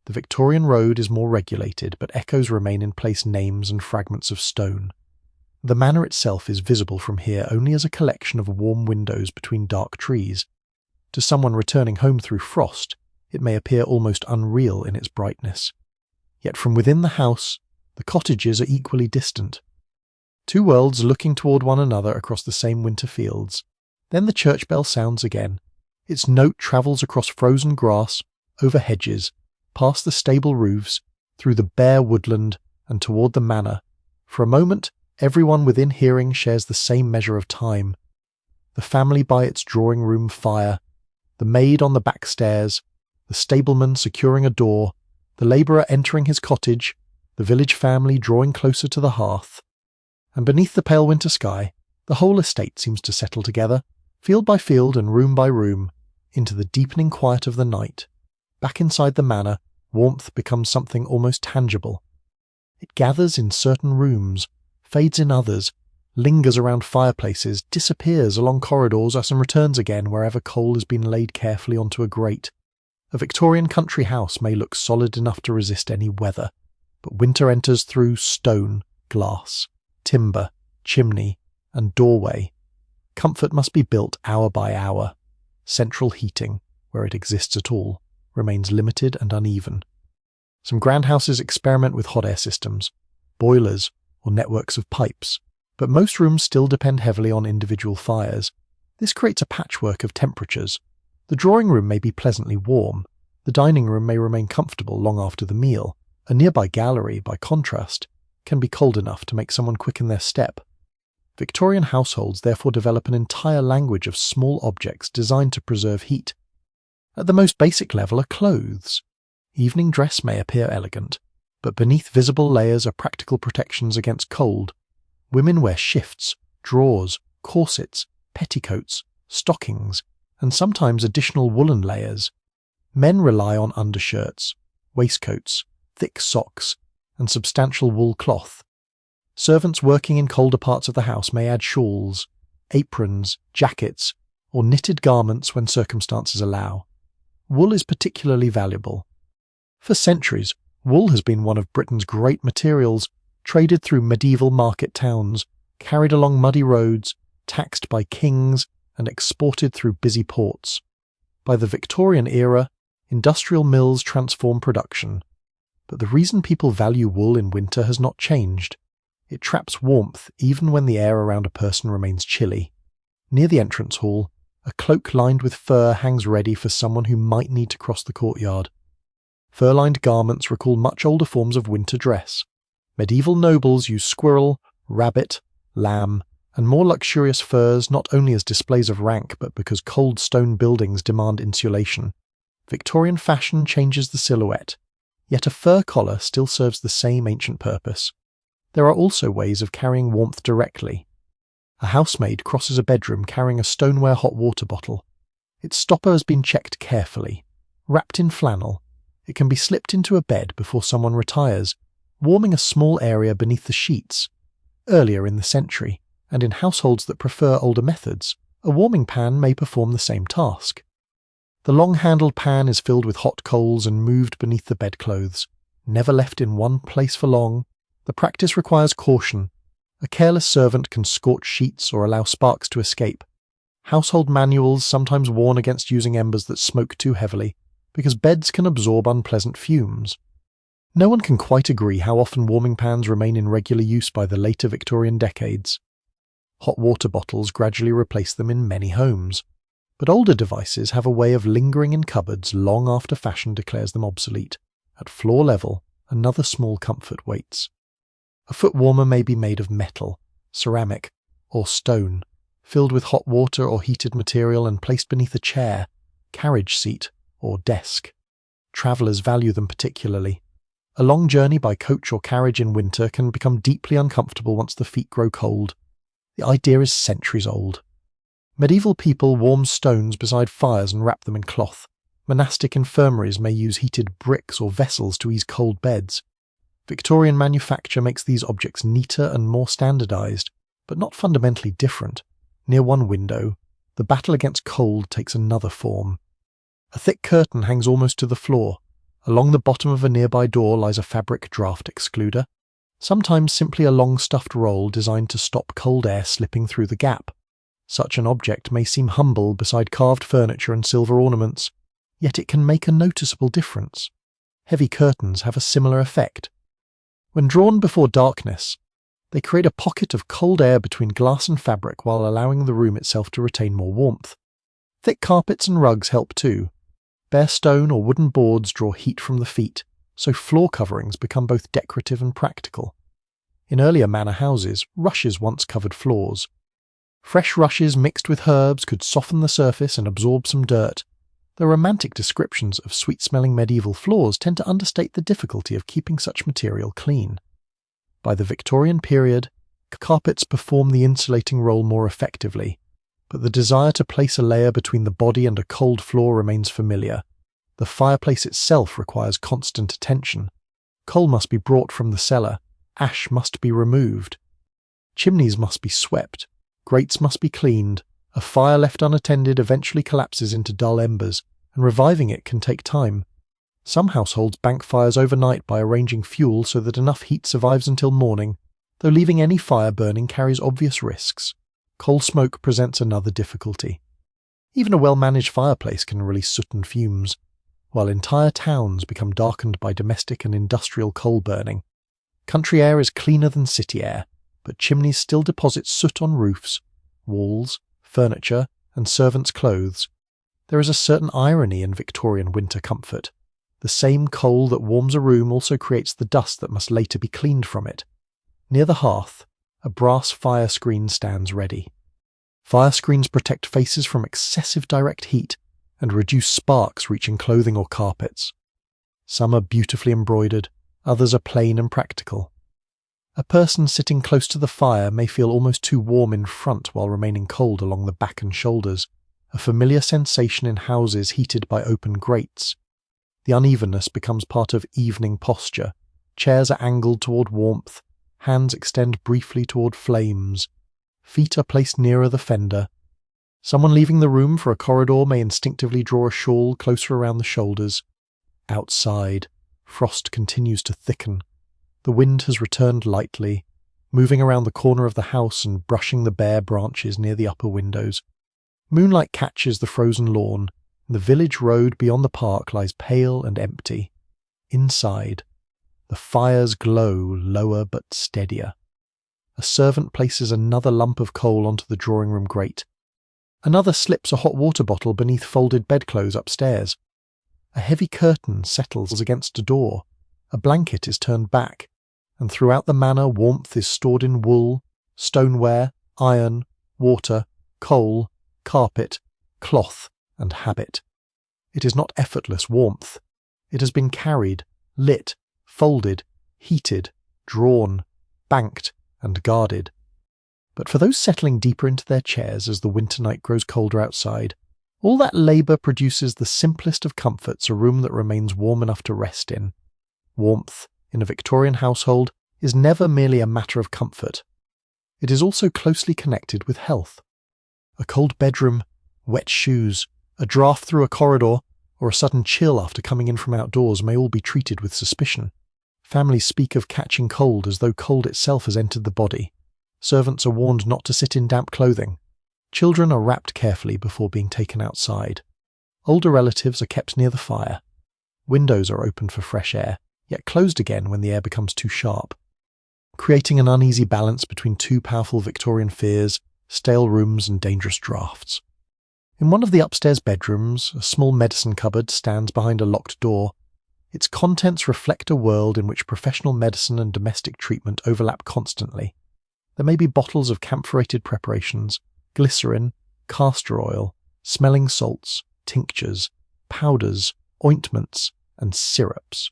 The Victorian road is more regulated, but echoes remain in place, names and fragments of stone. The manor itself is visible from here only as a collection of warm windows between dark trees. To someone returning home through frost, it may appear almost unreal in its brightness. Yet from within the house, the cottages are equally distant. Two worlds looking toward one another across the same winter fields. Then the church bell sounds again. Its note travels across frozen grass, over hedges, past the stable roofs, through the bare woodland, and toward the manor. For a moment, everyone within hearing shares the same measure of time. The family by its drawing-room fire, the maid on the back stairs, the stableman securing a door, the labourer entering his cottage, the village family drawing closer to the hearth. And beneath the pale winter sky, the whole estate seems to settle together, field by field and room by room, into the deepening quiet of the night. Back inside the manor, warmth becomes something almost tangible. It gathers in certain rooms, fades in others, lingers around fireplaces, disappears along corridors and returns again wherever coal has been laid carefully onto a grate. A Victorian country house may look solid enough to resist any weather, but winter enters through stone, glass, timber, chimney, and doorway. Comfort must be built hour by hour. Central heating, where it exists at all, remains limited and uneven. Some grand houses experiment with hot air systems, boilers, or networks of pipes, but most rooms still depend heavily on individual fires. This creates a patchwork of temperatures. The drawing room may be pleasantly warm, the dining room may remain comfortable long after the meal, a nearby gallery, by contrast, can be cold enough to make someone quicken their step. Victorian households therefore develop an entire language of small objects designed to preserve heat. At the most basic level are clothes. Evening dress may appear elegant, but beneath visible layers are practical protections against cold. Women wear shifts, drawers, corsets, petticoats, stockings, and sometimes additional woolen layers. Men rely on undershirts, waistcoats, thick socks, and substantial wool cloth. Servants working in colder parts of the house may add shawls. aprons, jackets, or knitted garments when circumstances allow. Wool is particularly valuable. For centuries, wool has been one of Britain's great materials, traded through medieval market towns, carried along muddy roads, taxed by kings, and exported through busy ports. By the Victorian era, industrial mills transformed production. But the reason people value wool in winter has not changed. It traps warmth even when the air around a person remains chilly. Near the entrance hall, a cloak lined with fur hangs ready for someone who might need to cross the courtyard. Fur-lined garments recall much older forms of winter dress. Medieval nobles used squirrel, rabbit, lamb, and more luxurious furs not only as displays of rank but because cold stone buildings demand insulation. Victorian fashion changes the silhouette, yet a fur collar still serves the same ancient purpose. There are also ways of carrying warmth directly. A housemaid crosses a bedroom carrying a stoneware hot water bottle. Its stopper has been checked carefully. Wrapped in flannel, it can be slipped into a bed before someone retires, warming a small area beneath the sheets. Earlier in the century, and in households that prefer older methods, a warming pan may perform the same task. The long-handled pan is filled with hot coals and moved beneath the bedclothes. Never left in one place for long, the practice requires caution. A careless servant can scorch sheets or allow sparks to escape. Household manuals sometimes warn against using embers that smoke too heavily, because beds can absorb unpleasant fumes. No one can quite agree how often warming pans remain in regular use by the later Victorian decades. Hot water bottles gradually replace them in many homes, but older devices have a way of lingering in cupboards long after fashion declares them obsolete. At floor level, another small comfort waits. A foot warmer may be made of metal, ceramic, or stone, filled with hot water or heated material and placed beneath a chair, carriage seat, or desk. Travellers value them particularly. A long journey by coach or carriage in winter can become deeply uncomfortable once the feet grow cold. The idea is centuries old. Medieval people warmed stones beside fires and wrapped them in cloth. Monastic infirmaries may use heated bricks or vessels to ease cold beds. Victorian manufacture makes these objects neater and more standardised, but not fundamentally different. Near one window, the battle against cold takes another form. A thick curtain hangs almost to the floor. Along the bottom of a nearby door lies a fabric draught excluder, sometimes simply a long stuffed roll designed to stop cold air slipping through the gap. Such an object may seem humble beside carved furniture and silver ornaments, yet it can make a noticeable difference. Heavy curtains have a similar effect. When drawn before darkness, they create a pocket of cold air between glass and fabric while allowing the room itself to retain more warmth. Thick carpets and rugs help too. Bare stone or wooden boards draw heat from the feet, so floor coverings become both decorative and practical. In earlier manor houses, rushes once covered floors. Fresh rushes mixed with herbs could soften the surface and absorb some dirt. The romantic descriptions of sweet-smelling medieval floors tend to understate the difficulty of keeping such material clean. By the Victorian period, carpets perform the insulating role more effectively, but the desire to place a layer between the body and a cold floor remains familiar. The fireplace itself requires constant attention. Coal must be brought from the cellar, ash must be removed. Chimneys must be swept, grates must be cleaned. A fire left unattended eventually collapses into dull embers, and reviving it can take time. Some households bank fires overnight by arranging fuel so that enough heat survives until morning, though leaving any fire burning carries obvious risks. Coal smoke presents another difficulty. Even a well-managed fireplace can release soot and fumes, while entire towns become darkened by domestic and industrial coal burning. Country air is cleaner than city air, but chimneys still deposit soot on roofs, walls, furniture, and servants' clothes. There is a certain irony in Victorian winter comfort. The same coal that warms a room also creates the dust that must later be cleaned from it. Near the hearth, a brass fire screen stands ready. Fire screens protect faces from excessive direct heat and reduce sparks reaching clothing or carpets. Some are beautifully embroidered, others are plain and practical. A person sitting close to the fire may feel almost too warm in front while remaining cold along the back and shoulders, a familiar sensation in houses heated by open grates. The unevenness becomes part of evening posture. Chairs are angled toward warmth, hands extend briefly toward flames. Feet are placed nearer the fender. Someone leaving the room for a corridor may instinctively draw a shawl closer around the shoulders. Outside, frost continues to thicken. The wind has returned lightly, moving around the corner of the house and brushing the bare branches near the upper windows. Moonlight catches the frozen lawn, and the village road beyond the park lies pale and empty. Inside, the fires glow lower but steadier. A servant places another lump of coal onto the drawing room grate. Another slips a hot water bottle beneath folded bedclothes upstairs. A heavy curtain settles against a door. A blanket is turned back, and throughout the manor warmth is stored in wool, stoneware, iron, water, coal, carpet, cloth, and habit. It is not effortless warmth. It has been carried, lit, folded, heated, drawn, banked, and guarded. But for those settling deeper into their chairs as the winter night grows colder outside, all that labour produces the simplest of comforts, a room that remains warm enough to rest in. Warmth, in a Victorian household, is never merely a matter of comfort. It is also closely connected with health. A cold bedroom, wet shoes, a draught through a corridor, or a sudden chill after coming in from outdoors may all be treated with suspicion. Families speak of catching cold as though cold itself has entered the body. Servants are warned not to sit in damp clothing. Children are wrapped carefully before being taken outside. Older relatives are kept near the fire. Windows are opened for fresh air, yet closed again when the air becomes too sharp, creating an uneasy balance between two powerful Victorian fears: stale rooms and dangerous draughts. In one of the upstairs bedrooms, a small medicine cupboard stands behind a locked door. Its contents reflect a world in which professional medicine and domestic treatment overlap constantly. There may be bottles of camphorated preparations, glycerin, castor oil, smelling salts, tinctures, powders, ointments, and syrups.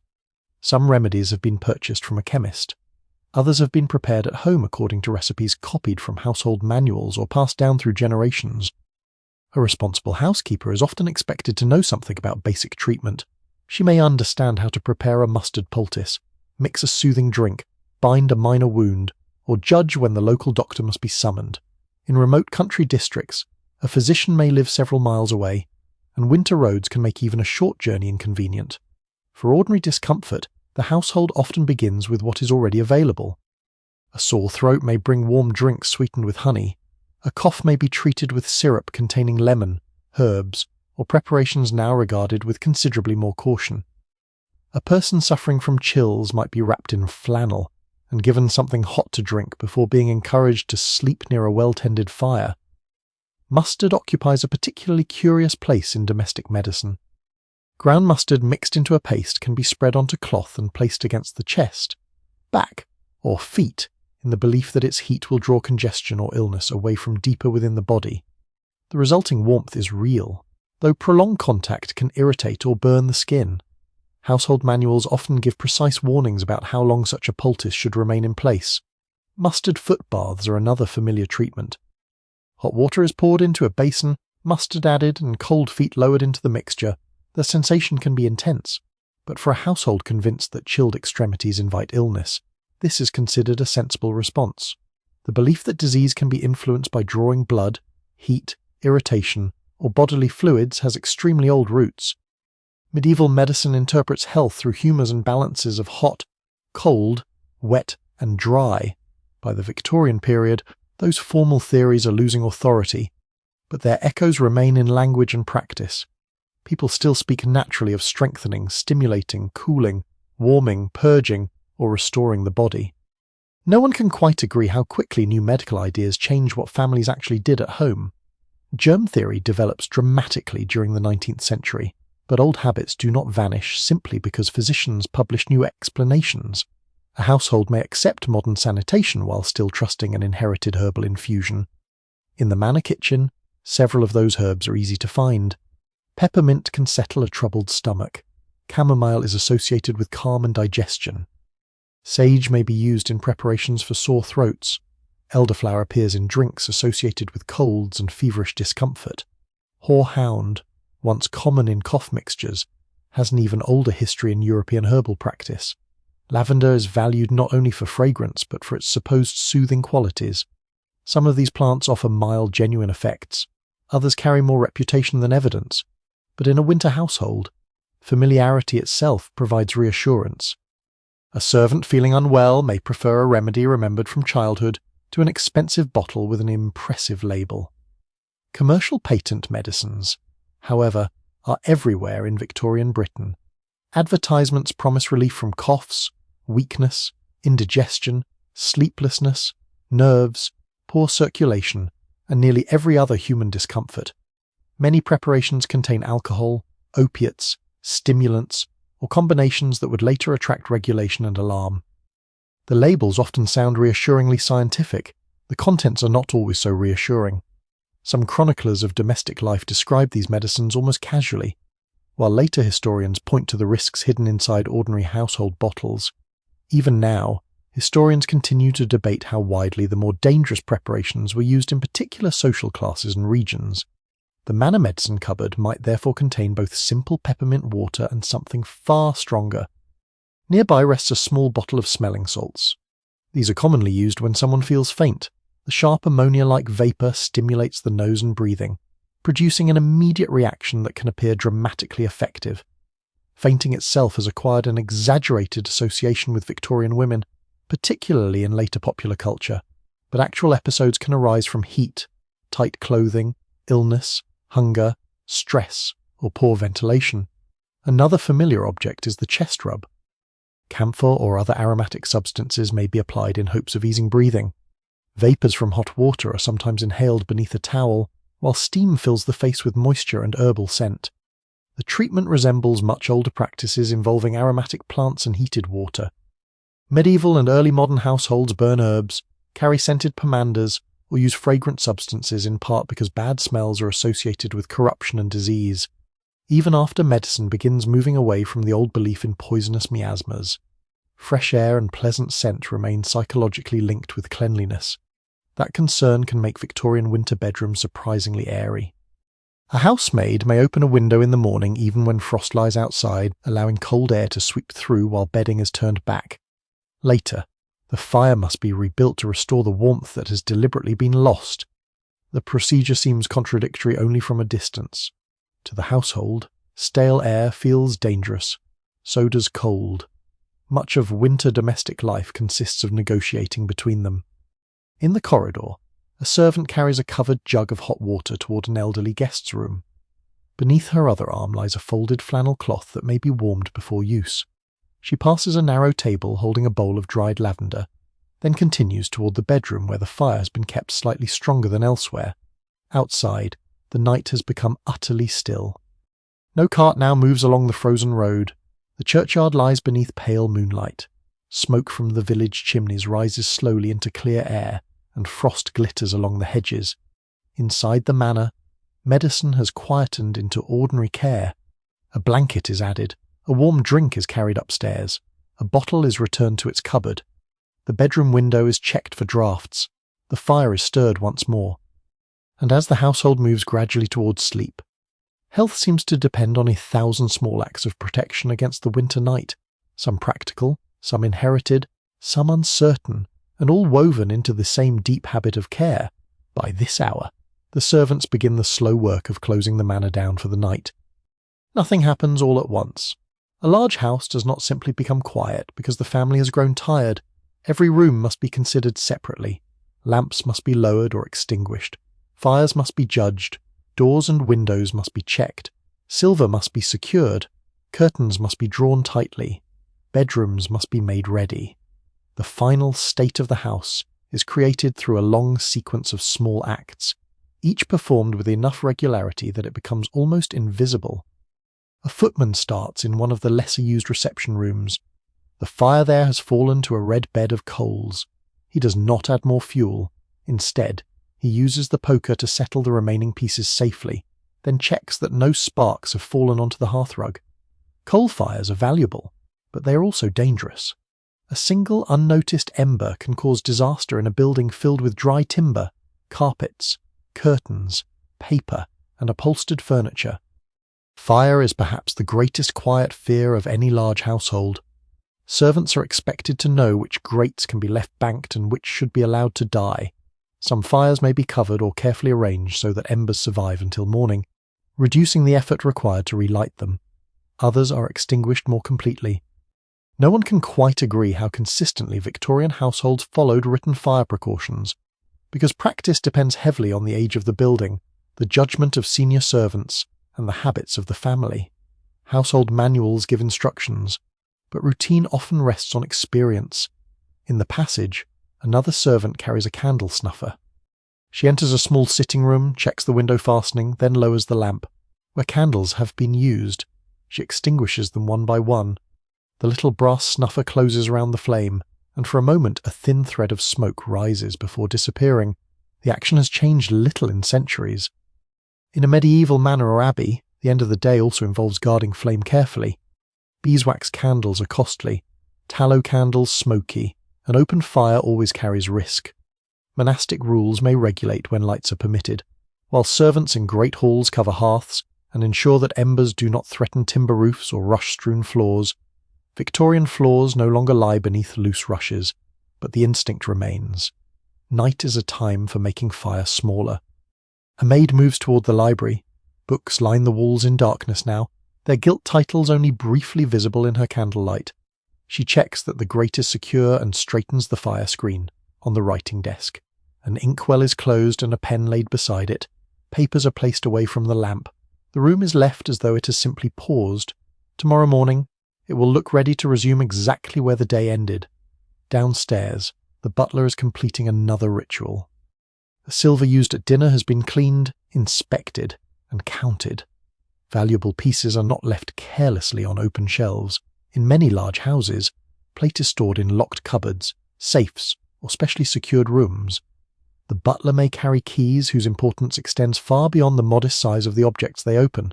Some remedies have been purchased from a chemist. Others have been prepared at home according to recipes copied from household manuals or passed down through generations. A responsible housekeeper is often expected to know something about basic treatment. She may understand how to prepare a mustard poultice, mix a soothing drink, bind a minor wound, or judge when the local doctor must be summoned. In remote country districts, a physician may live several miles away, and winter roads can make even a short journey inconvenient. For ordinary discomfort, the household often begins with what is already available. A sore throat may bring warm drinks sweetened with honey. A cough may be treated with syrup containing lemon, herbs, or preparations now regarded with considerably more caution. A person suffering from chills might be wrapped in flannel and given something hot to drink before being encouraged to sleep near a well-tended fire. Mustard occupies a particularly curious place in domestic medicine. Ground mustard mixed into a paste can be spread onto cloth and placed against the chest, back, or feet, in the belief that its heat will draw congestion or illness away from deeper within the body. The resulting warmth is real, though prolonged contact can irritate or burn the skin. Household manuals often give precise warnings about how long such a poultice should remain in place. Mustard foot baths are another familiar treatment. Hot water is poured into a basin, mustard added, and cold feet lowered into the mixture. The sensation can be intense, but for a household convinced that chilled extremities invite illness, this is considered a sensible response. The belief that disease can be influenced by drawing blood, heat, irritation, or bodily fluids has extremely old roots. Medieval medicine interprets health through humours and balances of hot, cold, wet, and dry. By the Victorian period, those formal theories are losing authority, but their echoes remain in language and practice. People still speak naturally of strengthening, stimulating, cooling, warming, purging, or restoring the body. No one can quite agree how quickly new medical ideas change what families actually did at home. Germ theory develops dramatically during the 19th century, but old habits do not vanish simply because physicians publish new explanations. A household may accept modern sanitation while still trusting an inherited herbal infusion. In the manor kitchen, several of those herbs are easy to find. Peppermint can settle a troubled stomach. Chamomile is associated with calm and digestion. Sage may be used in preparations for sore throats. Elderflower appears in drinks associated with colds and feverish discomfort. Horehound, once common in cough mixtures, has an even older history in European herbal practice. Lavender is valued not only for fragrance but for its supposed soothing qualities. Some of these plants offer mild, genuine effects. Others carry more reputation than evidence. But in a winter household, familiarity itself provides reassurance. A servant feeling unwell may prefer a remedy remembered from childhood to an expensive bottle with an impressive label. Commercial patent medicines, however, are everywhere in Victorian Britain. Advertisements promise relief from coughs, weakness, indigestion, sleeplessness, nerves, poor circulation, and nearly every other human discomfort. Many preparations contain alcohol, opiates, stimulants, or combinations that would later attract regulation and alarm. The labels often sound reassuringly scientific. The contents are not always so reassuring. Some chroniclers of domestic life describe these medicines almost casually, while later historians point to the risks hidden inside ordinary household bottles. Even now, historians continue to debate how widely the more dangerous preparations were used in particular social classes and regions. The manor medicine cupboard might therefore contain both simple peppermint water and something far stronger. Nearby rests a small bottle of smelling salts. These are commonly used when someone feels faint. The sharp ammonia-like vapour stimulates the nose and breathing, producing an immediate reaction that can appear dramatically effective. Fainting itself has acquired an exaggerated association with Victorian women, particularly in later popular culture, but actual episodes can arise from heat, tight clothing, illness, hunger, stress, or poor ventilation. Another familiar object is the chest rub. Camphor or other aromatic substances may be applied in hopes of easing breathing. Vapours from hot water are sometimes inhaled beneath a towel, while steam fills the face with moisture and herbal scent. The treatment resembles much older practices involving aromatic plants and heated water. Medieval and early modern households burn herbs, carry scented pomanders, or use fragrant substances in part because bad smells are associated with corruption and disease. Even after medicine begins moving away from the old belief in poisonous miasmas, fresh air and pleasant scent remain psychologically linked with cleanliness. That concern can make Victorian winter bedrooms surprisingly airy. A housemaid may open a window in the morning even when frost lies outside, allowing cold air to sweep through while bedding is turned back. Later, the fire must be rebuilt to restore the warmth that has deliberately been lost. The procedure seems contradictory only from a distance. To the household, stale air feels dangerous. So does cold. Much of winter domestic life consists of negotiating between them. In the corridor, a servant carries a covered jug of hot water toward an elderly guest's room. Beneath her other arm lies a folded flannel cloth that may be warmed before use. She passes a narrow table holding a bowl of dried lavender, then continues toward the bedroom where the fire has been kept slightly stronger than elsewhere. Outside, the night has become utterly still. No cart now moves along the frozen road. The churchyard lies beneath pale moonlight. Smoke from the village chimneys rises slowly into clear air, and frost glitters along the hedges. Inside the manor, medicine has quietened into ordinary care. A blanket is added, a warm drink is carried upstairs, a bottle is returned to its cupboard. The bedroom window is checked for draughts. The fire is stirred once more. And as the household moves gradually towards sleep, health seems to depend on 1,000 small acts of protection against the winter night, some practical, some inherited, some uncertain, and all woven into the same deep habit of care. By this hour, the servants begin the slow work of closing the manor down for the night. Nothing happens all at once. A large house does not simply become quiet because the family has grown tired. Every room must be considered separately. Lamps must be lowered or extinguished. Fires must be judged. Doors and windows must be checked. Silver must be secured. Curtains must be drawn tightly. Bedrooms must be made ready. The final state of the house is created through a long sequence of small acts, each performed with enough regularity that it becomes almost invisible. A footman starts in one of the lesser-used reception rooms. The fire there has fallen to a red bed of coals. He does not add more fuel. Instead, he uses the poker to settle the remaining pieces safely, then checks that no sparks have fallen onto the hearthrug. Coal fires are valuable, but they are also dangerous. A single unnoticed ember can cause disaster in a building filled with dry timber, carpets, curtains, paper, and upholstered furniture. Fire is perhaps the greatest quiet fear of any large household. Servants are expected to know which grates can be left banked and which should be allowed to die. Some fires may be covered or carefully arranged so that embers survive until morning, reducing the effort required to relight them. Others are extinguished more completely. No one can quite agree how consistently Victorian households followed written fire precautions, because practice depends heavily on the age of the building, the judgment of senior servants, and the habits of the family. Household manuals give instructions, but routine often rests on experience. In the passage, another servant carries a candle snuffer. She enters a small sitting room, checks the window fastening, then lowers the lamp. Where candles have been used, she extinguishes them one by one. The little brass snuffer closes around the flame, and for a moment a thin thread of smoke rises before disappearing. The action has changed little in centuries. In a medieval manor or abbey, the end of the day also involves guarding flame carefully. Beeswax candles are costly, tallow candles smoky, an open fire always carries risk. Monastic rules may regulate when lights are permitted, while servants in great halls cover hearths and ensure that embers do not threaten timber roofs or rush-strewn floors. Victorian floors no longer lie beneath loose rushes, but the instinct remains. Night is a time for making fire smaller. A maid moves toward the library. Books line the walls in darkness now, their gilt titles only briefly visible in her candlelight. She checks that the grate is secure and straightens the fire screen on the writing desk. An inkwell is closed and a pen laid beside it. Papers are placed away from the lamp. The room is left as though it has simply paused. Tomorrow morning, it will look ready to resume exactly where the day ended. Downstairs, the butler is completing another ritual. The silver used at dinner has been cleaned, inspected, and counted. Valuable pieces are not left carelessly on open shelves. In many large houses, plate is stored in locked cupboards, safes, or specially secured rooms. The butler may carry keys whose importance extends far beyond the modest size of the objects they open.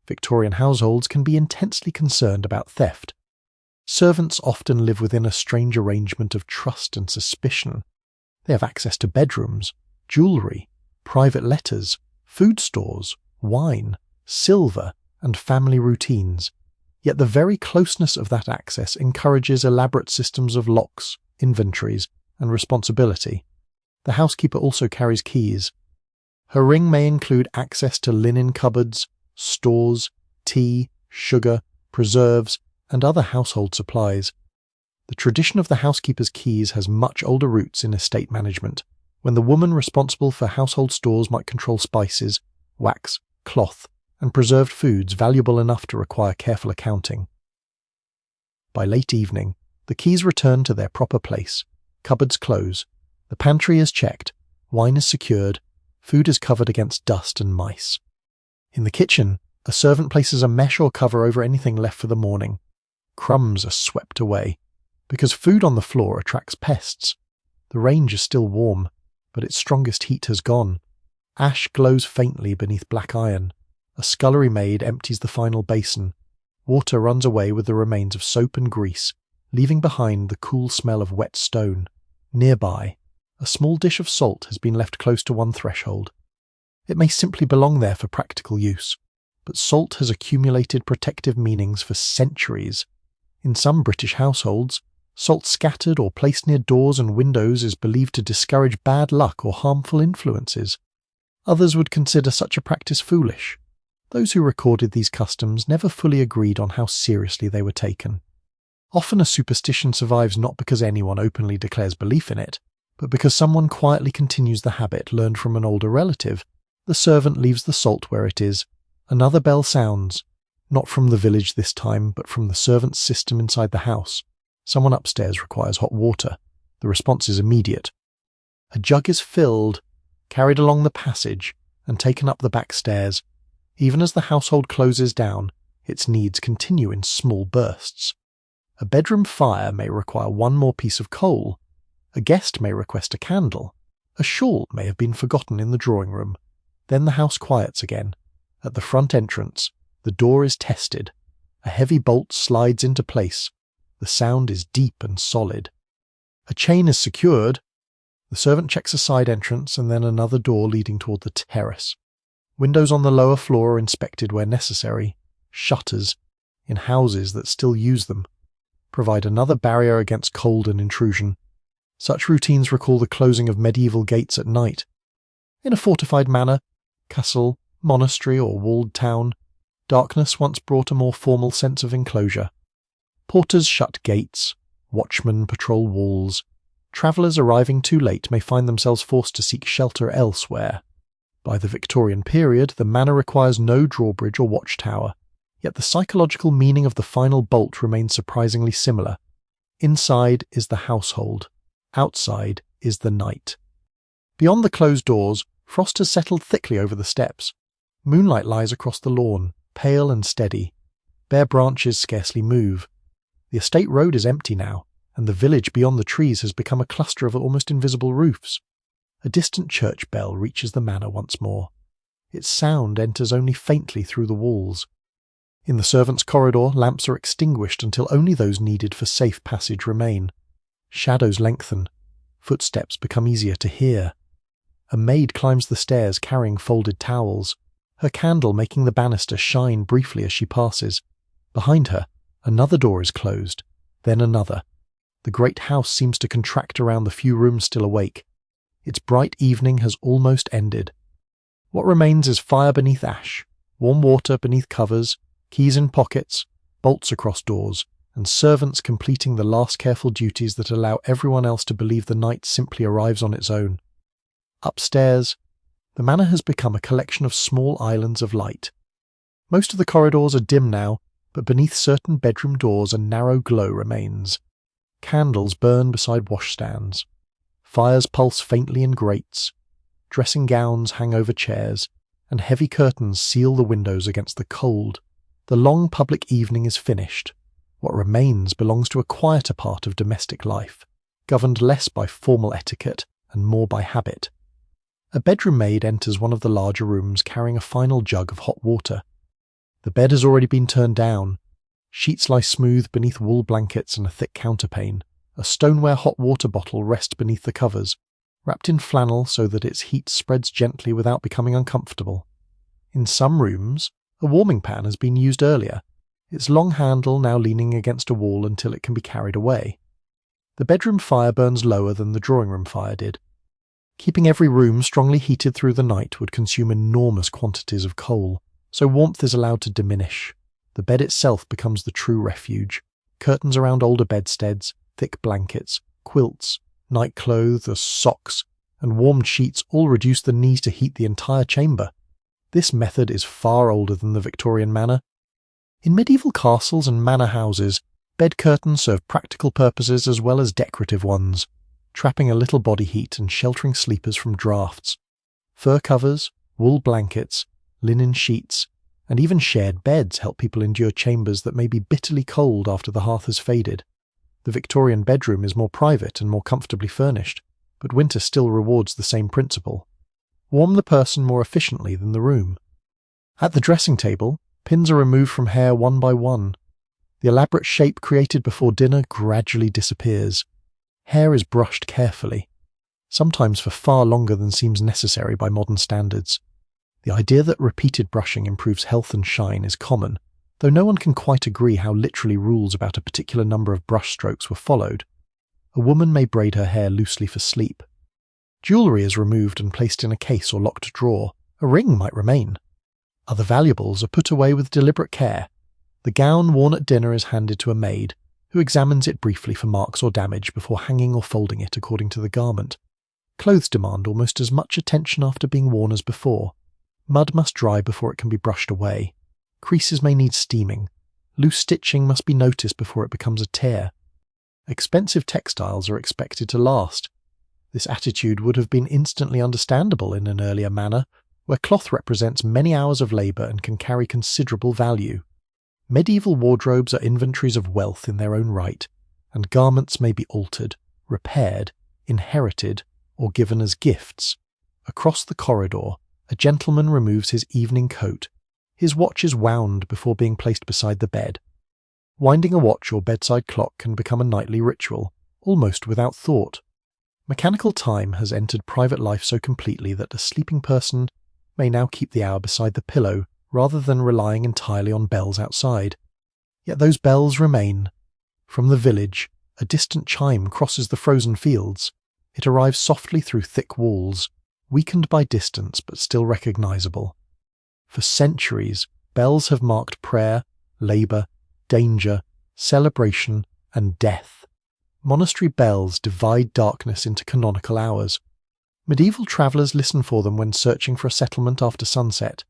Victorian households can be intensely concerned about theft. Servants often live within a strange arrangement of trust and suspicion. They have access to bedrooms, jewellery, private letters, food stores, wine, silver, and family routines. Yet the very closeness of that access encourages elaborate systems of locks, inventories, and responsibility. The housekeeper also carries keys. Her ring may include access to linen cupboards, stores, tea, sugar, preserves, and other household supplies. The tradition of the housekeeper's keys has much older roots in estate management, when the woman responsible for household stores might control spices, wax, cloth, and preserved foods valuable enough to require careful accounting. By late evening, the keys return to their proper place, cupboards close, the pantry is checked, wine is secured, food is covered against dust and mice. In the kitchen, a servant places a mesh or cover over anything left for the morning. Crumbs are swept away, because food on the floor attracts pests. The range is still warm, but its strongest heat has gone. Ash glows faintly beneath black iron. A scullery maid empties the final basin. Water runs away with the remains of soap and grease, leaving behind the cool smell of wet stone. Nearby, a small dish of salt has been left close to one threshold. It may simply belong there for practical use, but salt has accumulated protective meanings for centuries. In some British households, salt scattered or placed near doors and windows is believed to discourage bad luck or harmful influences. Others would consider such a practice foolish. Those who recorded these customs never fully agreed on how seriously they were taken. Often a superstition survives not because anyone openly declares belief in it, but because someone quietly continues the habit learned from an older relative. The servant leaves the salt where it is. Another bell sounds, not from the village this time, but from the servant's system inside the house. Someone upstairs requires hot water. The response is immediate. A jug is filled, carried along the passage, and taken up the back stairs. Even as the household closes down, its needs continue in small bursts. A bedroom fire may require one more piece of coal. A guest may request a candle. A shawl may have been forgotten in the drawing room. Then the house quiets again. At the front entrance, the door is tested. A heavy bolt slides into place. The sound is deep and solid. A chain is secured. The servant checks a side entrance and then another door leading toward the terrace. Windows on the lower floor are inspected where necessary. Shutters, in houses that still use them, provide another barrier against cold and intrusion. Such routines recall the closing of medieval gates at night. In a fortified manor, castle, monastery or walled town, darkness once brought a more formal sense of enclosure. Porters shut gates, watchmen patrol walls. Travellers arriving too late may find themselves forced to seek shelter elsewhere. By the Victorian period, the manor requires no drawbridge or watchtower, yet the psychological meaning of the final bolt remains surprisingly similar. Inside is the household, outside is the night. Beyond the closed doors, frost has settled thickly over the steps. Moonlight lies across the lawn, pale and steady. Bare branches scarcely move. The estate road is empty now, and the village beyond the trees has become a cluster of almost invisible roofs. A distant church bell reaches the manor once more. Its sound enters only faintly through the walls. In the servants' corridor, lamps are extinguished until only those needed for safe passage remain. Shadows lengthen. Footsteps become easier to hear. A maid climbs the stairs carrying folded towels, her candle making the banister shine briefly as she passes. Behind her, another door is closed, then another. The great house seems to contract around the few rooms still awake. Its bright evening has almost ended. What remains is fire beneath ash, warm water beneath covers, keys in pockets, bolts across doors, and servants completing the last careful duties that allow everyone else to believe the night simply arrives on its own. Upstairs, the manor has become a collection of small islands of light. Most of the corridors are dim now, but beneath certain bedroom doors a narrow glow remains. Candles burn beside washstands. Fires pulse faintly in grates. Dressing gowns hang over chairs, and heavy curtains seal the windows against the cold. The long public evening is finished. What remains belongs to a quieter part of domestic life, governed less by formal etiquette and more by habit. A bedroom maid enters one of the larger rooms carrying a final jug of hot water. The bed has already been turned down. Sheets lie smooth beneath wool blankets and a thick counterpane. A stoneware hot water bottle rests beneath the covers, wrapped in flannel so that its heat spreads gently without becoming uncomfortable. In some rooms, a warming pan has been used earlier, its long handle now leaning against a wall until it can be carried away. The bedroom fire burns lower than the drawing room fire did. Keeping every room strongly heated through the night would consume enormous quantities of coal, so warmth is allowed to diminish. The bed itself becomes the true refuge. Curtains around older bedsteads, thick blankets, quilts, nightclothes, socks, and warmed sheets all reduce the need to heat the entire chamber. This method is far older than the Victorian manor. In medieval castles and manor houses, bed curtains serve practical purposes as well as decorative ones, trapping a little body heat and sheltering sleepers from drafts. Fur covers, wool blankets, linen sheets, and even shared beds help people endure chambers that may be bitterly cold after the hearth has faded. The Victorian bedroom is more private and more comfortably furnished, but winter still rewards the same principle. Warm the person more efficiently than the room. At the dressing table, pins are removed from hair one by one. The elaborate shape created before dinner gradually disappears. Hair is brushed carefully, sometimes for far longer than seems necessary by modern standards. The idea that repeated brushing improves health and shine is common, though no one can quite agree how literally rules about a particular number of brush strokes were followed. A woman may braid her hair loosely for sleep. Jewellery is removed and placed in a case or locked drawer. A ring might remain. Other valuables are put away with deliberate care. The gown worn at dinner is handed to a maid, who examines it briefly for marks or damage before hanging or folding it according to the garment. Clothes demand almost as much attention after being worn as before. Mud must dry before it can be brushed away. Creases may need steaming. Loose stitching must be noticed before it becomes a tear. Expensive textiles are expected to last. This attitude would have been instantly understandable in an earlier manner, where cloth represents many hours of labour and can carry considerable value. Medieval wardrobes are inventories of wealth in their own right, and garments may be altered, repaired, inherited, or given as gifts. Across the corridor, a gentleman removes his evening coat. His watch is wound before being placed beside the bed. Winding a watch or bedside clock can become a nightly ritual, almost without thought. Mechanical time has entered private life so completely that a sleeping person may now keep the hour beside the pillow rather than relying entirely on bells outside. Yet those bells remain. From the village, A distant chime crosses the frozen fields. It arrives softly through thick walls, weakened by distance but still recognizable. For centuries, bells have marked prayer, labor, danger, celebration, and death. Monastery bells divide darkness into canonical hours. Medieval travellers listen for them when searching for a settlement after sunset.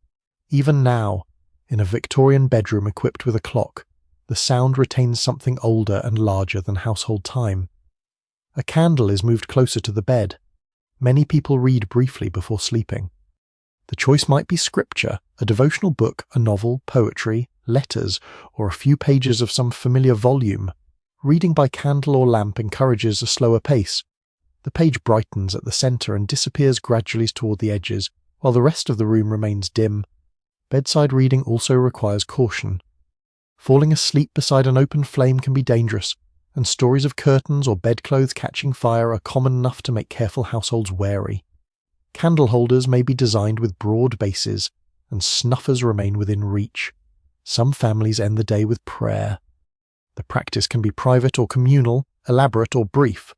Even now, in a Victorian bedroom equipped with a clock, the sound retains something older and larger than household time. A candle is moved closer to the bed. Many people read briefly before sleeping. The choice might be scripture, a devotional book, a novel, poetry, letters, or a few pages of some familiar volume. Reading by candle or lamp encourages a slower pace. The page brightens at the centre and disappears gradually toward the edges, while the rest of the room remains dim. Bedside reading also requires caution. Falling asleep beside an open flame can be dangerous, and stories of curtains or bedclothes catching fire are common enough to make careful households wary. Candle holders may be designed with broad bases, and snuffers remain within reach. Some families end the day with prayer. The practice can be private or communal, elaborate or brief.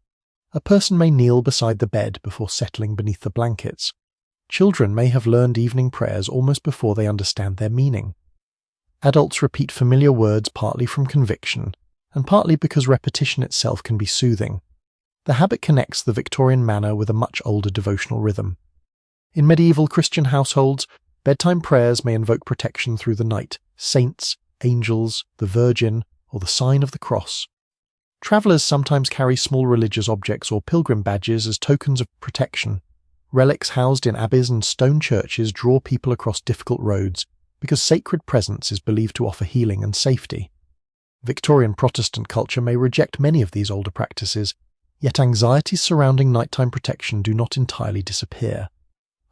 A person may kneel beside the bed before settling beneath the blankets. Children may have learned evening prayers almost before they understand their meaning. Adults repeat familiar words partly from conviction, and partly because repetition itself can be soothing. The habit connects the Victorian Manor with a much older devotional rhythm. In medieval Christian households, bedtime prayers may invoke protection through the night, saints, angels, the Virgin, or the sign of the cross. Travellers sometimes carry small religious objects or pilgrim badges as tokens of protection. Relics housed in abbeys and stone churches draw people across difficult roads because sacred presence is believed to offer healing and safety. Victorian Protestant culture may reject many of these older practices, yet anxieties surrounding nighttime protection do not entirely disappear.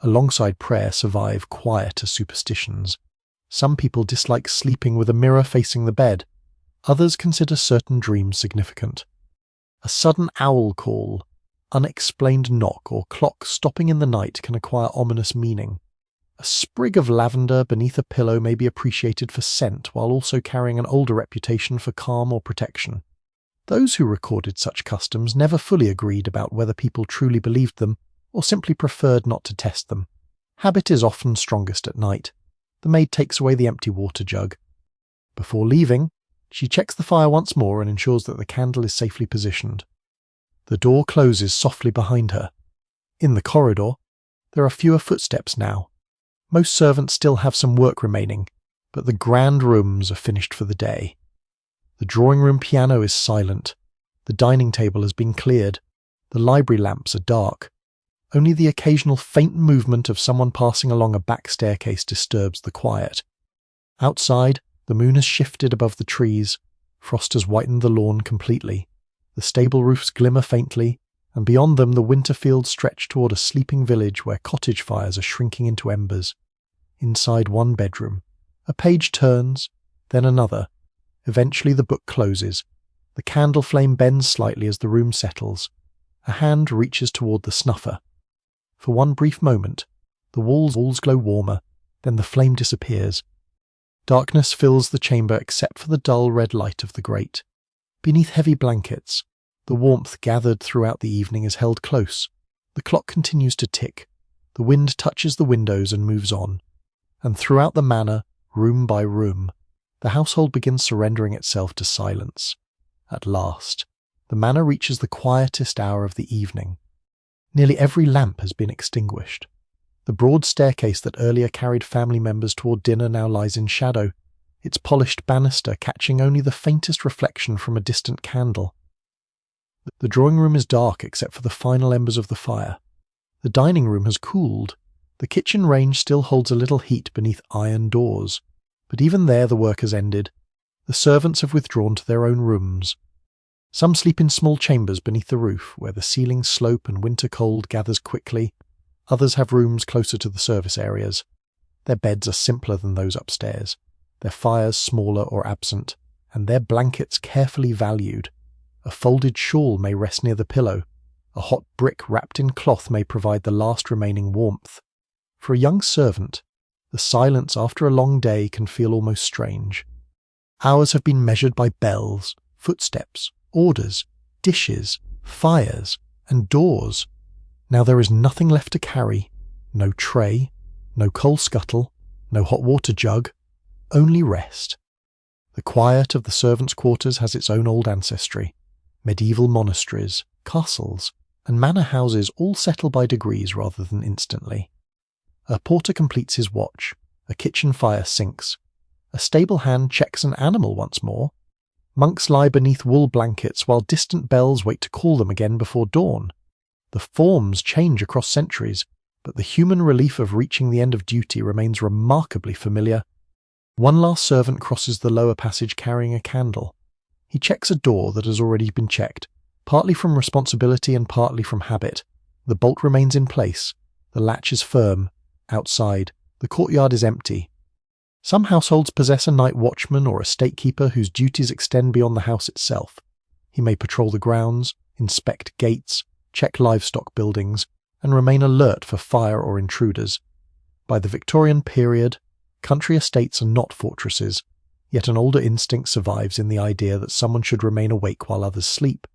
Alongside prayer survive quieter superstitions. Some people dislike sleeping with a mirror facing the bed. Others consider certain dreams significant. A sudden owl call, unexplained knock, or clock stopping in the night can acquire ominous meaning. A sprig of lavender beneath a pillow may be appreciated for scent while also carrying an older reputation for calm or protection. Those who recorded such customs never fully agreed about whether people truly believed them or simply preferred not to test them. Habit is often strongest at night. The maid takes away the empty water jug. Before leaving, she checks the fire once more and ensures that the candle is safely positioned. The door closes softly behind her. In the corridor, there are fewer footsteps now. Most servants still have some work remaining, but the grand rooms are finished for the day. The drawing room piano is silent. The dining table has been cleared. The library lamps are dark. Only the occasional faint movement of someone passing along a back staircase disturbs the quiet. Outside, the moon has shifted above the trees. Frost has whitened the lawn completely. The stable roofs glimmer faintly, and beyond them the winter fields stretch toward a sleeping village where cottage fires are shrinking into embers. Inside one bedroom, a page turns, then another. Eventually the book closes. The candle flame bends slightly as the room settles. A hand reaches toward the snuffer. For one brief moment, the walls glow warmer, then the flame disappears. Darkness fills the chamber except for the dull red light of the grate. Beneath heavy blankets, the warmth gathered throughout the evening is held close. The clock continues to tick. The wind touches the windows and moves on. And throughout the manor, room by room, the household begins surrendering itself to silence. At last, the manor reaches the quietest hour of the evening. Nearly every lamp has been extinguished. The broad staircase that earlier carried family members toward dinner now lies in shadow, its polished banister catching only the faintest reflection from a distant candle. The drawing room is dark except for the final embers of the fire. The dining room has cooled. The kitchen range still holds a little heat beneath iron doors, but even there the work has ended. The servants have withdrawn to their own rooms. Some sleep in small chambers beneath the roof, where the ceiling's slope and winter cold gathers quickly. Others have rooms closer to the service areas. Their beds are simpler than those upstairs, their fires smaller or absent, and their blankets carefully valued. A folded shawl may rest near the pillow. A hot brick wrapped in cloth may provide the last remaining warmth. For a young servant, the silence after a long day can feel almost strange. Hours have been measured by bells, footsteps, orders, dishes, fires, and doors. Now there is nothing left to carry, no tray, no coal scuttle, no hot water jug, only rest. The quiet of the servants' quarters has its own old ancestry. Medieval monasteries, castles, and manor houses all settle by degrees rather than instantly. A porter completes his watch, a kitchen fire sinks, a stable hand checks an animal once more. Monks lie beneath wool blankets while distant bells wait to call them again before dawn. The forms change across centuries, but the human relief of reaching the end of duty remains remarkably familiar. One last servant crosses the lower passage carrying a candle. He checks a door that has already been checked, partly from responsibility and partly from habit. The bolt remains in place, the latch is firm. Outside, the courtyard is empty. Some households possess a night watchman or a statekeeper whose duties extend beyond the house itself. He may patrol the grounds, inspect gates, check livestock buildings, and remain alert for fire or intruders. By the Victorian period, country estates are not fortresses, yet an older instinct survives in the idea that someone should remain awake while others sleep.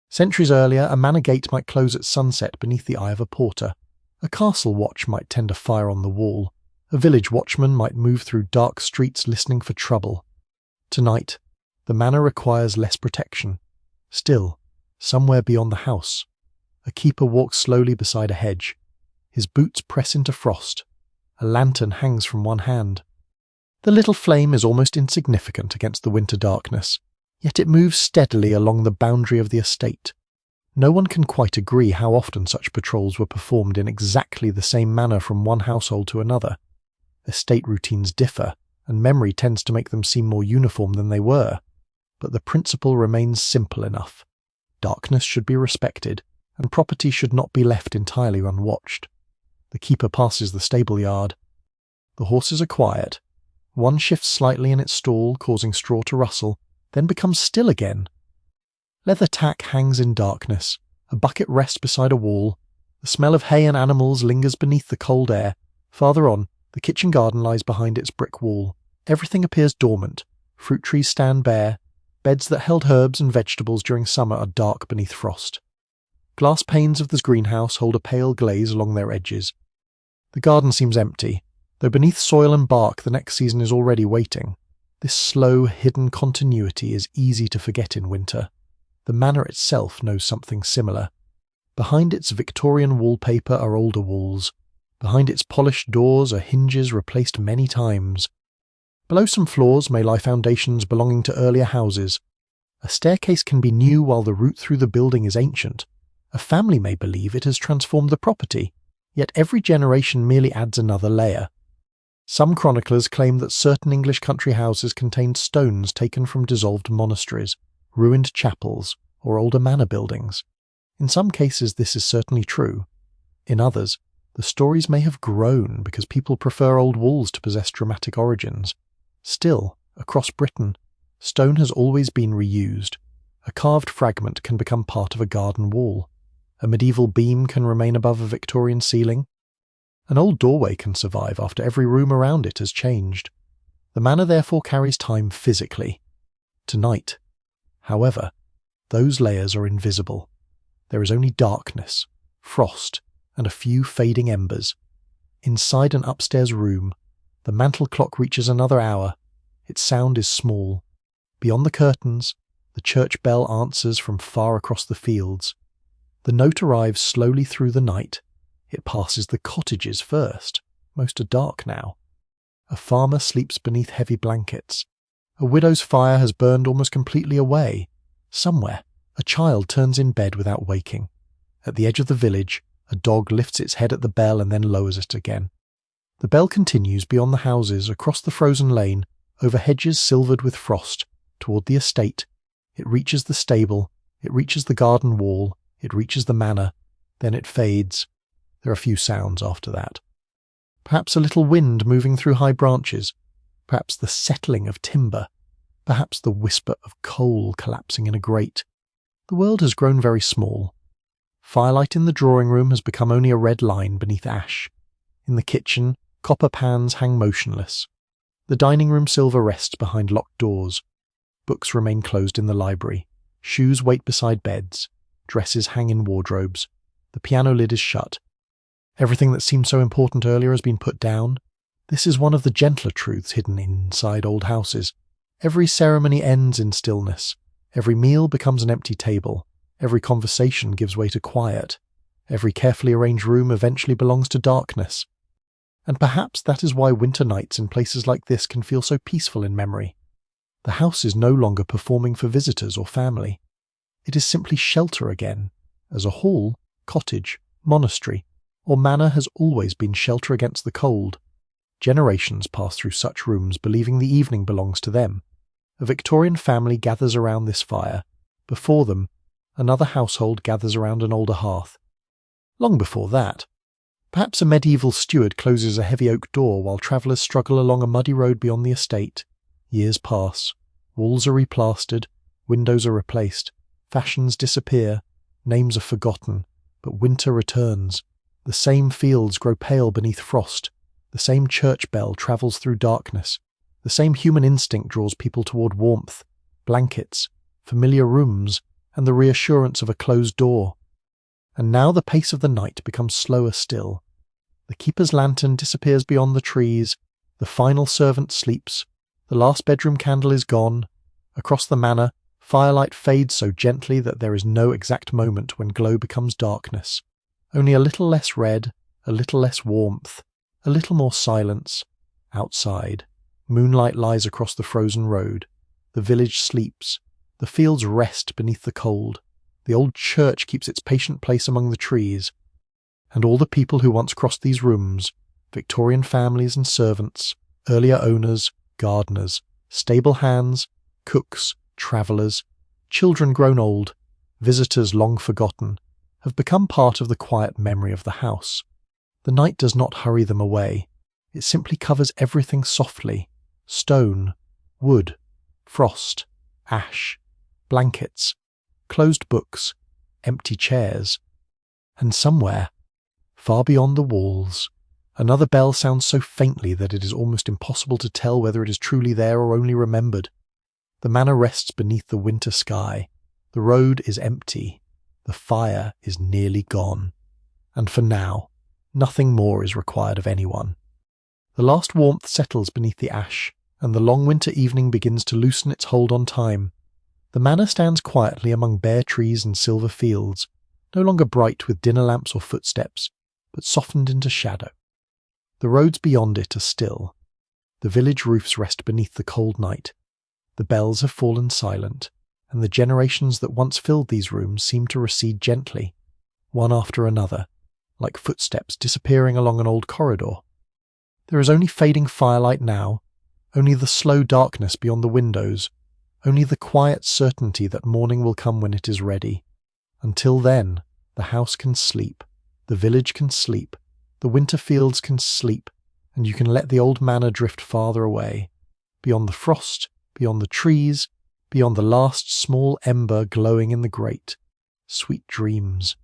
Centuries earlier, a manor gate might close at sunset beneath the eye of a porter. A castle watch might tend a fire on the wall. A village watchman might move through dark streets listening for trouble. Tonight, the manor requires less protection. Still, somewhere beyond the house, a keeper walks slowly beside a hedge. His boots press into frost. A lantern hangs from one hand. The little flame is almost insignificant against the winter darkness, yet it moves steadily along the boundary of the estate. No one can quite agree how often such patrols were performed in exactly the same manner from one household to another. Estate routines differ, and memory tends to make them seem more uniform than they were. But the principle remains simple enough. Darkness should be respected, and property should not be left entirely unwatched. The keeper passes the stable yard. The horses are quiet. One shifts slightly in its stall, causing straw to rustle, then becomes still again. Leather tack hangs in darkness. A bucket rests beside a wall. The smell of hay and animals lingers beneath the cold air. Farther on, the kitchen garden lies behind its brick wall. Everything appears dormant. Fruit trees stand bare. Beds that held herbs and vegetables during summer are dark beneath frost. Glass panes of the greenhouse hold a pale glaze along their edges. The garden seems empty, though beneath soil and bark the next season is already waiting. This slow, hidden continuity is easy to forget in winter. The manor itself knows something similar. Behind its Victorian wallpaper are older walls. Behind its polished doors are hinges replaced many times. Below some floors may lie foundations belonging to earlier houses. A staircase can be new while the route through the building is ancient. A family may believe it has transformed the property, yet every generation merely adds another layer. Some chroniclers claim that certain English country houses contained stones taken from dissolved monasteries, ruined chapels, or older manor buildings. In some cases this is certainly true. In others, the stories may have grown because people prefer old walls to possess dramatic origins. Still, across Britain, stone has always been reused. A carved fragment can become part of a garden wall. A medieval beam can remain above a Victorian ceiling. An old doorway can survive after every room around it has changed. The manor therefore carries time physically. Tonight, however, those layers are invisible. There is only darkness, frost, and a few fading embers. Inside an upstairs room, the mantel clock reaches another hour. Its sound is small. Beyond the curtains, the church bell answers from far across the fields. The note arrives slowly through the night. It passes the cottages first. Most are dark now. A farmer sleeps beneath heavy blankets. A widow's fire has burned almost completely away. Somewhere, a child turns in bed without waking. At the edge of the village, a dog lifts its head at the bell and then lowers it again. The bell continues beyond the houses, across the frozen lane, over hedges silvered with frost, toward the estate. It reaches the stable, it reaches the garden wall, it reaches the manor, then it fades. There are few sounds after that. Perhaps a little wind moving through high branches, perhaps the settling of timber, perhaps the whisper of coal collapsing in a grate. The world has grown very small. Firelight in the drawing room has become only a red line beneath ash. In the kitchen, copper pans hang motionless. The dining room silver rests behind locked doors. Books remain closed in the library. Shoes wait beside beds. Dresses hang in wardrobes. The piano lid is shut. Everything that seemed so important earlier has been put down. This is one of the gentler truths hidden inside old houses. Every ceremony ends in stillness. Every meal becomes an empty table. Every conversation gives way to quiet. Every carefully arranged room eventually belongs to darkness. And perhaps that is why winter nights in places like this can feel so peaceful in memory. The house is no longer performing for visitors or family. It is simply shelter again. As a hall, cottage, monastery, or manor has always been shelter against the cold. Generations pass through such rooms believing the evening belongs to them. A Victorian family gathers around this fire. Before them, another household gathers around an older hearth. Long before that, perhaps a medieval steward closes a heavy oak door while travellers struggle along a muddy road beyond the estate. Years pass. Walls are replastered. Windows are replaced. Fashions disappear. Names are forgotten. But winter returns. The same fields grow pale beneath frost. The same church bell travels through darkness. The same human instinct draws people toward warmth, blankets, familiar rooms, and the reassurance of a closed door. And now the pace of the night becomes slower still. The keeper's lantern disappears beyond the trees. The final servant sleeps. The last bedroom candle is gone. Across the manor, firelight fades so gently that there is no exact moment when glow becomes darkness. Only a little less red, a little less warmth, a little more silence. Outside, moonlight lies across the frozen road. The village sleeps. The fields rest beneath the cold. The old church keeps its patient place among the trees. And all the people who once crossed these rooms, Victorian families and servants, earlier owners, gardeners, stable hands, cooks, travellers, children grown old, visitors long forgotten, have become part of the quiet memory of the house. The night does not hurry them away. It simply covers everything softly. Stone, wood, frost, ash, blankets, closed books, empty chairs. And somewhere, far beyond the walls, another bell sounds so faintly that it is almost impossible to tell whether it is truly there or only remembered. The manor rests beneath the winter sky. The road is empty. The fire is nearly gone. And for now, nothing more is required of anyone. The last warmth settles beneath the ash, and the long winter evening begins to loosen its hold on time. The manor stands quietly among bare trees and silver fields, no longer bright with dinner lamps or footsteps, but softened into shadow. The roads beyond it are still. The village roofs rest beneath the cold night. The bells have fallen silent, and the generations that once filled these rooms seem to recede gently, one after another, like footsteps disappearing along an old corridor. There is only fading firelight now, only the slow darkness beyond the windows, only the quiet certainty that morning will come when it is ready. Until then, the house can sleep, the village can sleep, the winter fields can sleep, and you can let the old manor drift farther away, beyond the frost, beyond the trees, beyond the last small ember glowing in the grate. Sweet dreams.